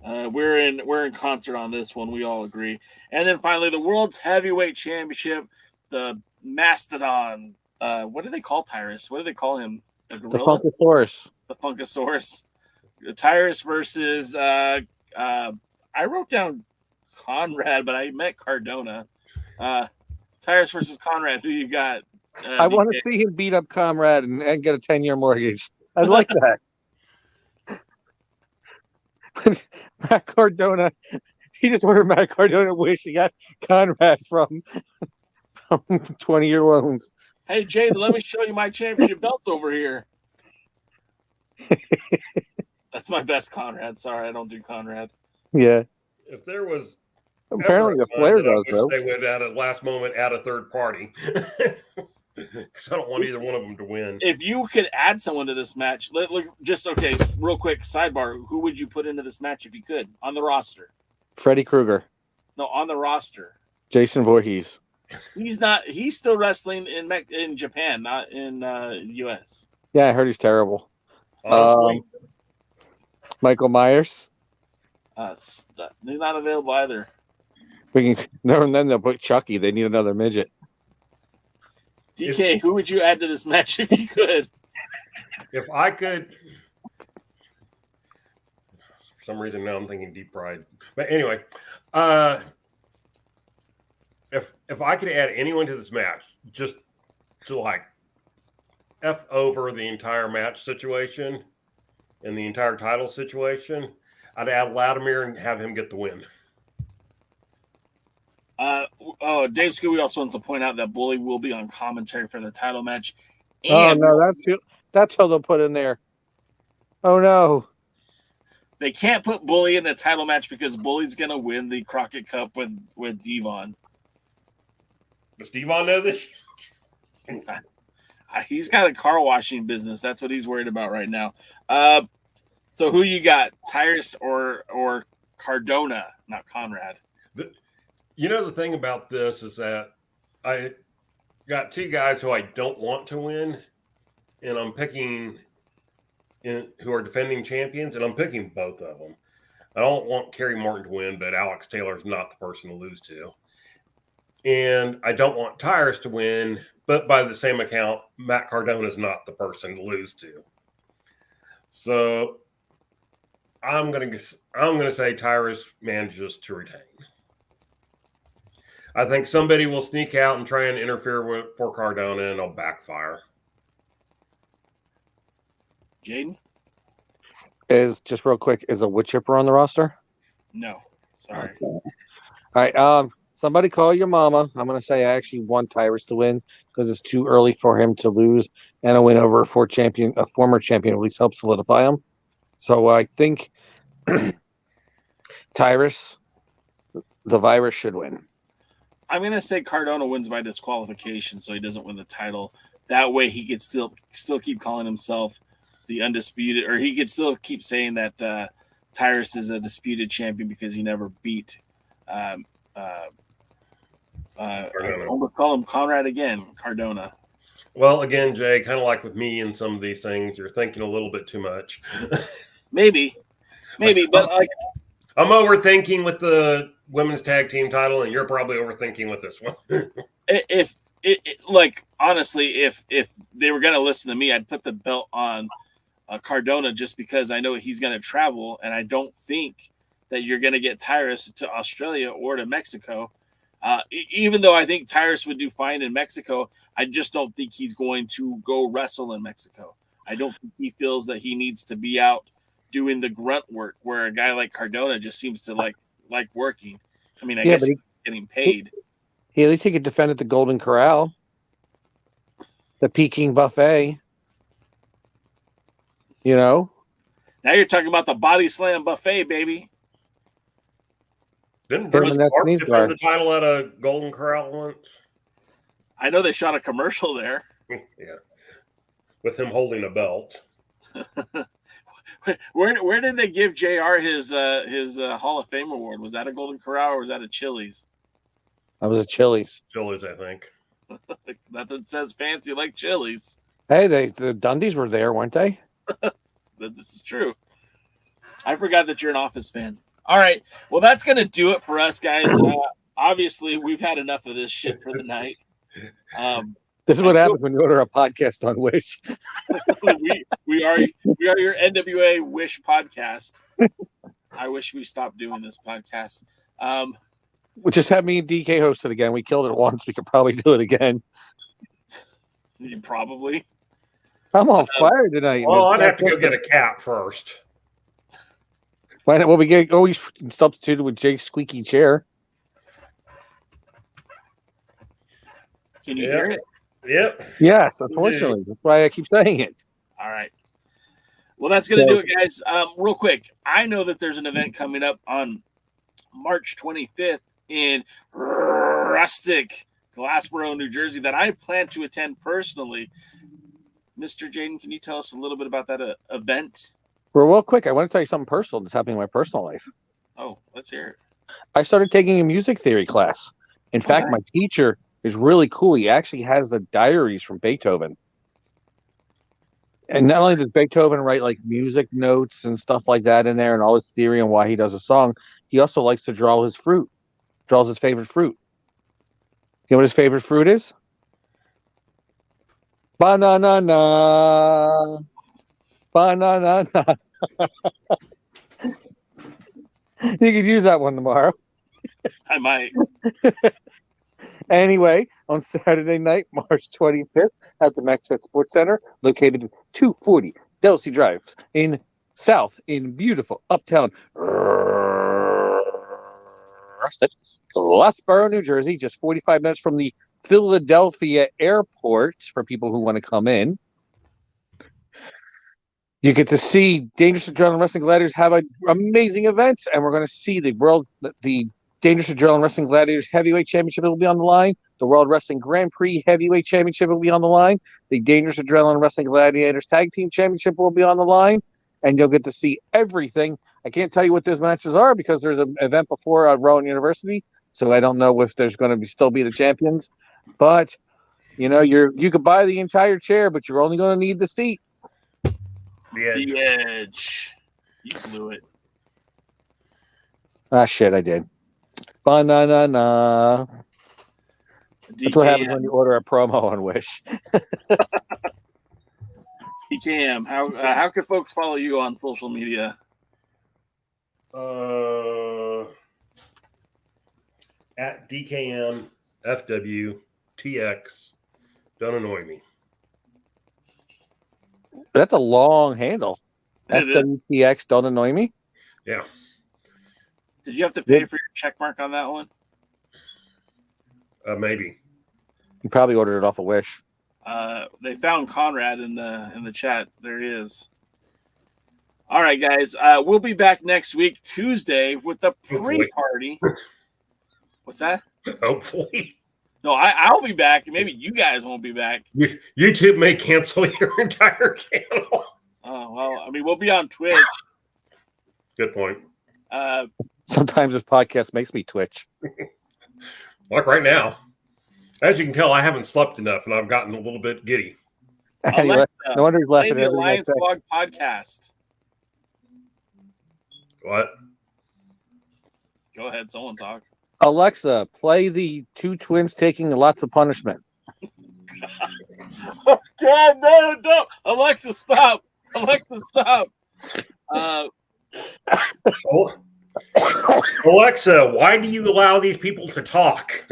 We're in concert on this one. We all agree. And then finally, the World's Heavyweight Championship, the Mastodon. What do they call Tyrus? What do they call him? The Funkasaurus. The Funkasaurus. Tyrus versus I wrote down Conrad, but I meant Cardona. Tyrus versus Conrad. Who you got? I want to see him beat up Conrad and get a 10-year mortgage. I'd like that. Matt Cardona. He just ordered Matt Cardona Wish. He got Conrad from 20-year loans. Hey, Jade, let me show you my championship belts over here. That's my best Conrad. Sorry, I don't do Conrad. Yeah. If there was... Apparently the Flair does, though. They would, at a last moment, add a third party. Because I don't want either one of them to win. If you could add someone to this match, real quick, sidebar, who would you put into this match if you could, on the roster? Freddy Krueger. No, on the roster. Jason Voorhees. He's still wrestling in Japan, not in US. Yeah, I heard he's terrible. Michael Myers. He's not available either. We can then they'll put Chucky. They need another midget. DK, who would you add to this match if you could? If I could, for some reason now I'm thinking Deep Pride. But anyway, if I could add anyone to this match, just to like F over the entire match situation and the entire title situation, I'd add Latimer and have him get the win. Dave Scooby also wants to point out that Bully will be on commentary for the title match. And no, that's how they'll put in there. Oh no. They can't put Bully in the title match because Bully's gonna win the Crockett Cup with Devon. Does Devon know this? He's got a car washing business. That's what he's worried about right now. So who you got? Tyrus or Cardona, not Conrad? You know, the thing about this is that I got two guys who I don't want to win, and I'm picking who are defending champions, and I'm picking both of them. I don't want Kerry Martin to win, but Alex Taylor's not the person to lose to. and I don't want Tyrus to win. But by the same account, Matt Cardona is not the person to lose to. So I'm gonna say Tyrus manages to retain. I think somebody will sneak out and try and interfere for Cardona, and it'll backfire. Jaden? Just real quick, is a wood chipper on the roster? No. Sorry. Okay. All right. Somebody call your mama. I'm going to say I actually want Tyrus to win because it's too early for him to lose, and a win over a former champion at least helps solidify him. So I think Tyrus, the virus, should win. I'm going to say Cardona wins by disqualification, so he doesn't win the title. That way he could still keep calling himself the undisputed, or he could still keep saying that Tyrus is a disputed champion because he never beat I almost call him Conrad again, Cardona. Well, again, Jay, kind of like with me and some of these things, you're thinking a little bit too much. Maybe, but like I'm overthinking with the women's tag team title, and you're probably overthinking with this one. if honestly, if they were going to listen to me, I'd put the belt on Cardona just because I know he's going to travel, and I don't think that you're going to get Tyrus to Australia or to Mexico. Even though I think Tyrus would do fine in Mexico, I just don't think he's going to go wrestle in Mexico. I don't think he feels that he needs to be out doing the grunt work where a guy like Cardona just seems to like working. I mean, I guess he's getting paid. At least he could defend at the Golden Corral, the Peking Buffet. You know? Now you're talking about the Body Slam Buffet, baby. Didn't Bruce Clark defend the title at a Golden Corral once? I know they shot a commercial there. Yeah. With him holding a belt. Where did they give JR his Hall of Fame award? Was that a Golden Corral or was that a Chili's? That was a Chili's. Chili's, I think. Nothing says fancy like Chili's. Hey, the Dundies were there, weren't they? This is true. I forgot that you're an Office fan. All right. Well, that's going to do it for us, guys. Obviously, we've had enough of this shit for the night. This is what happens when you order a podcast on Wish. we are your NWA Wish podcast. I wish we stopped doing this podcast. We just had me and DK host it again. We killed it once. We could probably do it again. Probably. I'm on fire tonight. Well, I'd have to go get a cap first. Why not? Well, we get always substituted with Jake's squeaky chair. Can you hear it? Yep. Yes, unfortunately. That's why I keep saying it. All right. Well, that's going to do it, guys. Real quick, I know that there's an event coming up on March 25th in Rustic, Glassboro, New Jersey, that I plan to attend personally. Mr. Jaden, can you tell us a little bit about that event? Well, real quick, I want to tell you something personal that's happening in my personal life. Oh, let's hear it. I started taking a music theory class. In fact, my teacher is really cool. He actually has the diaries from Beethoven. And not only does Beethoven write like music notes and stuff like that in there and all his theory on why he does a song, he also likes to draw his fruit, draws his favorite fruit. You know what his favorite fruit is? Banana. Banana. You could use that one tomorrow. I might. Anyway, on Saturday night, March 25th, at the MaxFit Sports Center, located at 240 Delsey Drive in beautiful uptown Glassboro, New Jersey, just 45 minutes from the Philadelphia airport for people who want to come in. You get to see Dangerous Adrenaline Wrestling Gladiators have an amazing event, and we're going to see the Dangerous Adrenaline Wrestling Gladiators Heavyweight Championship will be on the line. The World Wrestling Grand Prix Heavyweight Championship will be on the line. The Dangerous Adrenaline Wrestling Gladiators Tag Team Championship will be on the line. And you'll get to see everything. I can't tell you what those matches are because there's an event before Rowan University, so I don't know if there's going to still be the champions. But, you know, you could buy the entire chair, but you're only going to need the seat. The edge. You blew it. Ah, shit, I did. Banana. That's what happens when you order a promo on Wish. DKM, how can folks follow you on social media? At DKM FW TX. Don't annoy me. That's a long handle. It is. FWTX, don't annoy me. Yeah. Did you have to pay for your check mark on that one? Maybe. You probably ordered it off of Wish. They found Conrad in the chat. There he is. All right, guys. We'll be back next week, Tuesday, with the pre-party. What's that? Hopefully. No, I'll be back. Maybe you guys won't be back. YouTube may cancel your entire channel. Oh, well, I mean, we'll be on Twitch. Good point. Sometimes this podcast makes me twitch. Like right now. As you can tell, I haven't slept enough, and I've gotten a little bit giddy. Alexa, no wonder he's laughing play at the everything I Alliance say. Blog podcast. What? Go ahead, someone talk. Alexa, play the two twins taking lots of punishment. Oh, God, no. Alexa, stop. Alexa, stop. Alexa, why do you allow these people to talk?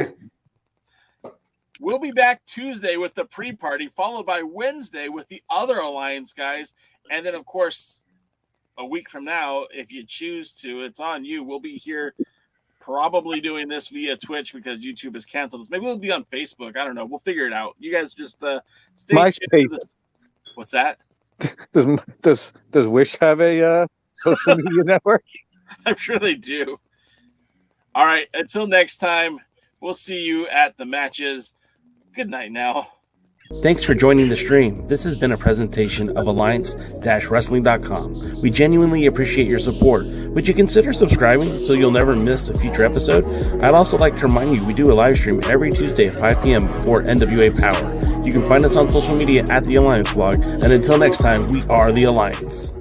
We'll be back Tuesday with the pre-party, followed by Wednesday with the other Alliance guys. And then, of course, a week from now, if you choose to, it's on you. We'll be here probably doing this via Twitch because YouTube has canceled us. Maybe we'll be on Facebook. I don't know. We'll figure it out. You guys just stay tuned. What's that? Does Wish have a social media network? I'm sure they do. All right. Until next time, we'll see you at the matches. Good night now. Thanks for joining the stream. This has been a presentation of Alliance-Wrestling.com. We genuinely appreciate your support. Would you consider subscribing so you'll never miss a future episode? I'd also like to remind you we do a live stream every Tuesday at 5 p.m. before NWA Power. You can find us on social media at The Alliance Blog. And until next time, we are The Alliance.